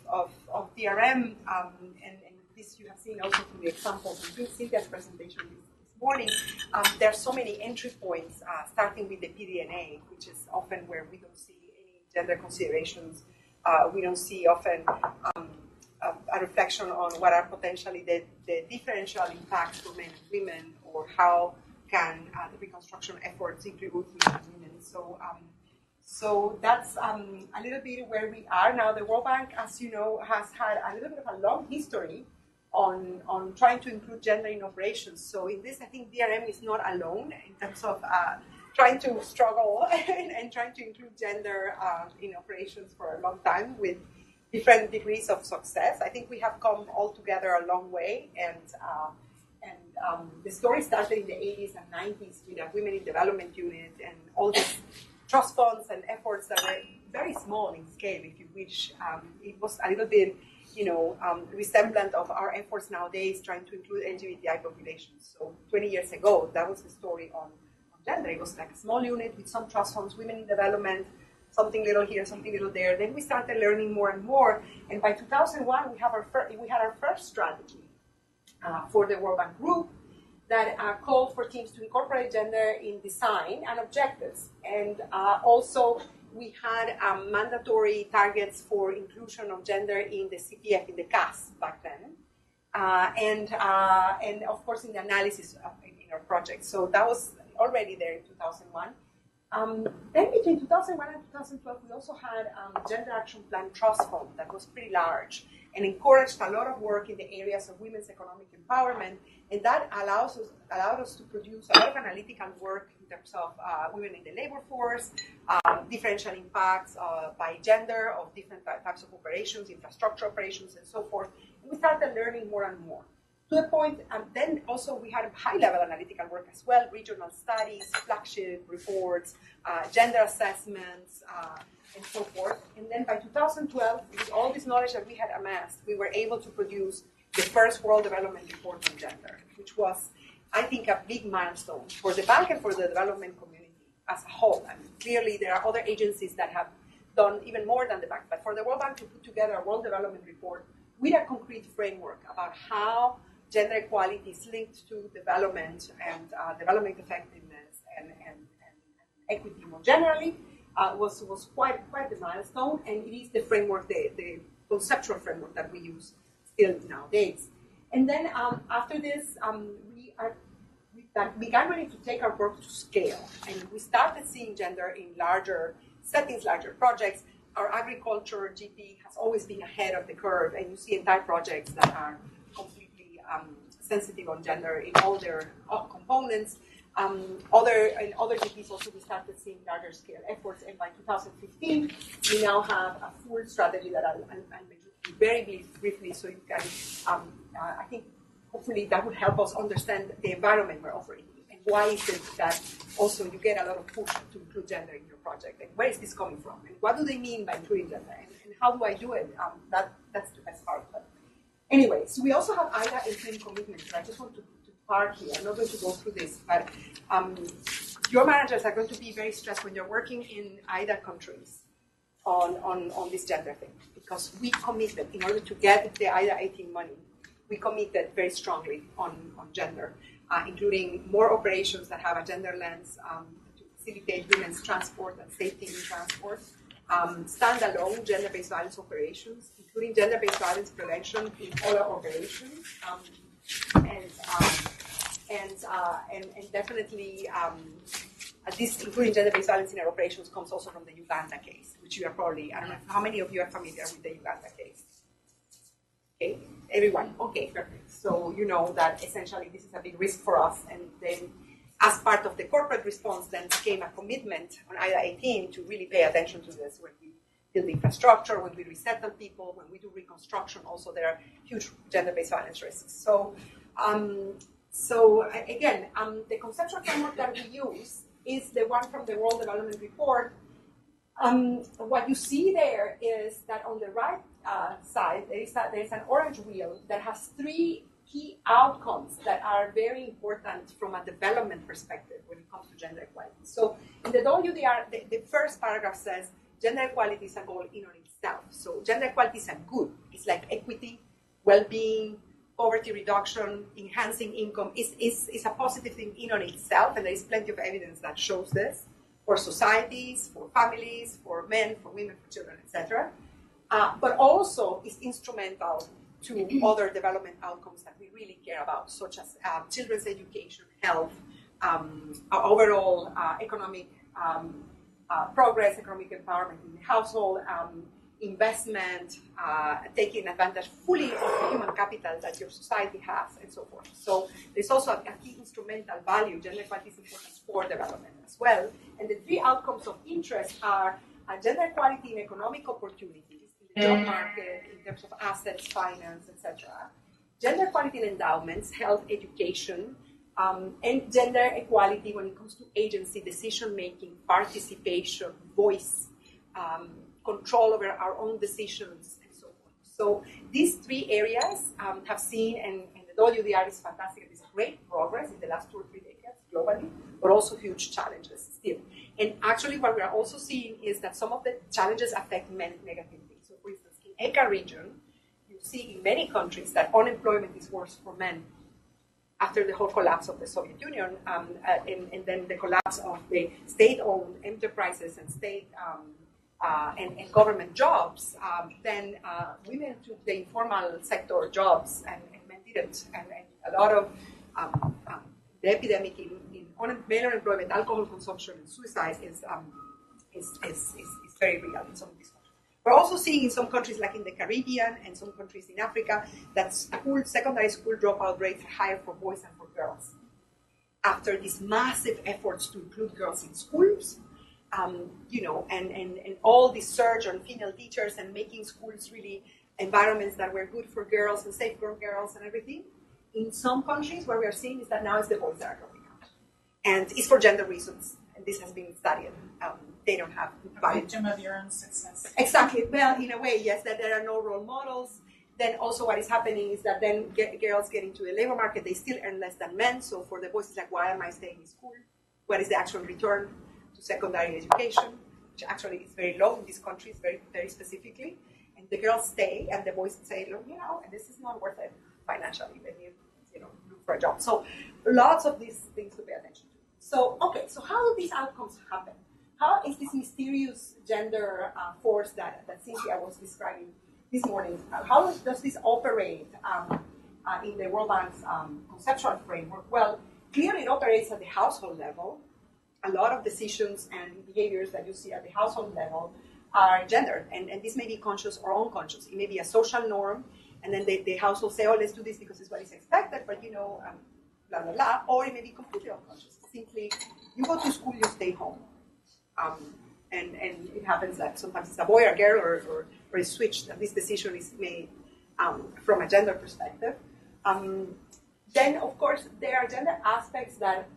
DRM, and this you have seen also from the examples in Cynthia's presentation this morning, there are so many entry points, starting with the PDNA, which is often where we don't see any gender considerations. We don't see often a reflection on what are potentially the differential impacts for men and women, or how can the reconstruction efforts include men and women. So that's a little bit where we are now. The World Bank, as you know, has had a little bit of a long history on trying to include gender in operations. So in this, I think DRM is not alone in terms of trying to struggle and trying to include gender in operations for a long time with different degrees of success. I think we have come all together a long way, and the story started in the 80s and 90s with a Women in Development unit and all these trust funds and efforts that were very small in scale, if you wish. It was a little bit, resemblant of our efforts nowadays trying to include LGBTI populations. So 20 years ago, that was the story on gender. It was like a small unit with some trust funds, Women in Development, something little here, something little there. Then we started learning more and more. And by 2001, we had our first strategy for the World Bank Group that called for teams to incorporate gender in design and objectives. And also, we had mandatory targets for inclusion of gender in the CPF, in the CAS back then, and of course in the analysis in our project. So that was already there in 2001. Then between 2001 and 2012, we also had Gender Action Plan Trust Fund that was pretty large and encouraged a lot of work in the areas of women's economic empowerment, and that allowed us to produce a lot of analytical work in terms of women in the labor force, differential impacts by gender of different types of operations, infrastructure operations, and so forth. And we started learning more and more. To the point, then also we had high-level analytical work as well, regional studies, flagship reports, gender assessments, and so forth. And then by 2012, with all this knowledge that we had amassed, we were able to produce the first World Development Report on gender, which was, I think, a big milestone for the bank and for the development community as a whole. I mean, clearly, there are other agencies that have done even more than the bank, but for the World Bank to put together a World Development Report with a concrete framework about how gender equality is linked to development and development effectiveness and equity more generally was quite a milestone, and it is the framework, the conceptual framework that we use still nowadays. And then after this, we began really to take our work to scale, and we started seeing gender in larger settings, larger projects. Our agriculture GP has always been ahead of the curve, and you see entire projects that are completely sensitive on gender in all their components. Other GPs also, we started seeing larger scale efforts, and by 2015, we now have a full strategy that I'll mention very briefly, so you can, I think, hopefully that would help us understand the environment we're operating in, and why is it that also you get a lot of push to include gender in your project, and where is this coming from, and what do they mean by including gender, and how do I do it? That's the best part of it. Anyway, so we also have IDA 18 commitments. I just want to park here. I'm not going to go through this, but your managers are going to be very stressed when you're working in IDA countries on this gender thing, because we committed, in order to get the IDA 18 money, we committed very strongly on gender, including more operations that have a gender lens to facilitate women's transport and safety in transport, standalone gender-based violence operations, including gender-based violence prevention in all our operations, and definitely this, including gender-based violence in our operations, comes also from the Uganda case, which you are probably, I don't know how many of you are familiar with the Uganda case. Okay, everyone. Okay, perfect. So you know that essentially this is a big risk for us, and then as part of the corporate response, then came a commitment on IDA 18 to really pay attention to this when we build infrastructure, when we resettle people, when we do reconstruction, also there are huge gender-based violence risks. So again, the conceptual framework that we use is the one from the World Development Report. What you see there is that on the right side, there is an orange wheel that has 3 key outcomes that are very important from a development perspective when it comes to gender equality. So in the WDR, the first paragraph says, gender equality is a goal in and of itself. So gender equality is a good. It's like equity, well-being, poverty reduction, enhancing income is a positive thing in and of itself, and there is plenty of evidence that shows this for societies, for families, for men, for women, for children, etc. But also is instrumental to other development outcomes that we really care about, such as children's education, health, overall economic progress, economic empowerment in the household, investment, taking advantage fully of the human capital that your society has, and so forth. So there's also a key instrumental value. Gender equality is important for development as well. And the 3 outcomes of interest are gender equality in economic opportunities, in the job market, in terms of assets, finance, etc. Gender equality in endowments, health, education, and gender equality when it comes to agency, decision-making, participation, voice, control over our own decisions, and so on. So these 3 areas have seen, and the WDR is fantastic, it's great progress in the last 2 or 3 decades globally, but also huge challenges still. And actually what we are also seeing is that some of the challenges affect men negatively. So for instance, in ECA region, you see in many countries that unemployment is worse for men after the whole collapse of the Soviet Union, and then the collapse of the state-owned enterprises and state and government jobs, then women took the informal sector jobs and men didn't. And a lot of the epidemic in male unemployment, alcohol consumption, and suicide is very real in some of these countries. We're also seeing in some countries, like in the Caribbean and some countries in Africa, that secondary school dropout rates are higher for boys than for girls. After these massive efforts to include girls in schools, and all this surge on female teachers and making schools really environments that were good for girls and safe for girls and everything, in some countries what we are seeing is that now it's the boys that are dropping out. And it's for gender reasons, and this has been studied. They don't have value. Victim of your own success. Exactly. Well, in a way, yes, that there are no role models. Then also what is happening is that then girls get into the labor market, they still earn less than men. So for the boys, it's like, why am I staying in school? What is the actual return to secondary education, which actually is very low in these countries, very, very specifically. And the girls stay, and the boys say, look, this is not worth it financially. Then you look for a job. So lots of these things to pay attention to. So, okay, so how do these outcomes happen? How is this mysterious gender force that Cynthia was describing this morning, how does this operate in the World Bank's conceptual framework? Well, clearly it operates at the household level. A lot of decisions and behaviors that you see at the household level are gendered, and this may be conscious or unconscious. It may be a social norm, and then the household say, oh, let's do this because it's what is expected, but blah, blah, blah, or it may be completely unconscious. Simply, you go to school, you stay home. And it happens that sometimes it's a boy or girl or a switch, that this decision is made from a gender perspective. Then, of course, there are gender aspects that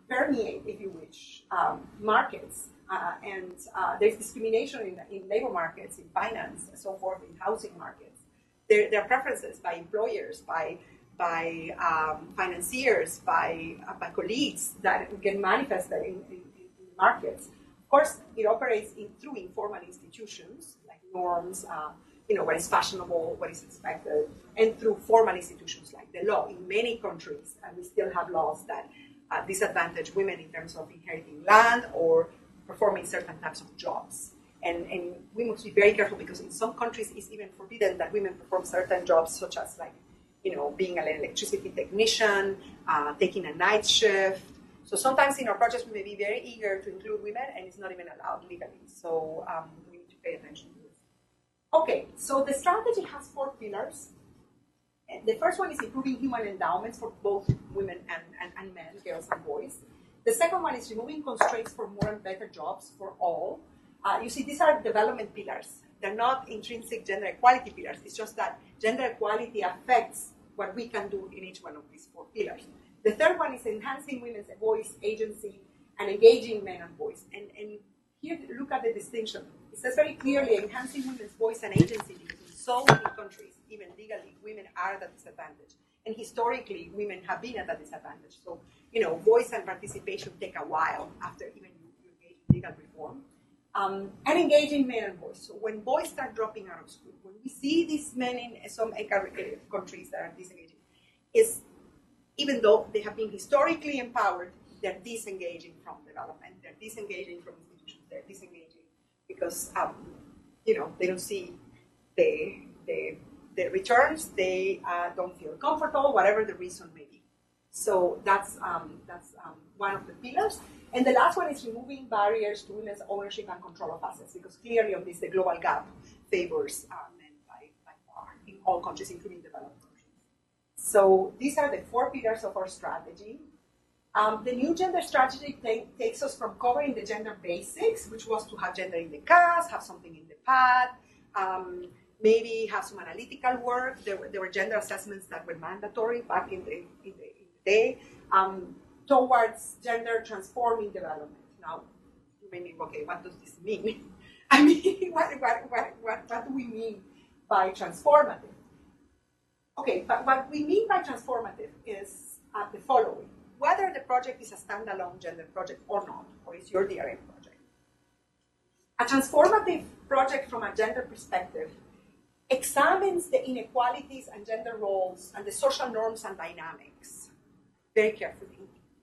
permeate, if you wish, markets. And there's discrimination in labor markets, in finance, and so forth, in housing markets. There are preferences by employers, by financiers, by colleagues that get manifested in markets. Of course, it operates through informal institutions, like norms, what is fashionable, what is expected, and through formal institutions like the law. In many countries, and we still have laws that disadvantage women in terms of inheriting land or performing certain types of jobs. And we must be very careful because in some countries it's even forbidden that women perform certain jobs, such as being an electricity technician, taking a night shift. So sometimes in our projects we may be very eager to include women and it's not even allowed legally. So we need to pay attention to this. Okay, so the strategy has 4 pillars. The first one is improving human endowments for both women and men, girls and boys. The second one is removing constraints for more and better jobs for all. You see, these are development pillars. They're not intrinsic gender equality pillars. It's just that gender equality affects what we can do in each one of these 4 pillars. The third one is enhancing women's voice, agency, and engaging men and voice. And here, look at the distinction. It says very clearly enhancing women's voice and agency because in so many countries, even legally, women are at a disadvantage. And historically, women have been at a disadvantage. So, voice and participation take a while after even you engage in legal reform. And engaging men and boys. So when boys start dropping out of school, when we see these men in some countries that are disengaging, is even though they have been historically empowered, they're disengaging from development, they're disengaging from institutions, they're disengaging because they don't see the returns, they don't feel comfortable, whatever the reason may be. So that's one of the pillars. And the last one is removing barriers to women's ownership and control of assets, because clearly on this, the global gap favors men by far in all countries, including developed countries. So these are the 4 pillars of our strategy. The new gender strategy takes us from covering the gender basics, which was to have gender in the cast, have something in the pad, maybe have some analytical work. There were gender assessments that were mandatory back in the day. Towards gender transforming development. Now, you may mean, okay, what does this mean? I mean, what do we mean by transformative? Okay, but what we mean by transformative is the following. Whether the project is a standalone gender project or not, or is your DRM project. A transformative project from a gender perspective examines the inequalities and gender roles and the social norms and dynamics very carefully.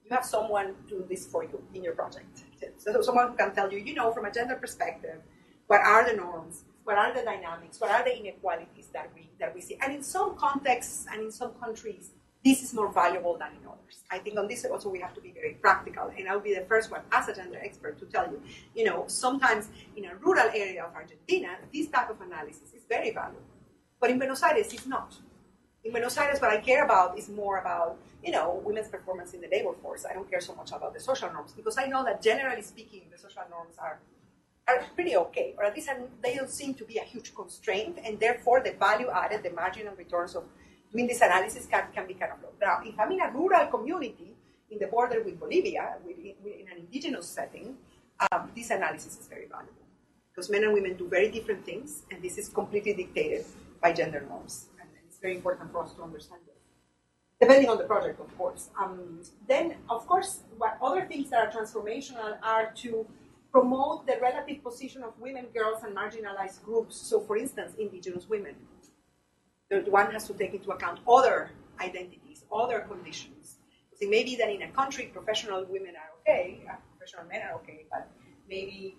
You have someone do this for you in your project. So someone who can tell you, from a gender perspective, what are the norms, what are the dynamics, what are the inequalities that we see. And in some contexts and in some countries, this is more valuable than in others. I think on this also we have to be very practical, and I'll be the first one as a gender expert to tell you, sometimes in a rural area of Argentina, this type of analysis is very valuable. But in Buenos Aires, it's not. In Buenos Aires, what I care about is more about, women's performance in the labor force. I don't care so much about the social norms, because I know that generally speaking, the social norms are pretty okay, or at least they don't seem to be a huge constraint, and therefore the value added, the marginal returns of doing this analysis can be kind of low. Now, if I'm in a rural community in the border with Bolivia, in an indigenous setting, this analysis is very valuable, because men and women do very different things, and this is completely dictated by gender norms. It's very important for us to understand this, depending on the project, of course. Then, of course, what other things that are transformational are to promote the relative position of women, girls, and marginalized groups. So, for instance, indigenous women. One has to take into account other identities, other conditions. So it may be that in a country, professional women are okay, professional men are okay, but maybe,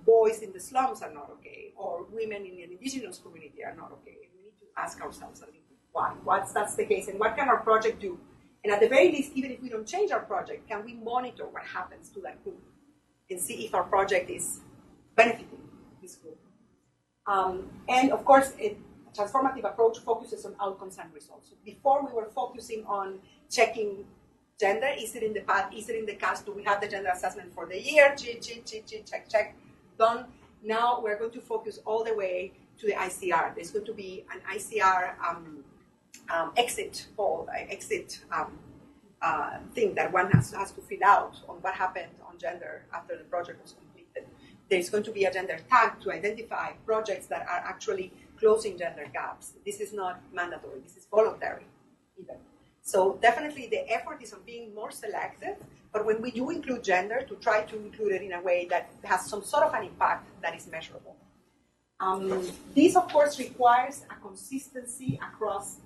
boys in the slums are not okay, or women in an indigenous community are not okay. Ask ourselves a little bit why that's the case, and what can our project do? And at the very least, even if we don't change our project, can we monitor what happens to that group and see if our project is benefiting this group? And of course, a transformative approach focuses on outcomes and results. So before we were focusing on checking gender, is it in the path, is it in the cast, do we have the gender assessment for the year, check, done. Now we're going to focus all the way to the ICR. There's going to be an ICR exit poll, thing that one has to fill out on what happened on gender after the project was completed. There's going to be a gender tag to identify projects that are actually closing gender gaps. This is not mandatory, this is voluntary even. So definitely the effort is on being more selective, but when we do include gender, to try to include it in a way that has some sort of an impact that is measurable. This, of course, requires a consistency across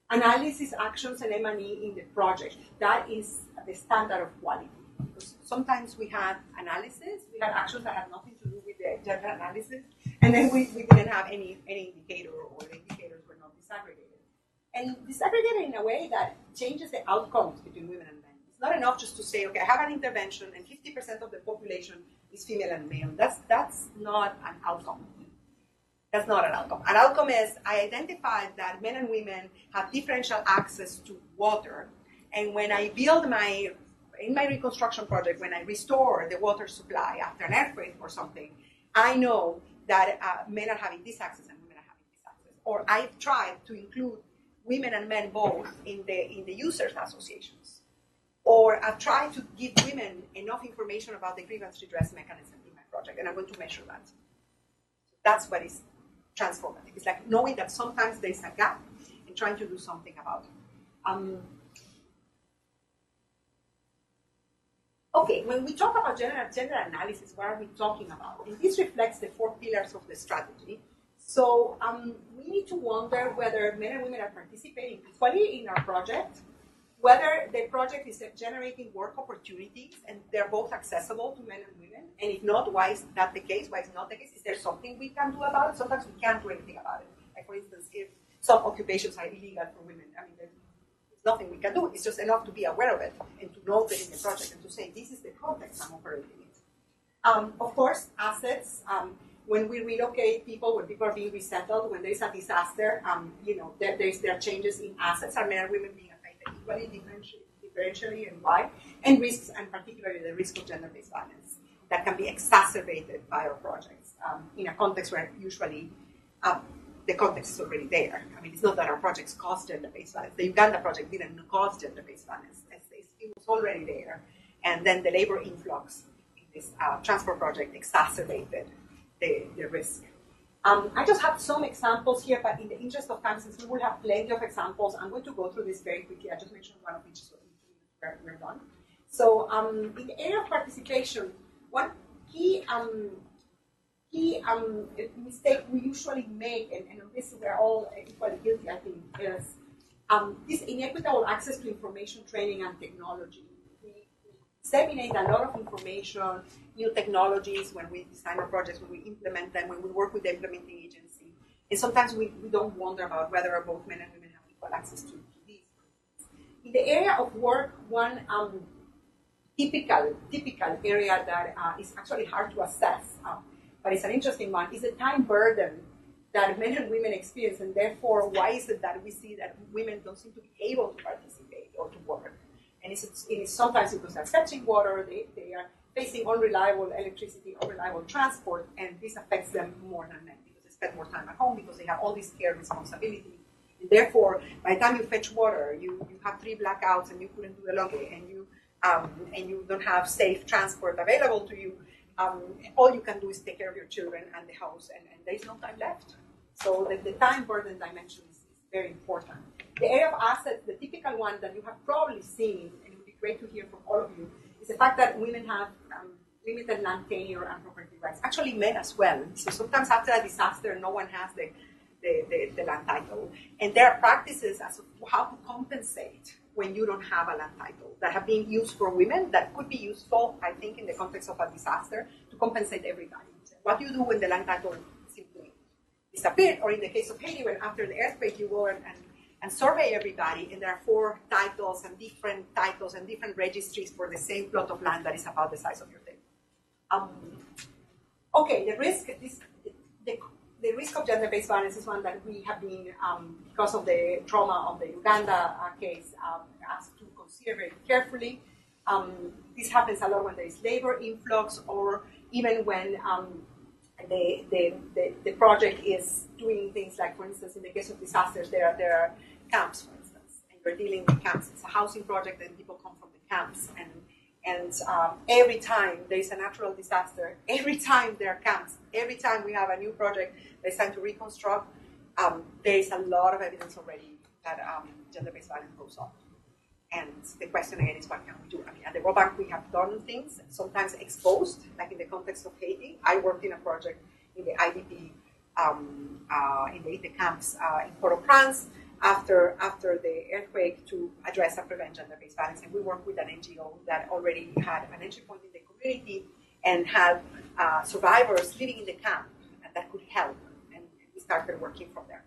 analysis, actions, and M&E in the project. That is the standard of quality. Because sometimes we had analysis, we had actions that had nothing to do with the gender analysis, and then we didn't have any indicator, or the indicators were not disaggregated. And disaggregated in a way that changes the outcomes between women and men. It's not enough just to say, okay, I have an intervention and 50% of the population is female and male. That's not an outcome. That's not an outcome. An outcome is I identified that men and women have differential access to water. And when I build my in my reconstruction project, when I restore the water supply after an earthquake or something, I know that men are having this access and women are having this access. Or I've tried to include women and men both in the users associations. Or I've tried to give women enough information about the grievance redress mechanism in my project, and I'm going to measure that. That's what is transformative. It's like knowing that sometimes there's a gap and trying to do something about it. Okay, when we talk about gender analysis, what are we talking about? And this reflects the 4 pillars of the strategy. So we need to wonder whether men and women are participating equally in our project, whether the project is generating work opportunities and they're both accessible to men and women, and if not, why is that the case? Why is it not the case? Is there something we can do about it? Sometimes we can't do anything about it. Like, for instance, if some occupations are illegal for women, I mean, there's nothing we can do. It's just enough to be aware of it and to note it in the project and to say, this is the context I'm operating in. Of course, assets. When we relocate people, when people are being resettled, when there's a disaster, there are changes in assets. Are men and women being affected equally, differentially, and why? And risks, and particularly the risk of gender-based violence that can be exacerbated by our projects in a context where usually the context is already there. I mean, it's not that our projects cause gender-based violence. The Uganda project didn't cause gender-based violence. It was already there. And then the labor influx in this transport project exacerbated the risk. I just have some examples here, but in the interest of time, since we will have plenty of examples, I'm going to go through this very quickly. I just mentioned one of each, so we're done. So in the area of participation, one key mistake we usually make, and on this we're all equally guilty, I think, is this inequitable access to information, training, and technology. We disseminate a lot of information, new technologies when we design our projects, when we implement them, when we work with the implementing agency. And sometimes we don't wonder about whether both men and women have equal access to these. In the area of work, one typical area that is actually hard to assess, but it's an interesting one, is the time burden that men and women experience, and therefore why is it that we see that women don't seem to be able to participate or to work? And it is sometimes because they're fetching water, they are facing unreliable electricity, unreliable transport, and this affects them more than men because they spend more time at home because they have all this care responsibility. And therefore, by the time you fetch water, you have 3 blackouts and you couldn't do the laundry, and you don't have safe transport available to you. All you can do is take care of your children and the house, and there's no time left. So the time burden dimension is very important. The area of assets, the typical one that you have probably seen, and it would be great to hear from all of you, is the fact that women have limited land tenure and property rights. Actually, men as well. So sometimes after a disaster, no one has the land title. And there are practices as to how to compensate when you don't have a land title that have been used for women that could be useful, I think, in the context of a disaster to compensate everybody. What do you do when the land title simply disappeared? Or in the case of Haiti, when after the earthquake you go and survey everybody, and there are 4 titles and different registries for the same plot of land that is about the size of your table. Okay, the risk of gender-based violence is one that we have been, because of the trauma of the Uganda case, asked to consider very carefully. This happens a lot when there is labor influx, or even when the project is doing things like, for instance, in the case of disasters, there are camps, for instance, and you're dealing with camps. It's a housing project, and people come from the camps, and every time there is a natural disaster, every time there are camps, every time we have a new project that's time to reconstruct, there is a lot of evidence already that gender-based violence goes on. And the question again is, what can we do? I mean, at the World Bank, we have done things, sometimes exposed, like in the context of Haiti. I worked in a project in the IDP, in the camps in Port-au-Prince after the earthquake to address and prevent gender-based violence. And we worked with an NGO that already had an entry point in the community and had survivors living in the camp, and that could help. And we started working from there.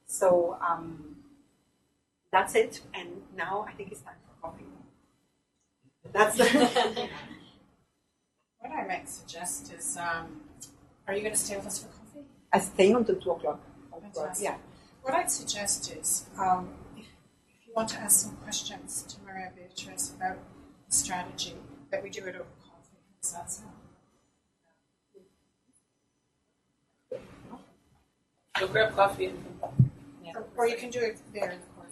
So that's it. And now I think it's time for coffee. That's What I might suggest is, are you going to stay with us for coffee? I stay until 2 o'clock. Yeah. What I'd suggest is, if you want to ask some questions to Maria Beatriz about strategy that we do it over coffee. Because that's So grab coffee and or you can do it there in the corner.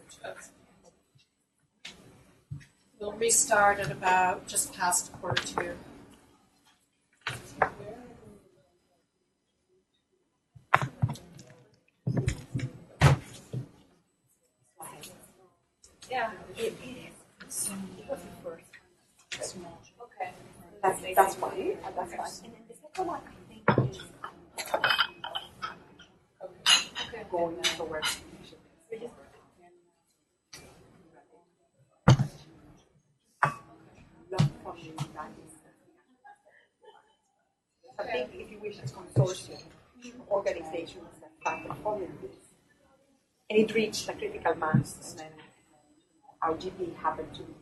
We'll restart at about just past 1:45. Yeah. Okay. That's why. That's why. And then the second one, I think, is going towards. I think if you wish, it's consortium, organizations that have performing this. And it reached a critical mass, and then our GP happened to be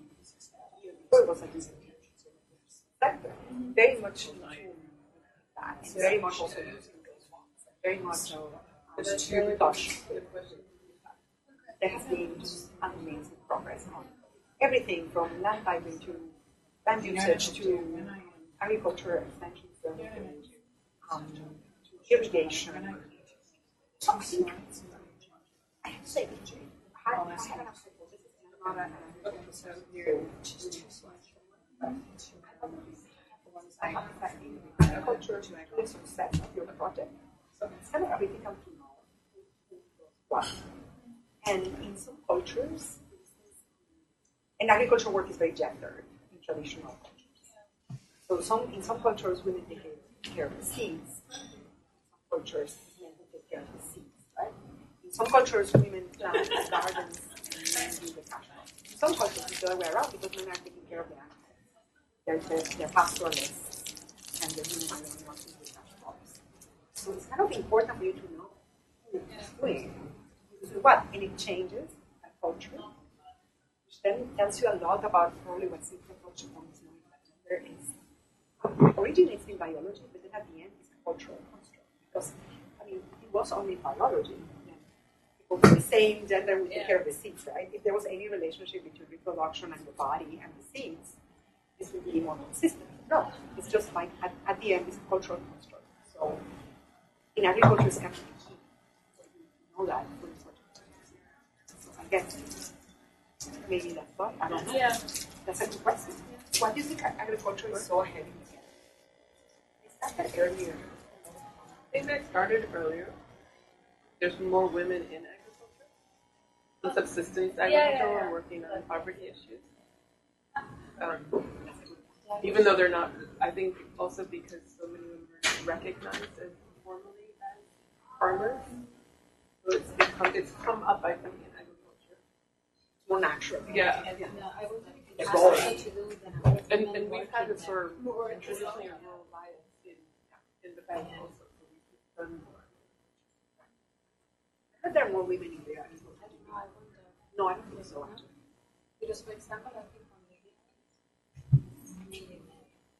it was a sector, very much into that, and very much also using those funds, very much to touch. There has been amazing progress on everything from land titling to land usage to agriculture extension services, to irrigation. So I think I have to say, I have an obstacle. This is not an episode here, which is too agriculture to the success of your project. So it's kind of critical to know what. And in some cultures, and agricultural work is very gendered in traditional cultures. So in some cultures, women take care of the seeds. In some cultures, men take care of the seeds, right? In some cultures, women plant gardens and men do the cash crop. In some cultures, it's the other way around because men are taking care of the animals. They're pastoralists, and the women are the only ones who do cash crops. So it's kind of important for you to know who is doing what, and it changes a culture, which then tells you a lot about probably what Cynthia touched upon is knowing that gender is originates in biology, but then at the end it's a cultural construct. Because I mean, it was only biology. People with the same gender would take care of the seeds, right? If there was any relationship between reproduction and the body and the seeds, this would be more consistent. No, it's just like at the end it's a cultural construct. So in agriculture it's kind of key. So you know that. I guess maybe that's why. I don't know. Yeah. That's a good question. Why do you think agriculture is so heavy? It started earlier. I think that started earlier. There's more women in agriculture. In subsistence agriculture and working on poverty issues. Even though they're not, I think also because so many women are recognized as formally as farmers. So it's come up, I think, in agriculture. More natural. Yeah. And we've had a sort of more traditionally rural bias in the bank also. So we've done more. I heard there are more women in the agriculture. No, I don't think so. Because, for example, I think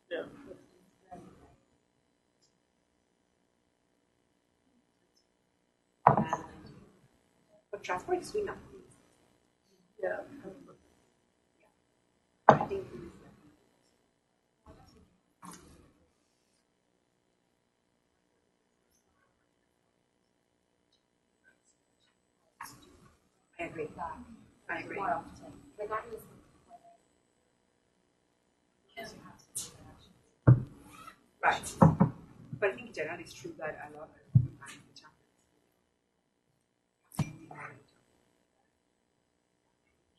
yeah. But transport is enough. Yeah. I think I agree. I agree. Right. But I think in general it's true that a lot of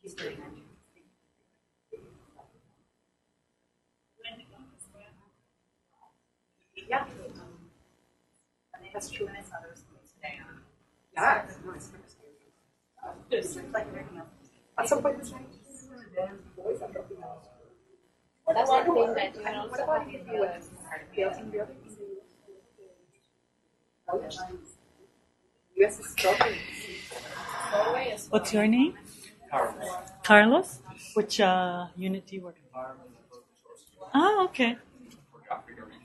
he's doing it. Yeah. That's true. Yeah, no, it's at some point, boys are dropping out. That's one thing that you What also about have in in the US? In the US is struggling. What's your name? Carlos? Which unit do you work in? Oh, okay.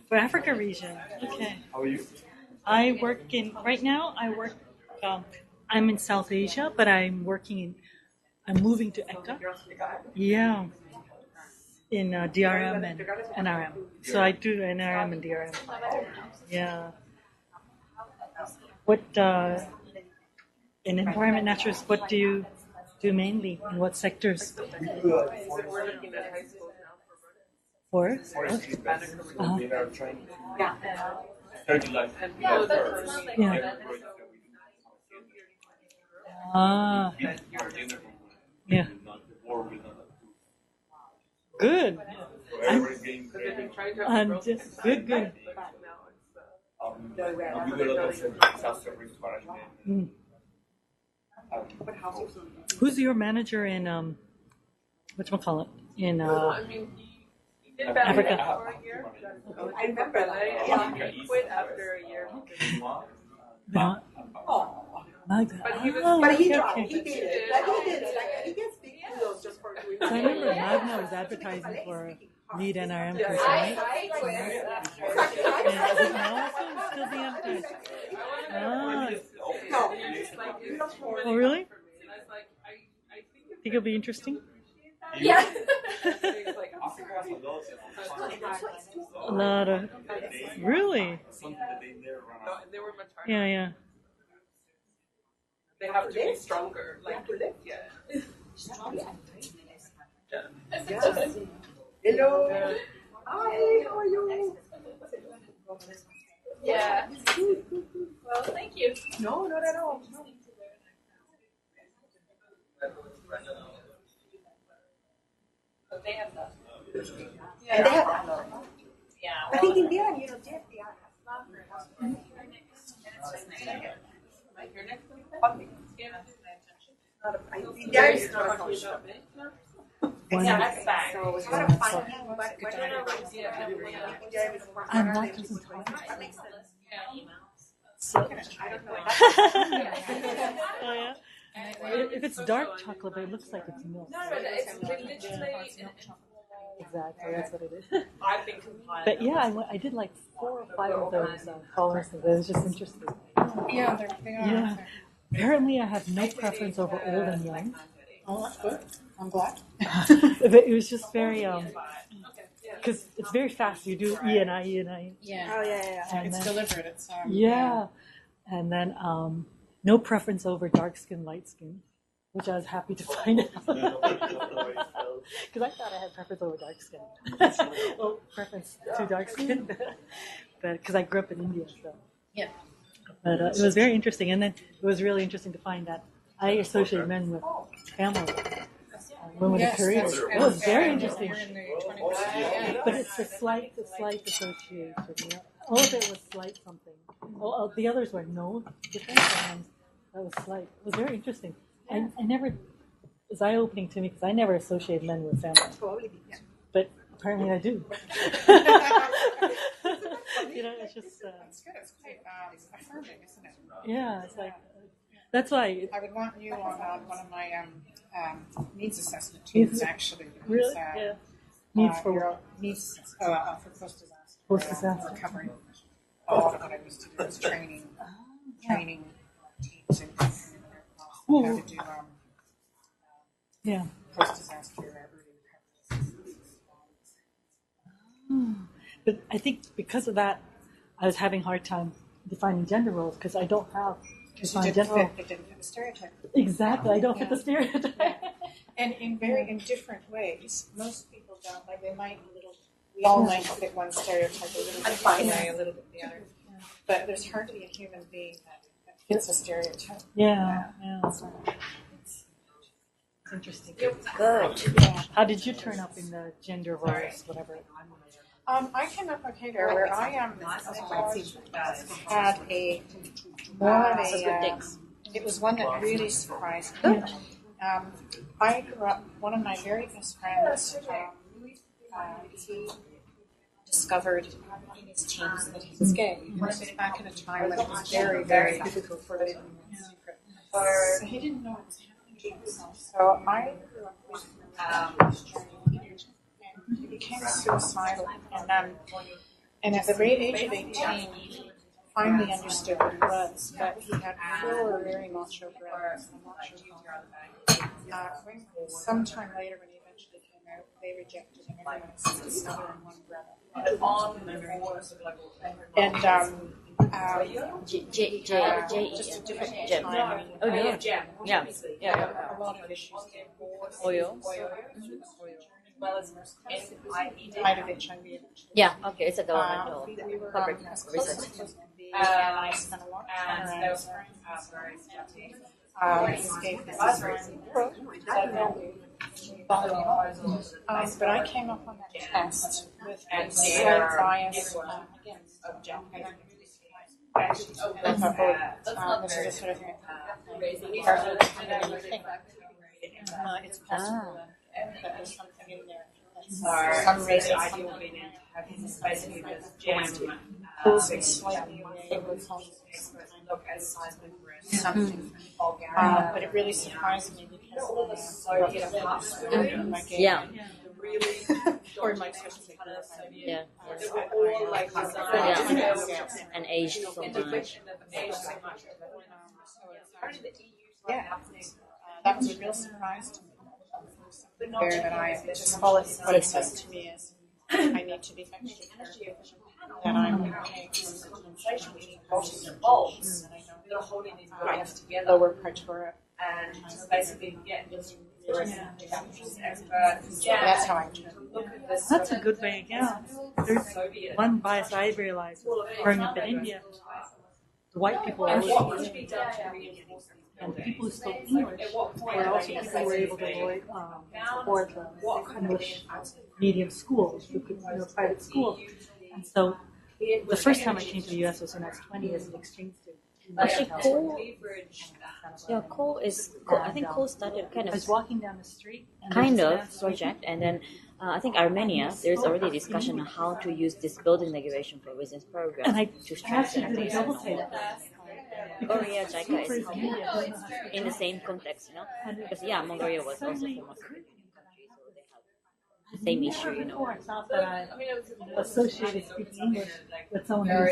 For Africa region. Okay. How are you? I work in, right now, I'm in South Asia, but I'm moving to ECA. Yeah. in DRM and NRM. So I do NRM and DRM. Yeah. What in environment naturalists? What do you do mainly? In what sectors? For? Yeah. Ah. Yeah. Good. I'm just good. Mm. Who's your manager in whatchamacallit? In Africa? I remember that. He quit after a year. My God. But he tried. He did it. Like he did it. Like he gets big kudos just for doing it. So I remember Magna was advertising for lead NRM person, right? Yeah, is it now also still being advertised? Oh, really? Think it'll be interesting? Yeah. A lot of really. Yeah. They have to be stronger. Like, yeah. Hello. Hi, how are you? Yeah. Well, thank you. No, not at all. No. But they have that. Yeah, and they have that. Yeah. I think in the end, they are. Like your next one? There is not a culture. Yeah, that's fine. So it's not a fun but I'm lactose intolerant. So, I don't know. oh yeah. If it's dark chocolate, but it looks like it's milk. No, it's literally. Exactly, that's what it is. I think. But yeah, I did like 4 or 5 of those tolerances. It was just interesting. Yeah, they are. Yeah. Apparently, I have no preference over old and young. Oh, that's good. I'm glad. It was just very because it's very fast. You do E and I. Yeah. Oh yeah. And it's then, deliberate. It's yeah. And then no preference over dark skin, light skin, which I was happy to find out. Because I thought I had preference over dark skin. Well, preference to dark skin, but because I grew up in India, so. Yeah. But it was very interesting, and then it was really interesting to find that I associate men with family, women with careers. It was very interesting. But it's a slight association. All of it was slight something. All the others were no different, and that was slight. It was very interesting. I never, it was eye-opening to me because I never associated men with family. But apparently I do. It's just. It's good. It's quite affirming, isn't it? Yeah, it's like that's why. I would want you on one of my needs assessment teams, actually. Really? Yeah. Needs for needs for post-disaster. Post-disaster. Recovering. A lot of what I used to do was training teams in how to do yeah post-disaster early recovery. But I think because of that, I was having a hard time defining gender roles because I don't have defined gender roles. It didn't fit the stereotype. Exactly, I don't fit the stereotype. Yeah. And in different ways. Most people don't. Like they might we all might fit one stereotype a little bit one way, a little bit the other. Yeah. But there's hardly a human being that fits a stereotype. Yeah. It's interesting. Good. Yeah. How did you turn up in the gender roles, whatever? I came up okay there, where I had a more of a. It was one that really surprised me. I grew up. One of my very best friends. He discovered in his teens that he was gay. He was back in a time when it was very, very difficult for living in secret. So he didn't know what was happening. So I grew up with. He became suicidal, and at the great age of 18, he finally understood what he was, but he had 4 very macho brothers. Sometime later, when he eventually came they rejected and everyone says it's not in one brother. And just a different time. Oh yeah. Yeah. Yeah. A lot of issues there. Oil. Out of HIV. Yeah. Okay. It's a governmental We were public as close research. as we could be, and I spent a lot of time gave this but I came up on that test with a slight bias against this is the sort of thing careful to think. It's possible that there's something in there. For some reason, basically pulls slightly away something. But it really surprised me because yeah. Or my sister. Yeah. And aged so much. Yeah. That was a real surprise to me. There that I just what it says to me is I need to be extra careful that I'm paying compensation, which is involves lower criteria and basically just that's how I do it. That's a good way, yeah. There's one bias I realized growing up in India. The white people are always and the people who spoke English were also people who were able to support the English medium schools, private schools. And so the first time I came to the US was when I was 20 as an exchange student. Actually, Cole I think Cole started kind of. I was walking down the street. Kind of project, and then I think Armenia. There's already discussion on how to use this building regulation for business programs and I to strengthen. did a double take. Mongolia, JICA is helping in the same context, because Mongolia was also from a country, so they have the same issue, I thought that I associated speaking English with someone who's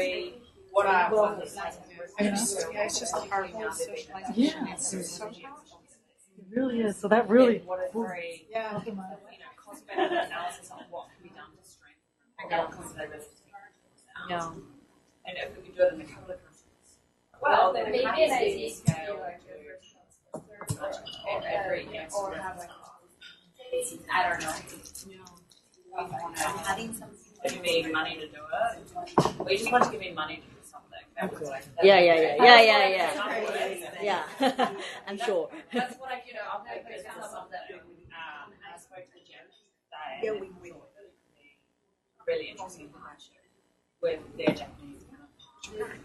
it's just a hard socialization. Yeah, it really is. So that really, analysis on what can be done to strengthen. Yeah. And if we could do it in a couple of countries, well, then maybe an idea scale every or have like I don't know. Give me money to do it. We just want to give me money to do something. Okay. Yeah. I'm sure. That's what I'll put this on something. I spoke to Jim today. Yeah, we will. Really interesting partnership with their Japanese.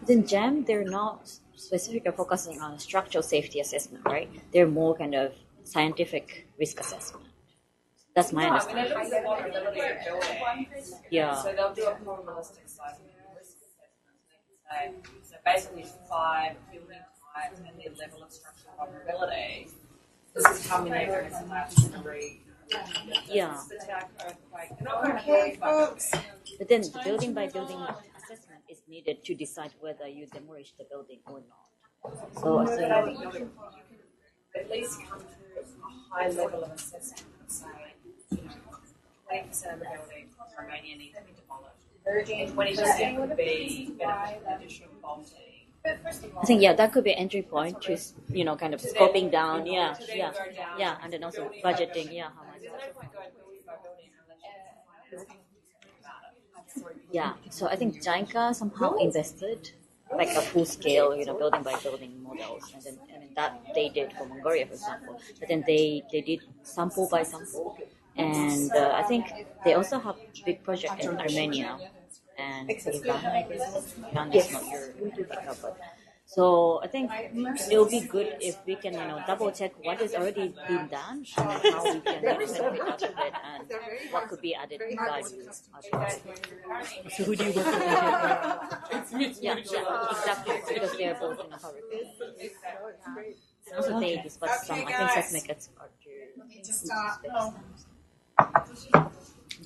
In GEM, they're not specifically focusing on structural safety assessment, right? They're more kind of scientific risk assessment. That's my understanding. They look at the vulnerability of building. Yeah. So they'll do a probabilistic seismic risk assessment. So basically 5 building types and their level of structural vulnerability. This is how many areas of that degree. Yeah. Okay, folks. But then the building by building assessment is needed to decide whether you demolish the building or not. So I think you can at least come to a high level of assessment and say, 20% of the building in Romania needs to be demolished. 20% would be additional bolting. I think that could be an entry point to kind of scoping down, and then also budgeting, how much. Yeah, so I think JICA somehow invested like a full scale, building by building models, and then that they did for Mongolia, for example. But then they did sample by sample, and I think they also have big project in Armenia and Iran is not your backup, but. So I think it will be good if we can, double check what has already been done and how we can benefit out of it and what could be added value. So who do you work with? Yeah, exactly, because they are both in a hurry. Also, they discuss some, I think, seismic experts.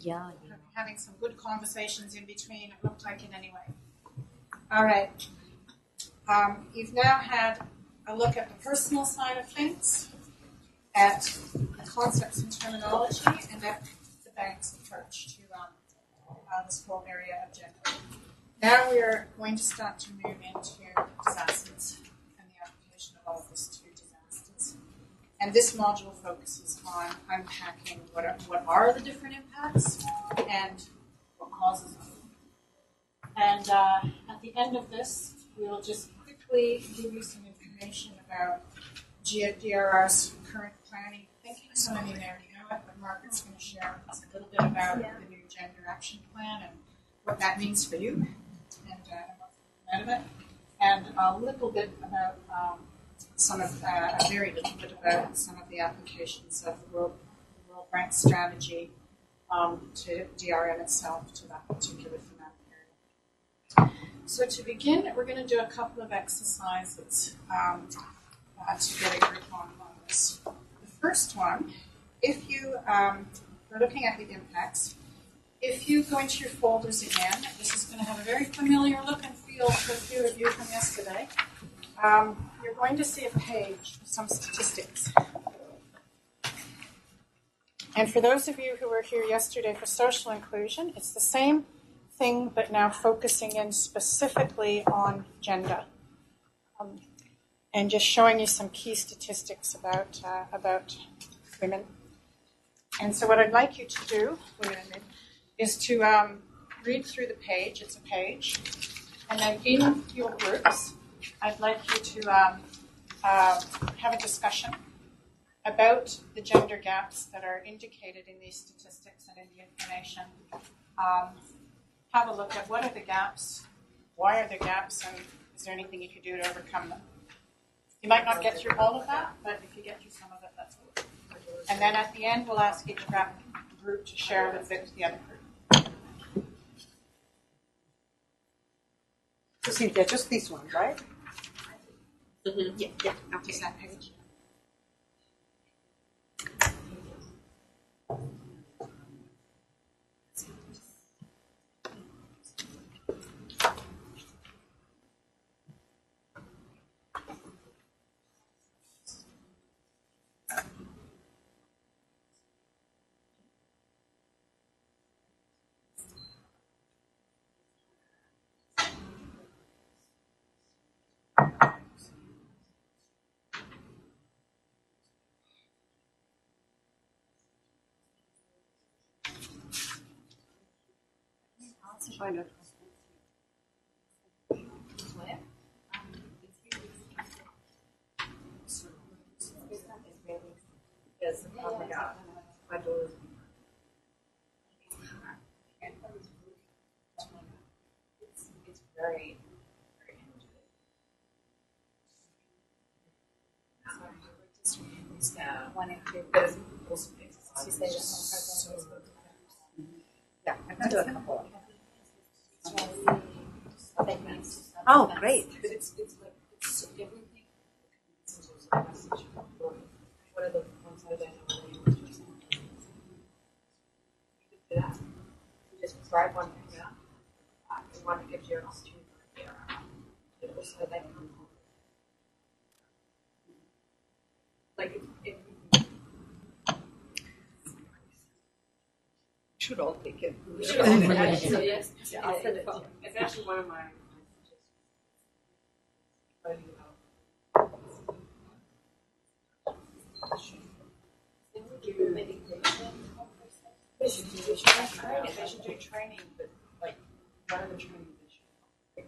Yeah. Having some good conversations in between, it looked like it anyway. All right. You've now had a look at the personal side of things, at concepts and terminology, and at Bank's approach to this whole area of gender. Now we are going to start to move into disasters and the application of all of this to disasters. And this module focuses on unpacking what are the different impacts and what causes them. And at the end of this, we will just quickly give you some information about DRR's current planning thinking. Some of you may already know it, but Margaret's going to share with us a little bit about the new Gender Action Plan and what that means for you and what's out of it. And a little bit about a very little bit about some of the applications of the World Bank strategy to DRM itself, to that particular thematic area. So to begin, we're going to do a couple of exercises to get a grip on this. The first one, if you we're looking at the impacts. If you go into your folders again, this is going to have a very familiar look and feel for a few of you from yesterday. You're going to see a page with some statistics. And for those of you who were here yesterday for social inclusion, it's the same thing, but now focusing in specifically on gender. And just showing you some key statistics about women. And so what I'd like you to do is to read through the page. It's a page. And then in your groups, I'd like you to have a discussion about the gender gaps that are indicated in these statistics and in the information. Have a look at what are the gaps, why are there gaps, and is there anything you could do to overcome them. You might not get through all of that, but if you get through some of it, that's good. And then at the end, we'll ask each group to share a little bit with the other group. So Cynthia, just this one, right? Mm-hmm. Yeah, just that page. Find it. Yes, oh my God. My daughter's it's very, very energetic. One and two. But it's also exercise. Yeah, I can do a couple. Oh, great. But it's like it's everything. What are the ones that I don't know? You could do that. You just write one thing out. And one gives you an opportunity to get around. But also they can like if should all take it. Yes. Yeah, I'll send it to you. It's actually one of my They should do training, but like one of the training they should.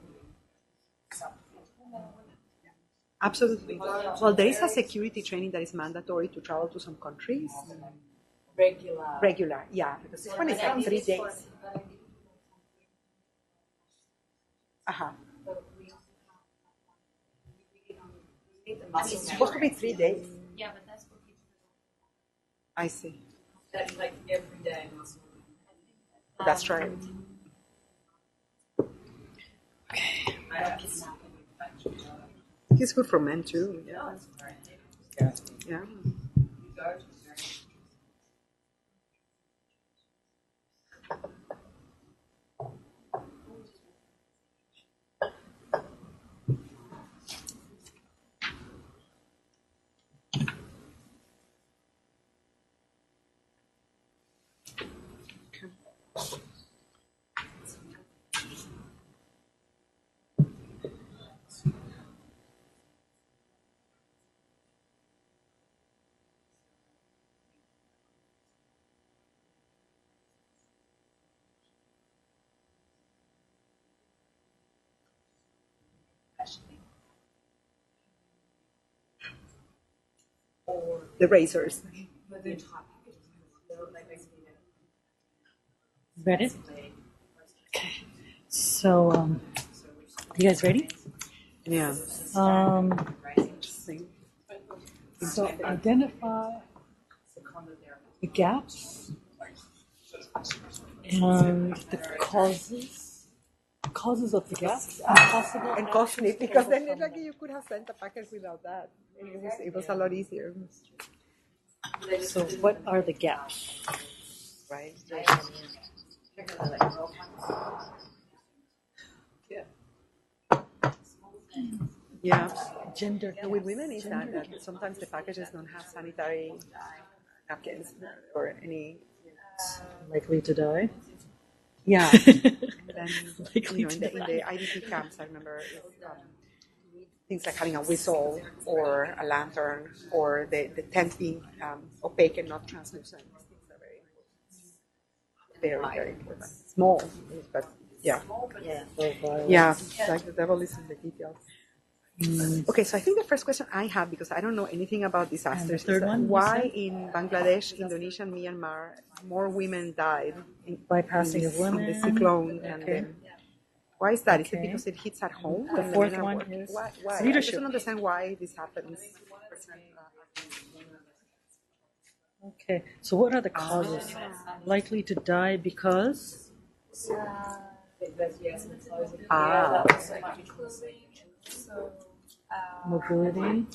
Absolutely. Well, there is a security training that is mandatory to travel to some countries. Regular, yeah. Because this one is like 3 days. It's supposed to be 3 days. Yeah, but that's what people I see. That's like every day. That's right. It's good for men too. Yeah. Yeah. The razors. Ready? Okay. So, you guys ready? Yeah. So identify the gaps and the causes of the gaps and possible And costly, because then it's like you could have sent a package without that. It was a lot easier. So what are the gaps? Right. Yeah. Gender. And with women is that sometimes the packages don't have sanitary napkins or any. Likely to die. Yeah. And then, Likely in to the die. IDP camps, I remember things like having a whistle or a lantern or the tent being opaque and not translucent. Very, very important. Small, but yeah. Yeah, like the devil is in the details. Okay, so I think the first question I have, because I don't know anything about disasters, is third one, why in Bangladesh, Indonesia, and Myanmar, more women died Bypassing of women. in the cyclone. And Okay. why is that? Is it Okay. because it hits at home? The when fourth men are one working? is Why? I leadership. just don't understand why this happens. Okay. So what are the causes? Likely to die because mobility.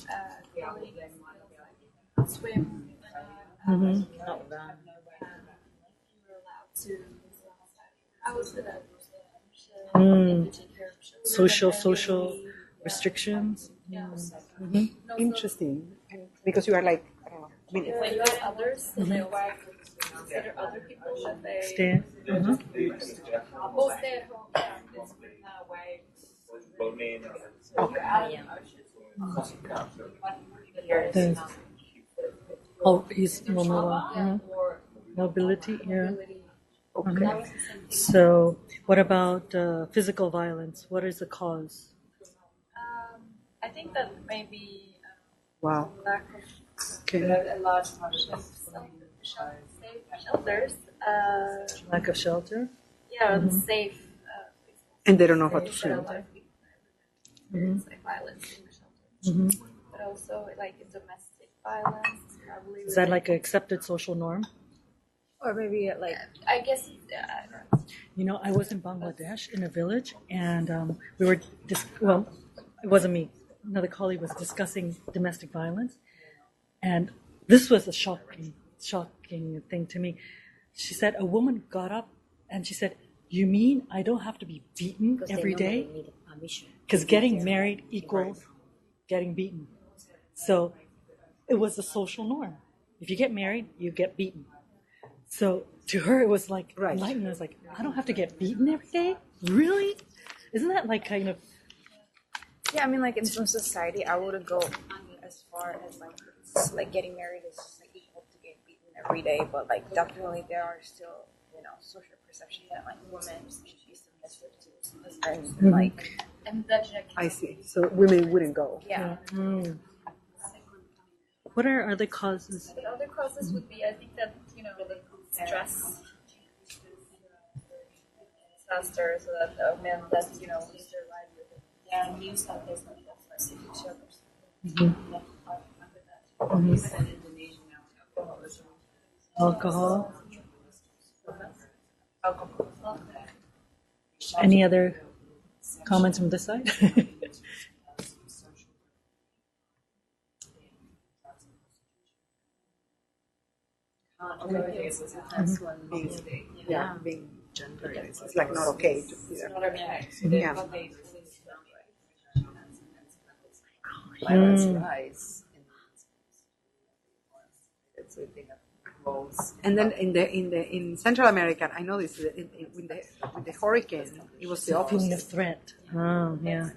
Swim. Mm-hmm. Social restrictions. Mm-hmm. Interesting, because you are like, I don't know. I mean, When you have others, so they wife consider other people that they Stay. Mm-hmm. both stay at home. It's not a way. You're out in the ocean. He's mobility. Yeah. Okay. So, what about physical violence? What is the cause? I think that maybe wow. lack of a large part of shelters. Lack of shelter. Yeah, Mm-hmm. safe. And they don't know how to swim. Mm-hmm. Like violence in the shelters, Mm-hmm. but also like domestic violence. Probably Is that like an accepted social norm? or maybe like I guess. You know, I was in Bangladesh in a village, and we were well, it wasn't me. Another colleague was discussing domestic violence, and this was a shocking thing to me. She said a woman got up and she said, "You mean I don't have to be beaten every day? Because getting married equals getting beaten." So it was a social norm. If you get married, you get beaten. So to her, it was like enlightening. I was like, I don't have to get beaten every day? Really? Isn't that like kind of... Yeah, I mean, like in some society, I wouldn't go as far as like getting married is just like equal to getting beaten every day, but like definitely there are still social perceptions that like women should be submissive to and like and that I see. So women wouldn't go. Yeah. Mm. What are other causes? The other causes would be, I think that the stress, disaster, so that the men that lose their livelihood. Yeah, news that there's no specific shelters. Alcohol. Any other comments from this side? Being gender, it's like not okay to see that. Yeah. Violence rise in so you think of And then in Central America, I know this with the hurricane, it was the feeling opposite. of threat. Oh, yeah.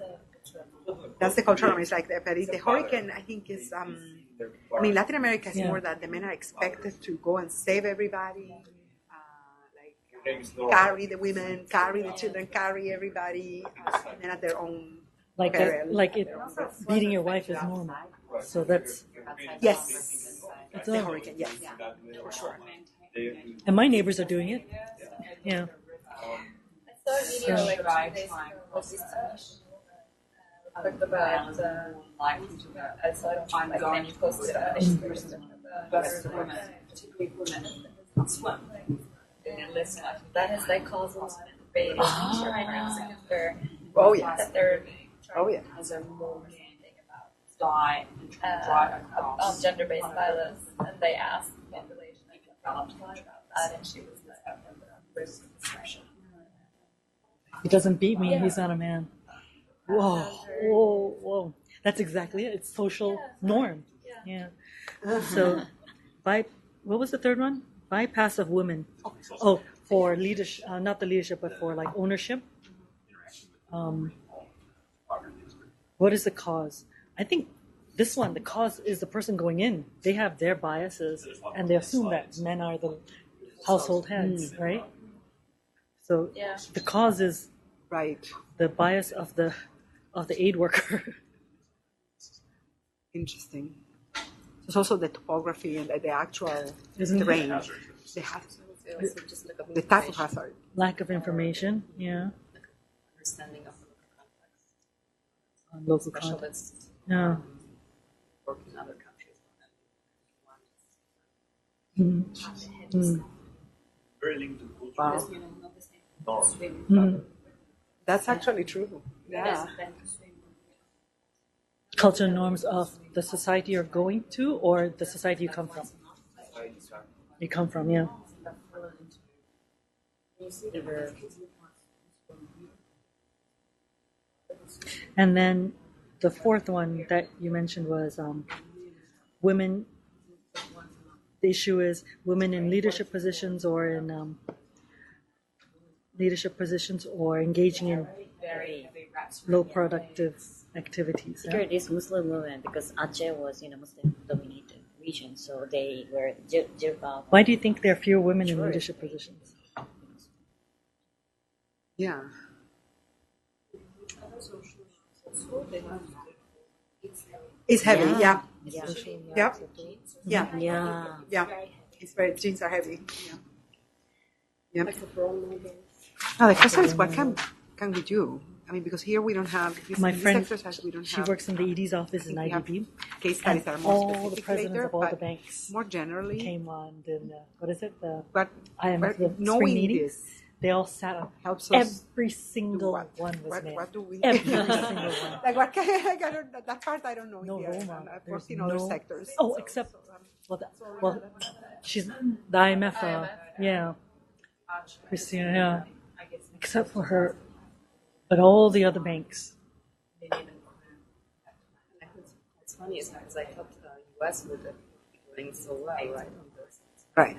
That's the cultural. It's like but the hurricane, I think is. I mean, Latin America is more that the men are expected to go and save everybody, carry the women, carry the children, carry everybody, and then at their own Like peril. beating your wife is normal. So that's yes, it's the a hurricane. Yes, for sure. And my neighbors are doing it. Yeah. I saw a video like 2 days ago about outside of like many posted women, particularly women that swim. That has like caused babies right now. Oh yes. That they're as a more thing about diet and gender-based violence, and they asked the population about that, and she was like, risk of destruction. He doesn't beat me. He's not a man. Whoa, whoa, whoa. That's exactly it. It's social norm. Yeah. So, what was the third one? Bypass of women. Oh, for leadership, not the leadership, but for like ownership. What is the cause? I think this one, the cause is the person going in. They have their biases, and they assume that men are the household heads, right? So the cause is the bias of the aid worker. Interesting. There's also the topography and the actual terrain, the type of hazard. Lack of information, yeah. Understanding of Local context. Yeah. Work in other countries. Very linked to culture. Wow. That's actually true. Yeah. Cultural norms of the society you're going to, or the society you come from? You come from, yeah. And then the fourth one that you mentioned was women. The issue is women in leadership positions or in engaging in low productive activities. Here it is Muslim women because Aceh was Muslim dominated region, so they were jilbab. Why do you think there are fewer women in leadership positions? Yeah. It's heavy, yeah. Yeah. It's very, jeans are heavy. Yeah. Now the question is, what can we do? I mean, because here we don't have my friend. Exercise, we don't she have, works in the ED's office in IDB. Case studies that are more all the presidents of all the banks more generally came on. And what is it? The IMF, the knowing spring meeting. this, they all sat up. Helps us. Every single one was made. What do we? Every single one. Like what? That part I don't know. No here. Roma. I've worked in other sectors. Oh, except she's the IMF. Yeah, Christina. Yeah, except for her, but all the other banks. It's funny, isn't it? Because I thought the US would be doing so well, right? Right.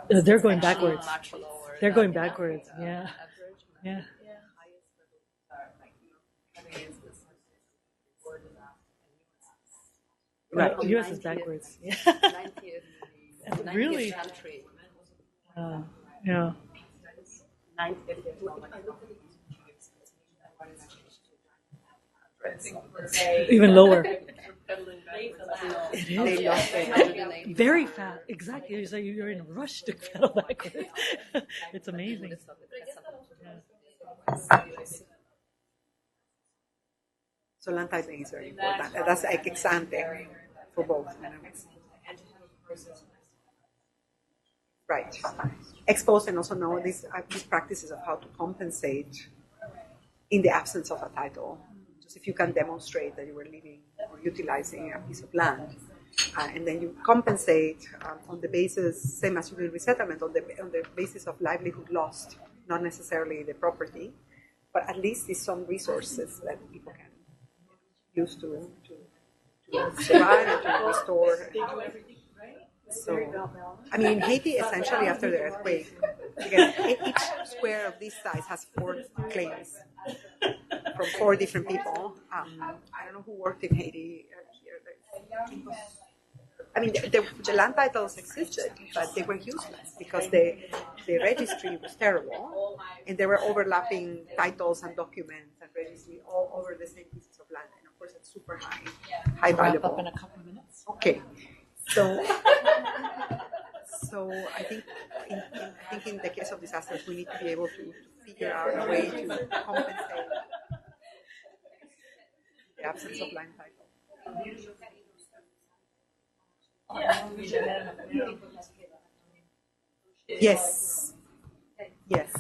They're going backwards. They're going backwards. Yeah. Yeah. Right. US is backwards. Yeah. Really? Yeah. Even lower. It is very fast. Exactly. It's like you're in a rush to pedal backwards. It's amazing. So land typing is very important. That's like ex ante for both. Right. Expose and also know these practices of how to compensate in the absence of a title. Just if you can demonstrate that you were living or utilizing a piece of land, and then you compensate on the basis, same as you do resettlement, on the basis of livelihood lost, not necessarily the property, but at least there's some resources that people can use to survive and to restore. They do everything, right? So, I mean, in Haiti, essentially after the earthquake, again, each square of this size has 4 claims from 4 different people. I don't know who worked in Haiti here. I mean, the land titles existed, but they were useless because the registry was terrible, and there were overlapping titles and documents and registry all over the same pieces of land. And of course, it's super high valuable. Wrap up in a couple of minutes. Okay, so I think in the case of disasters, we need to be able to figure out a way to compensate the absence of land title. Yes. Yes.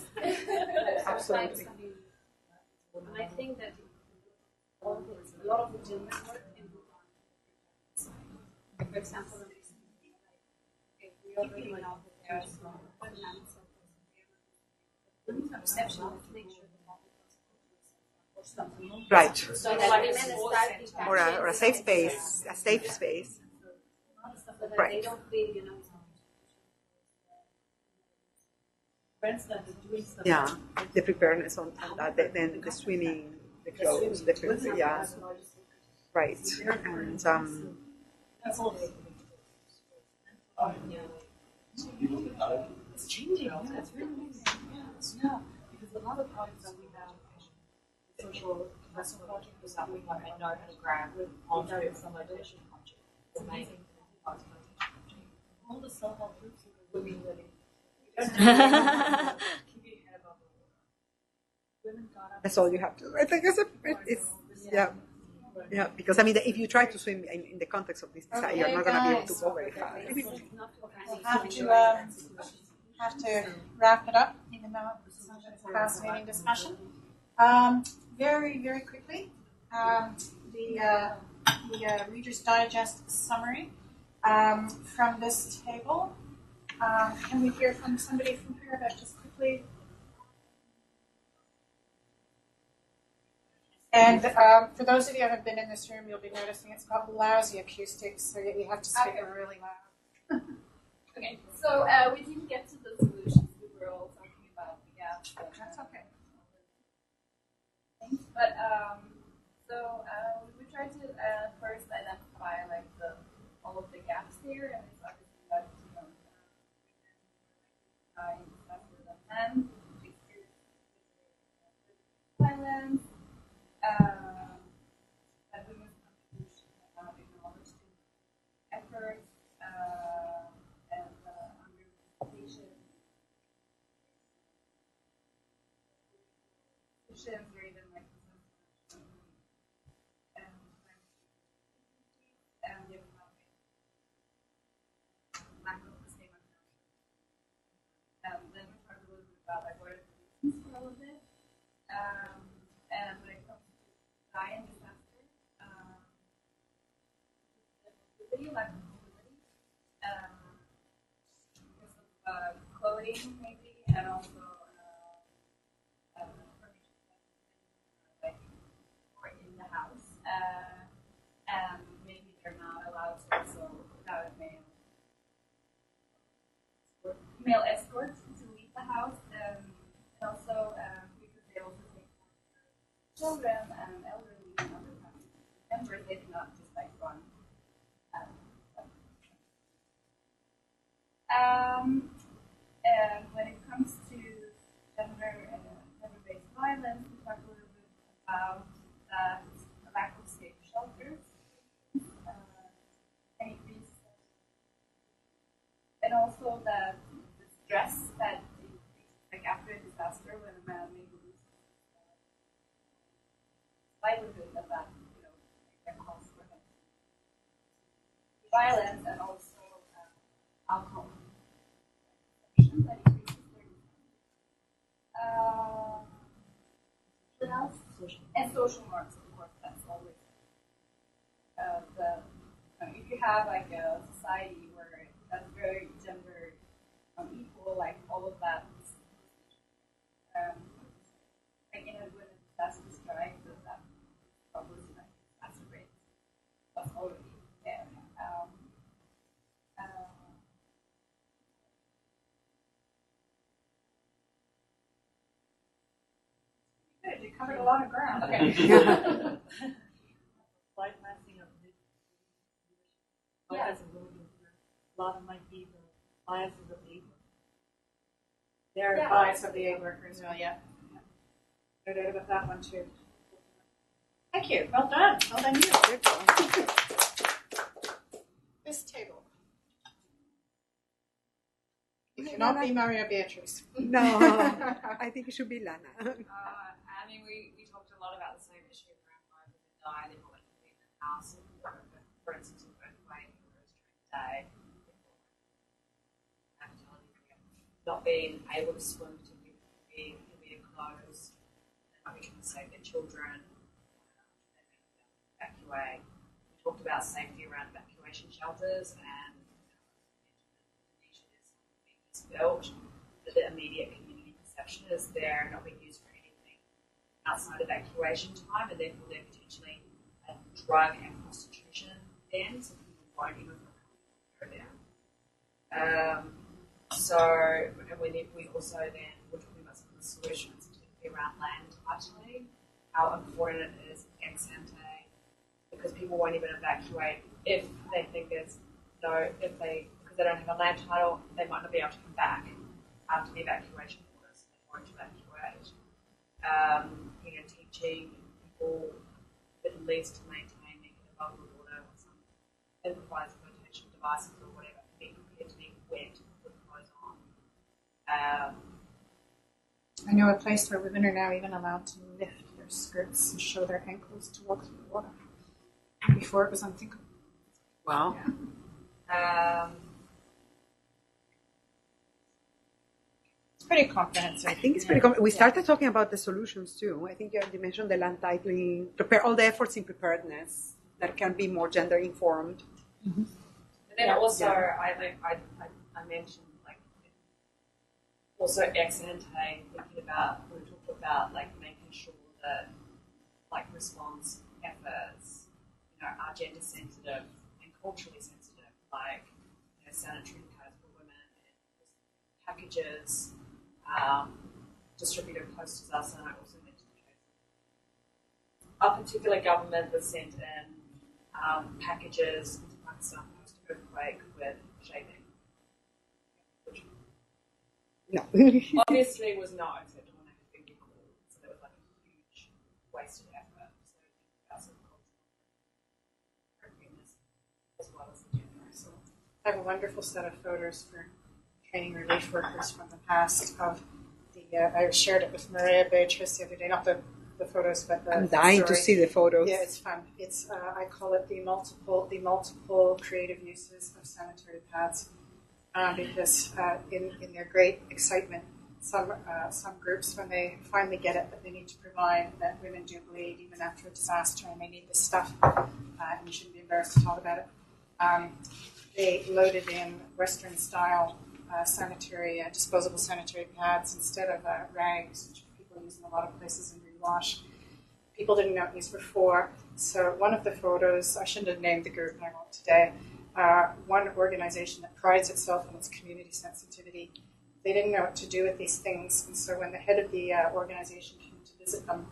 Absolutely. And I think that a lot of the gender work in for example, we already know that there are some perception of nature. Right. So that or a safe space, Right. They don't feel, Yeah, the preparedness on that, then the swimming, the clothes, the food, yeah. Right. And it's changing. It's really amazing. Yeah, because a lot of projects that we have, social investment projects that we have at Northern Grant with implementation project. It's amazing. All the self-help groups are women living. That's all you have to do. I think it's yeah, because I mean, if you try to swim in the context of this design, you're not going to be able to go very far. Have to wrap it up, even though it's a fascinating discussion. Very, very quickly, the Reader's Digest summary from this table. Can we hear from somebody from here that just quickly? And for those of you who haven't been in this room, you'll be noticing it's got lousy acoustics, so you have to speak really loud. Okay, so we didn't get to the solutions. We were all talking about the gaps. That's okay. But we tried to first identify like all of the gaps here, and it's obviously that men experience violence, that women's contribution acknowledged efforts, and underrepresentation, or even like and the economic lack of sustainment. Then we talked a little bit about like what are the reasons for all of this. And when it comes to diet and disaster, mobility, lack of mobility, because of clothing maybe, and also like or in the house, and maybe they're not allowed to, so without male escorts to leave the house, and also because they also take children and elderly and other family members, they do not just like run. And when it comes to gender-based violence, we talk a little bit about that lack of safe shelters, and also that the stress that like after a disaster when a man maybe loses livelihood, that can cause for him violence, and also alcohol consumption that increases their what else? And social norms, of course, that's always if you have like a society where that's very gender equal, like all of that like in a when a disaster strikes, that probably like exacerbates what's already there. covered a lot of ground. Okay. Bypassing of Yeah. a lot of my people, biases of labor. They're Yeah. bias of the aid worker as well, yeah. No doubt about that one too. Thank you. Well done. Well done, you. Good job. This table. You cannot be Maria Beatriz. No, I think it should be Lana. I mean, we talked a lot about the same issue around why women die, they want to be in the house, for instance, in Earthquake, Day, not being able to swim to be in clothes, they're not able to save their children, evacuate. We talked about safety around evacuation shelters and is built, but the immediate community perception is they're not being used for anything outside evacuation time, and therefore they're potentially a drug and prostitution den, so people won't even go there. So, and we also then, we're talking about some of the solutions, particularly around land titling, how important it is ex ante, because people won't even evacuate if they think there's no, because they don't have a land title, they might not be able to come back after the evacuation order, so they won't evacuate. Teaching people at least to maintain making above the water with some improvised flotation devices or whatever, being prepared to be wet with clothes on. I know a place where women are now even allowed to lift their skirts and show their ankles to walk through the water. Before it was unthinkable. Wow. Yeah. It's pretty comprehensive. I think it's pretty comprehensive. We started talking about the solutions too. I think you mentioned the land titling, prepare all the efforts in preparedness that can be more gender informed. And then also, I mentioned also ex ante, thinking about, we talked about making sure that response efforts, are gender sensitive and culturally sensitive, sanitary pads for women, packages, distributed posters. And I also mentioned a particular government that sent in packages into Pakistan post-earthquake with shaving, which obviously was not acceptable and had been recalled. So there was a huge wasted effort. So that's some cultural appropriateness as well as the gender. So I have a wonderful set of photos for training relief workers from the past of the, I shared it with Maria Beatriz the other day, not the photos, but the I'm dying to see the photos. Yeah, it's fun. It's, I call it the multiple creative uses of sanitary pads, because in their great excitement, some groups, when they finally get it, that they need to provide that women do bleed even after a disaster and they need this stuff, and you shouldn't be embarrassed to talk about it. They loaded in Western-style disposable sanitary pads instead of rags, which people use in a lot of places and rewash. People didn't know these before, so one of the photos, I shouldn't have named the group, and I won't today, one organization that prides itself on its community sensitivity. They didn't know what to do with these things, and so when the head of the organization came to visit them,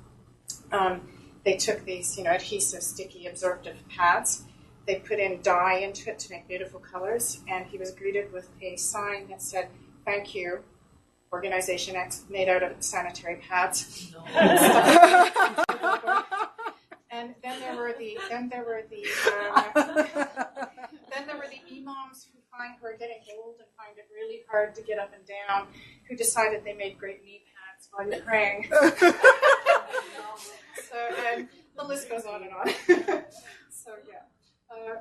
they took these, adhesive, sticky, absorptive pads. They put in dye into it to make beautiful colors, and he was greeted with a sign that said, "Thank you, Organization X, made out of sanitary pads." No. And then there were the imams who are getting old and find it really hard to get up and down, who decided they made great knee pads while you're praying. So, and the list goes on and on. So yeah.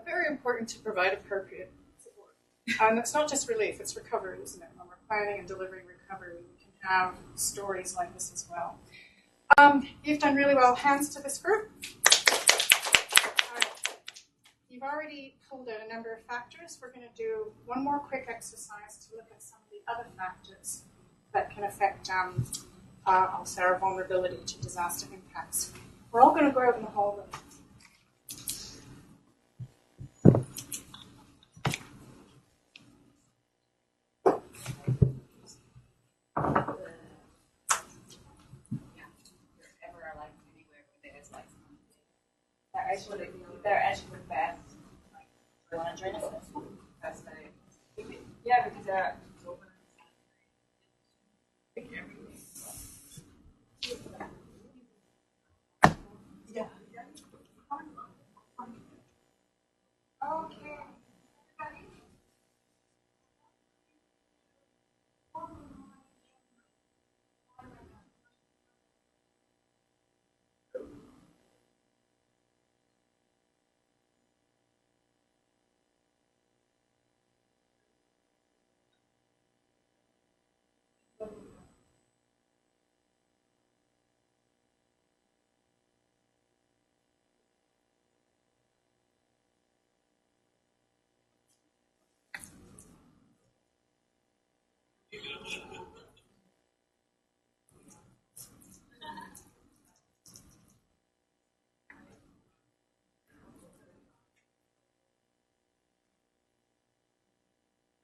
Very important to provide appropriate support. And it's not just relief, it's recovery, isn't it? When we're planning and delivering recovery, we can have stories like this as well. You've done really well. Hands to this group. You've already pulled out a number of factors. We're going to do one more quick exercise to look at some of the other factors that can affect I'll say our vulnerability to disaster impacts. We're all going to go out in the hallway. actually, they're actually best. You want to join us? Fascinating. Yeah, because they're open. Yeah. Okay.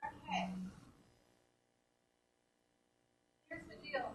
Okay. Here's the deal.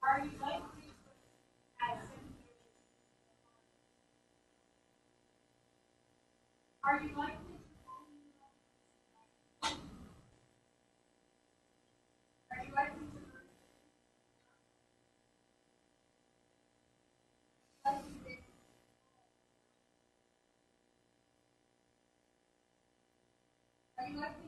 Are you likely Are you likely to Are you likely